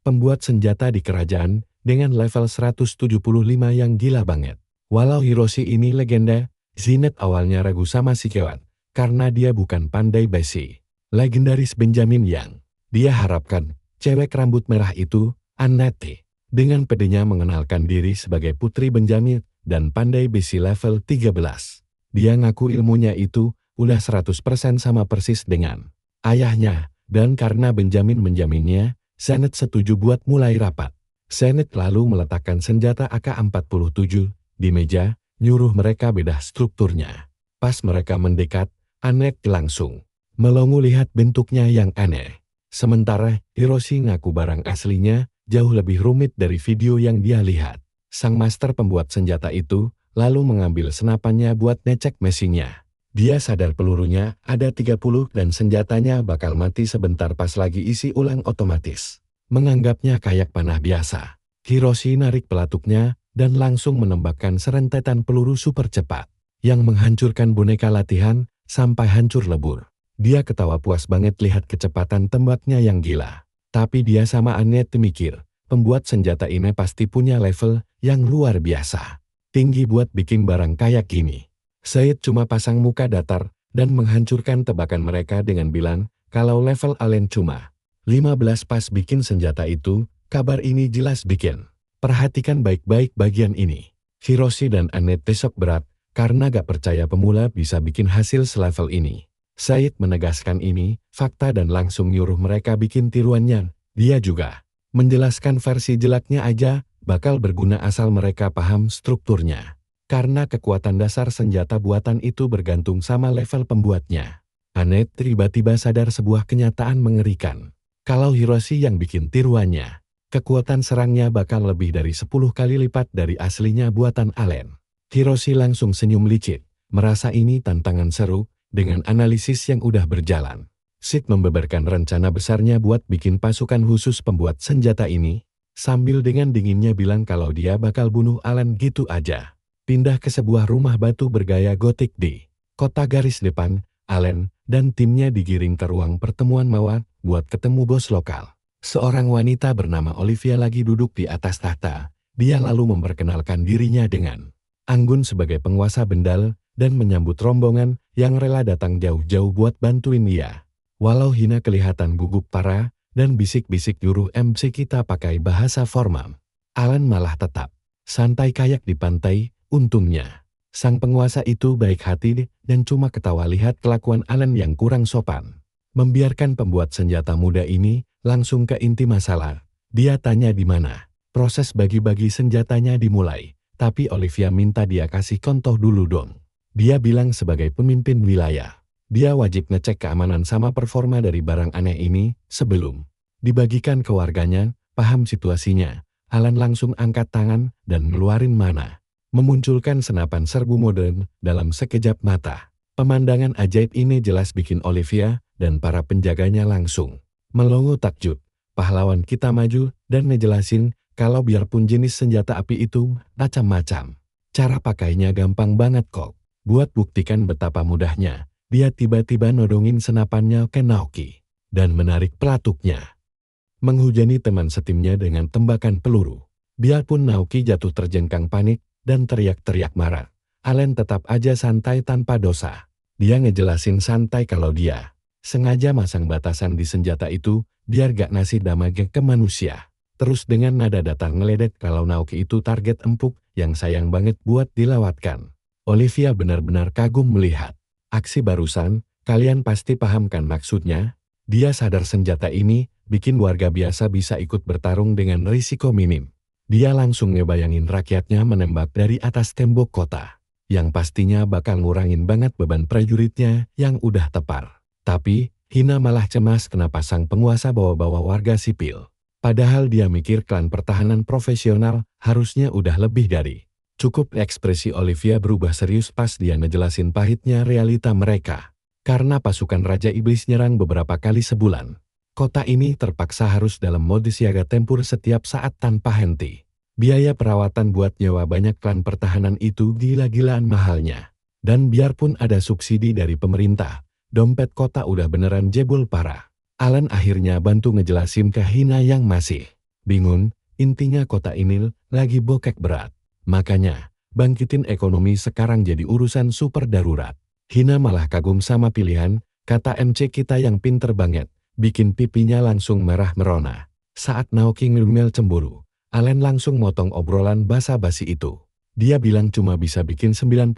Pembuat senjata di kerajaan, dengan level 175 yang gila banget. Walau Hiroshi ini legenda, Zenet awalnya ragu sama si Kewan, karena dia bukan pandai besi. Legendaris Benjamin yang dia harapkan, cewek rambut merah itu, Annette, dengan pedenya mengenalkan diri sebagai Putri Benjamin dan pandai besi level 13. Dia ngaku ilmunya itu udah 100% sama persis dengan ayahnya, dan karena Benjamin menjaminnya, Zenet setuju buat mulai rapat. Zenet lalu meletakkan senjata AK-47 di meja, nyuruh mereka bedah strukturnya. Pas mereka mendekat, Annette langsung melongo lihat bentuknya yang aneh. Sementara Hiroshi ngaku barang aslinya jauh lebih rumit dari video yang dia lihat. Sang master pembuat senjata itu lalu mengambil senapannya buat ngecek mesinnya. Dia sadar pelurunya ada 30 dan senjatanya bakal mati sebentar pas lagi isi ulang otomatis. Menganggapnya kayak panah biasa. Hiroshi narik pelatuknya dan langsung menembakkan serentetan peluru super cepat yang menghancurkan boneka latihan sampai hancur lebur. Dia ketawa puas banget lihat kecepatan tembaknya yang gila. Tapi dia sama Annette mikir, pembuat senjata ini pasti punya level yang luar biasa. Tinggi buat bikin barang kayak gini. Said cuma pasang muka datar dan menghancurkan tebakan mereka dengan bilang kalau level Allen cuma 15 pas bikin senjata itu, kabar ini jelas bikin. Perhatikan baik-baik bagian ini. Hiroshi dan Annette besok berat karena gak percaya pemula bisa bikin hasil selevel ini. Said menegaskan ini, fakta dan langsung nyuruh mereka bikin tiruannya. Dia juga menjelaskan versi jeleknya aja bakal berguna asal mereka paham strukturnya. Karena kekuatan dasar senjata buatan itu bergantung sama level pembuatnya. Annette tiba-tiba sadar sebuah kenyataan mengerikan. Kalau Hiroshi yang bikin tiruannya, kekuatan serangnya bakal lebih dari 10 kali lipat dari aslinya buatan Allen. Hiroshi langsung senyum licik, merasa ini tantangan seru dengan analisis yang udah berjalan. Sid membeberkan rencana besarnya buat bikin pasukan khusus pembuat senjata ini, sambil dengan dinginnya bilang kalau dia bakal bunuh Allen gitu aja. Pindah ke sebuah rumah batu bergaya gotik di kota garis depan, Allen dan timnya digiring ke ruang pertemuan mawar buat ketemu bos lokal. Seorang wanita bernama Olivia lagi duduk di atas tahta. Dia lalu memperkenalkan dirinya dengan anggun sebagai penguasa Bendal dan menyambut rombongan yang rela datang jauh-jauh buat bantuin dia. Walau Hina kelihatan gugup parah dan bisik-bisik nyuruh MC kita pakai bahasa formal, Allen malah tetap santai kayak di pantai. Untungnya, sang penguasa itu baik hati dan cuma ketawa lihat kelakuan Allen yang kurang sopan. Membiarkan pembuat senjata muda ini langsung ke inti masalah. Dia tanya di mana proses bagi-bagi senjatanya dimulai, tapi Olivia minta dia kasih contoh dulu dong. Dia bilang sebagai pemimpin wilayah, dia wajib ngecek keamanan sama performa dari barang aneh ini sebelum dibagikan ke warganya. Paham situasinya, Allen langsung angkat tangan dan ngeluarin mana. Memunculkan senapan serbu modern dalam sekejap mata. Pemandangan ajaib ini jelas bikin Olivia dan para penjaganya langsung melongo takjub. Pahlawan kita maju dan ngejelasin kalau biarpun jenis senjata api itu macam-macam, cara pakainya gampang banget kok. Buat buktikan betapa mudahnya, dia tiba-tiba nodongin senapannya ke Naoki dan menarik pelatuknya. Menghujani teman setimnya dengan tembakan peluru. Biarpun Naoki jatuh terjengkang panik dan teriak-teriak marah, Allen tetap aja santai tanpa dosa. Dia ngejelasin santai kalau dia sengaja masang batasan di senjata itu biar gak ngasih damage ke manusia. terus dengan nada datar ngeledek kalau Naoki itu target empuk yang sayang banget buat dilewatkan. Olivia benar-benar kagum melihat aksi barusan, kalian pasti paham kan maksudnya? Dia sadar senjata ini bikin warga biasa bisa ikut bertarung dengan risiko minim. Dia langsung ngebayangin rakyatnya menembak dari atas tembok kota, yang pastinya bakal ngurangin banget beban prajuritnya yang udah tepar. Tapi, Hina malah cemas kenapa sang penguasa bawa-bawa warga sipil. Padahal dia mikir klan pertahanan profesional harusnya udah lebih dari cukup. Ekspresi Olivia berubah serius pas dia ngejelasin pahitnya realita mereka. Karena pasukan Raja Iblis nyerang beberapa kali sebulan, kota ini terpaksa harus dalam mode siaga tempur setiap saat tanpa henti. Biaya perawatan buat nyewa banyak klan pertahanan itu gila-gilaan mahalnya. Dan biarpun ada subsidi dari pemerintah, dompet kota udah beneran jebol parah. Alan akhirnya bantu ngejelasin ke Hina yang masih bingung, intinya kota ini lagi bokek berat. Makanya, bangkitin ekonomi sekarang jadi urusan super darurat. Hina malah kagum sama pilihan, kata MC kita yang pinter banget, bikin pipinya langsung merah merona. Saat Naoki ngomel cemburu, Alan langsung motong obrolan basa-basi itu. Dia bilang cuma bisa bikin 99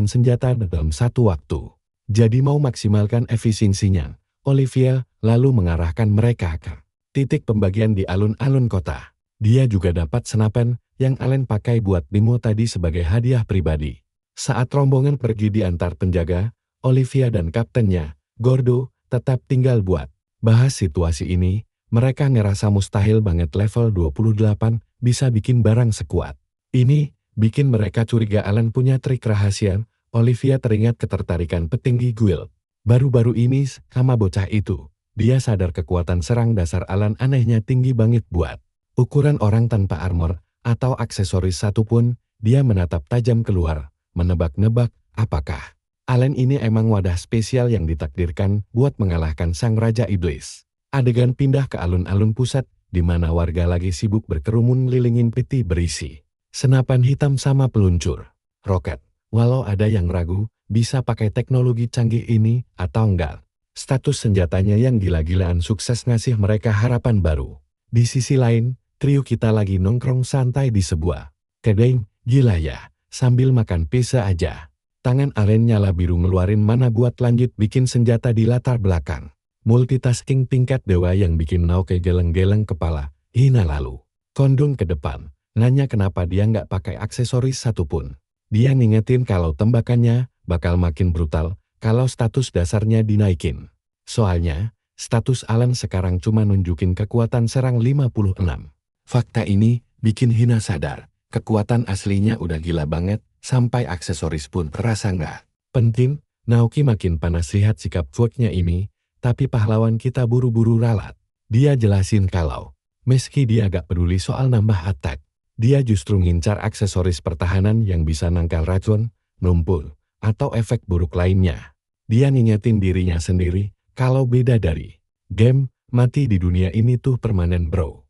senjata dalam satu waktu. Jadi mau maksimalkan efisiensinya. Olivia lalu mengarahkan mereka ke titik pembagian di alun-alun kota. Dia juga dapat senapan yang Alan pakai buat Nemo tadi sebagai hadiah pribadi. Saat rombongan pergi di antar penjaga, Olivia dan kaptennya, Gordo, tetap tinggal buat bahas situasi ini. Mereka ngerasa mustahil banget level 28 bisa bikin barang sekuat ini. Bikin mereka curiga Alan punya trik rahasia. Olivia teringat ketertarikan petinggi guild baru-baru ini sama bocah itu. Dia sadar kekuatan serang dasar Alan anehnya tinggi banget buat ukuran orang tanpa armor atau aksesoris satupun. Dia menatap tajam keluar, menebak-nebak apakah Alan ini emang wadah spesial yang ditakdirkan buat mengalahkan sang Raja Iblis. Adegan pindah ke alun-alun pusat, di mana warga lagi sibuk berkerumun ngelilingin peti berisi senapan hitam sama peluncur roket. Walau ada yang ragu, bisa pakai teknologi canggih ini atau enggak. Status senjatanya yang gila-gilaan sukses ngasih mereka harapan baru. Di sisi lain, trio kita lagi nongkrong santai di sebuah kedai. Gila ya, sambil makan pizza aja. Tangan Alan nyala biru ngeluarin mana buat lanjut bikin senjata di latar belakang. Multitasking tingkat dewa yang bikin Naoki geleng-geleng kepala. Hina lalu kondung ke depan, nanya kenapa dia nggak pakai aksesoris satupun. Dia ngingetin kalau tembakannya bakal makin brutal kalau status dasarnya dinaikin. Soalnya, status Alan sekarang cuma nunjukin kekuatan serang 56. Fakta ini bikin Hina sadar, kekuatan aslinya udah gila banget, sampai aksesoris pun terasa nggak penting. Naoki makin panas lihat sikap cueknya ini, tapi pahlawan kita buru-buru ralat. Dia jelasin kalau, meski dia gak peduli soal nambah attack, dia justru ngincar aksesoris pertahanan yang bisa nangkal racun, numpul, atau efek buruk lainnya. Dia ngingetin dirinya sendiri, kalau beda dari game, mati di dunia ini tuh permanen bro.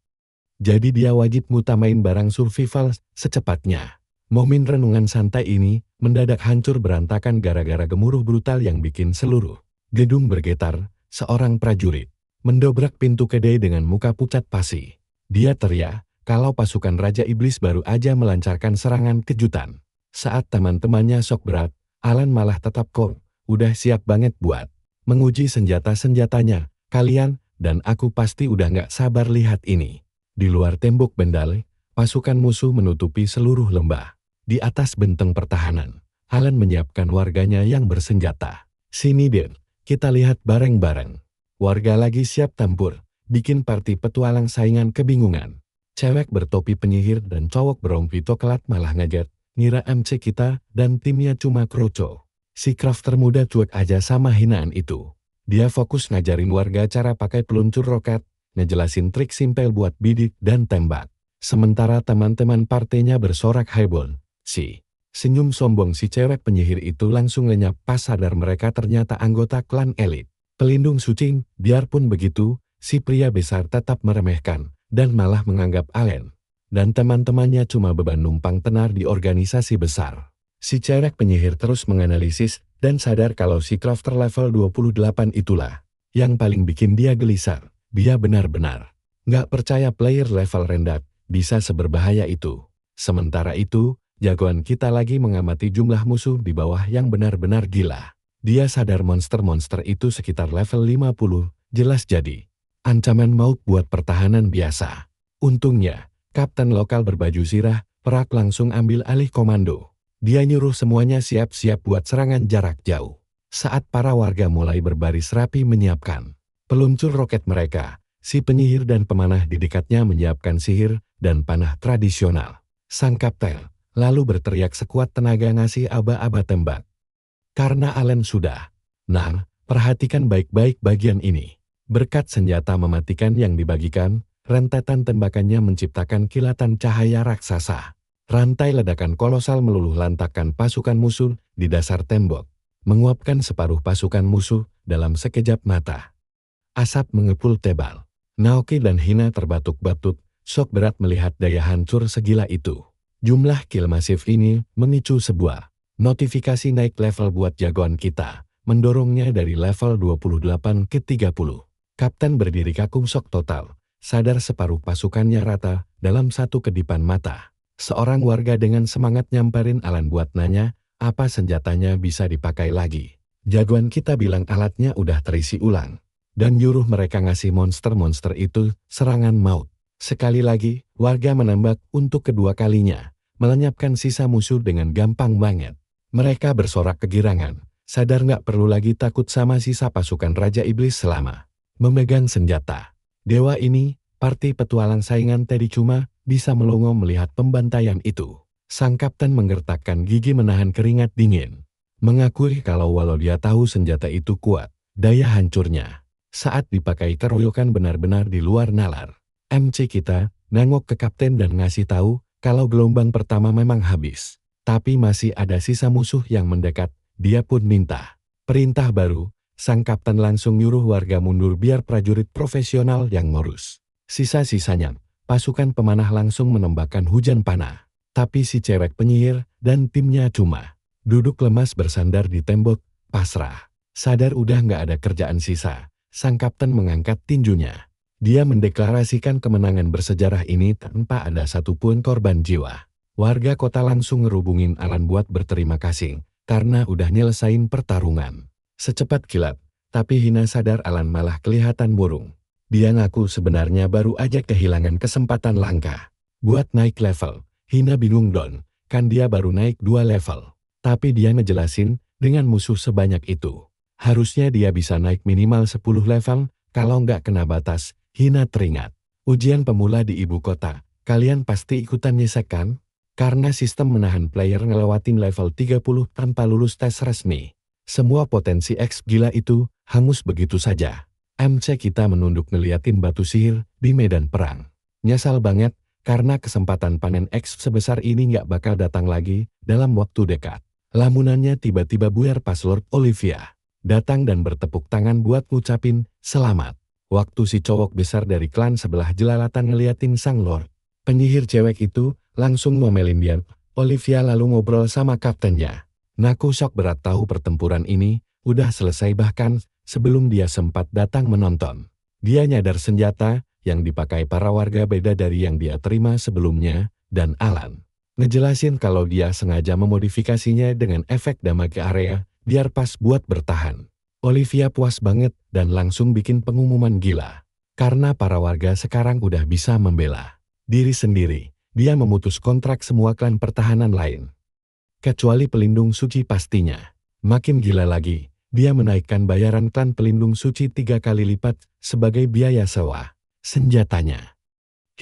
Jadi dia wajib ngutamain barang survival secepatnya. Momen renungan santai ini mendadak hancur berantakan gara-gara gemuruh brutal yang bikin seluruh gedung bergetar. Seorang prajurit mendobrak pintu kedai dengan muka pucat pasi. Dia teriak kalau pasukan Raja Iblis baru aja melancarkan serangan kejutan. Saat teman-temannya sok berat, Alan malah tetap kok, udah siap banget buat menguji senjata-senjatanya. Kalian dan aku pasti udah nggak sabar lihat ini. Di luar tembok bendal, pasukan musuh menutupi seluruh lembah. Di atas benteng pertahanan, Alan menyiapkan warganya yang bersenjata. Sini Den, kita lihat bareng-bareng. Warga lagi siap tempur, bikin party petualang saingan kebingungan. Cewek bertopi penyihir dan cowok berompi coklat malah ngaget, ngira MC kita dan timnya cuma kroco. Si crafter muda cuek aja sama hinaan itu. Dia fokus ngajarin warga cara pakai peluncur roket, ngejelasin trik simpel buat bidik dan tembak. Sementara teman-teman partainya bersorak heboh. Senyum sombong si cewek penyihir itu langsung lenyap pas sadar mereka ternyata anggota klan elit. Pelindung suci, biarpun begitu, si pria besar tetap meremehkan, dan malah menganggap Alan dan teman-temannya cuma beban numpang tenar di organisasi besar. Si cewek penyihir terus menganalisis, dan sadar kalau si crafter level 28 itulah yang paling bikin dia gelisar. Dia benar-benar Nggak percaya player level rendah bisa seberbahaya itu. Sementara itu, jagoan kita lagi mengamati jumlah musuh di bawah yang benar-benar gila. Dia sadar monster-monster itu sekitar level 50, jelas jadi ancaman maut buat pertahanan biasa. Untungnya, kapten lokal berbaju zirah, perak langsung ambil alih komando. Dia nyuruh semuanya siap-siap buat serangan jarak jauh. Saat para warga mulai berbaris rapi menyiapkan peluncur roket mereka, si penyihir dan pemanah di dekatnya menyiapkan sihir dan panah tradisional. Sang kapten lalu berteriak sekuat tenaga ngasih aba-aba tembak. Karena Allen sudah. Nah, perhatikan baik-baik bagian ini. Berkat senjata mematikan yang dibagikan, rentetan tembakannya menciptakan kilatan cahaya raksasa. Rantai ledakan kolosal meluluh lantakkan pasukan musuh di dasar tembok, menguapkan separuh pasukan musuh dalam sekejap mata. Asap mengepul tebal. Naoki dan Hina terbatuk-batuk, shock berat melihat daya hancur segila itu. Jumlah kill masif ini memicu sebuah notifikasi naik level buat jagoan kita, mendorongnya dari level 28 ke 30. Kapten berdiri kaku shock total, sadar separuh pasukannya rata dalam satu kedipan mata. Seorang warga dengan semangat nyamperin Alan buat nanya, apa senjatanya bisa dipakai lagi. Jagoan kita bilang alatnya udah terisi ulang, dan nyuruh mereka ngasih monster-monster itu serangan maut. Sekali lagi, warga menembak untuk kedua kalinya, melenyapkan sisa musuh dengan gampang banget. Mereka bersorak kegirangan, sadar nggak perlu lagi takut sama sisa pasukan Raja Iblis selama memegang senjata. Dewa ini, parti petualang saingan Teddy cuma bisa melongo melihat pembantaian itu. Sang kapten menggertakkan gigi menahan keringat dingin. Mengakui kalau walau dia tahu senjata itu kuat, daya hancurnya saat dipakai keroyokan benar-benar di luar nalar. MC kita nengok ke kapten dan ngasih tahu kalau gelombang pertama memang habis. Tapi masih ada sisa musuh yang mendekat, dia pun minta perintah baru. Sang kapten langsung nyuruh warga mundur biar prajurit profesional yang ngurus. Sisa-sisanya, pasukan pemanah langsung menembakkan hujan panah. Tapi si cewek penyihir dan timnya cuma duduk lemas bersandar di tembok, pasrah. Sadar udah nggak ada kerjaan sisa, sang kapten mengangkat tinjunya. Dia mendeklarasikan kemenangan bersejarah ini tanpa ada satupun korban jiwa. Warga kota langsung ngerubungin Alan buat berterima kasih, karena udah nyelesain pertarungan secepat kilat. Tapi Hina sadar Alan malah kelihatan murung. Dia ngaku sebenarnya baru aja kehilangan kesempatan langka buat naik level. Hina bingung Don, kan dia baru naik 2 level. Tapi dia ngejelasin, dengan musuh sebanyak itu, harusnya dia bisa naik minimal 10 level, kalau nggak kena batas. Hina teringat, ujian pemula di ibu kota, kalian pasti ikutan nyesek kan? Karena sistem menahan player ngelewatin level 30 tanpa lulus tes resmi. Semua potensi X gila itu hangus begitu saja. MC kita menunduk ngeliatin batu sihir di medan perang. Nyesal banget, karena kesempatan panen X sebesar ini nggak bakal datang lagi dalam waktu dekat. Lamunannya tiba-tiba buyar pas Lord Olivia datang dan bertepuk tangan buat ngucapin selamat. Waktu si cowok besar dari klan sebelah jelalatan ngeliatin sang Lord penyihir cewek itu, langsung ngomelin dia. Olivia lalu ngobrol sama kaptennya. Naku shock berat tahu pertempuran ini udah selesai bahkan sebelum dia sempat datang menonton. Dia nyadar senjata yang dipakai para warga beda dari yang dia terima sebelumnya, dan Alan ngejelasin kalau dia sengaja memodifikasinya dengan efek damage area biar pas buat bertahan. Olivia puas banget dan langsung bikin pengumuman gila. Karena para warga sekarang udah bisa membela diri sendiri, dia memutus kontrak semua klan pertahanan lain. Kecuali pelindung suci pastinya. Makin gila lagi, dia menaikkan bayaran klan pelindung suci 3 kali lipat sebagai biaya sewa senjatanya.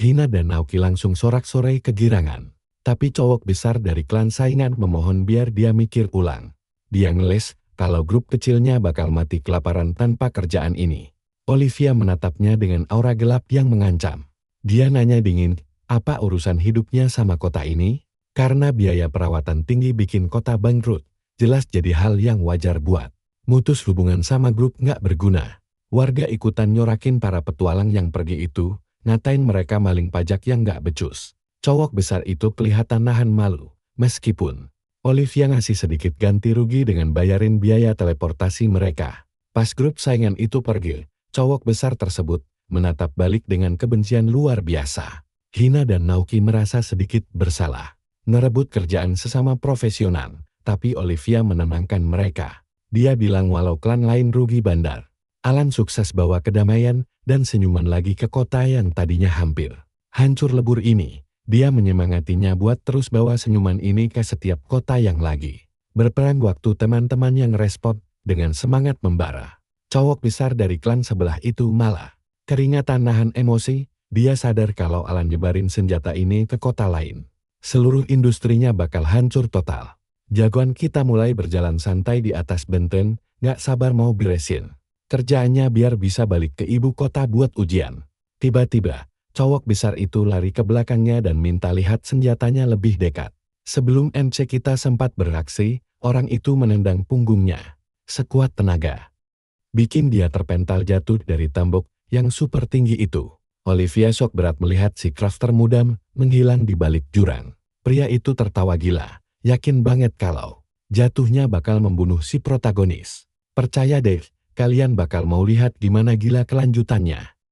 Hina dan Naoki langsung sorak-sorai kegirangan. Tapi cowok besar dari klan saingan memohon biar dia mikir ulang. Dia ngeles kalau grup kecilnya bakal mati kelaparan tanpa kerjaan ini. Olivia menatapnya dengan aura gelap yang mengancam. Dia nanya dingin, apa urusan hidupnya sama kota ini? Karena biaya perawatan tinggi bikin kota bangkrut, jelas jadi hal yang wajar buat mutus hubungan sama grup nggak berguna. Warga ikutan nyorakin para petualang yang pergi itu, ngatain mereka maling pajak yang nggak becus. Cowok besar itu kelihatan nahan malu, meskipun Olivia ngasih sedikit ganti rugi dengan bayarin biaya teleportasi mereka. Pas grup saingan itu pergi, cowok besar tersebut menatap balik dengan kebencian luar biasa. Hina dan Naoki merasa sedikit bersalah. Merebut kerjaan sesama profesional, tapi Olivia menenangkan mereka. Dia bilang walau klan lain rugi bandar, Alan sukses bawa kedamaian dan senyuman lagi ke kota yang tadinya hampir hancur lebur ini. Dia menyemangatinya buat terus bawa senyuman ini ke setiap kota yang lagi berperang. Waktu teman-teman yang respon dengan semangat membara, cowok besar dari klan sebelah itu malah keringatan nahan emosi. Dia sadar kalau Alan nyebarin senjata ini ke kota lain, seluruh industrinya bakal hancur total. Jagoan kita mulai berjalan santai di atas benteng, gak sabar mau beresin kerjaannya biar bisa balik ke ibu kota buat ujian. Tiba-tiba, cowok besar itu lari ke belakangnya dan minta lihat senjatanya lebih dekat. Sebelum MC kita sempat beraksi, orang itu menendang punggungnya sekuat tenaga, bikin dia terpental jatuh dari tembok yang super tinggi itu. Olivia shock berat melihat si crafter muda menghilang di balik jurang. Pria itu tertawa gila, yakin banget kalau jatuhnya bakal membunuh si protagonis. Percaya deh, kalian bakal mau lihat gimana gila kelanjutannya.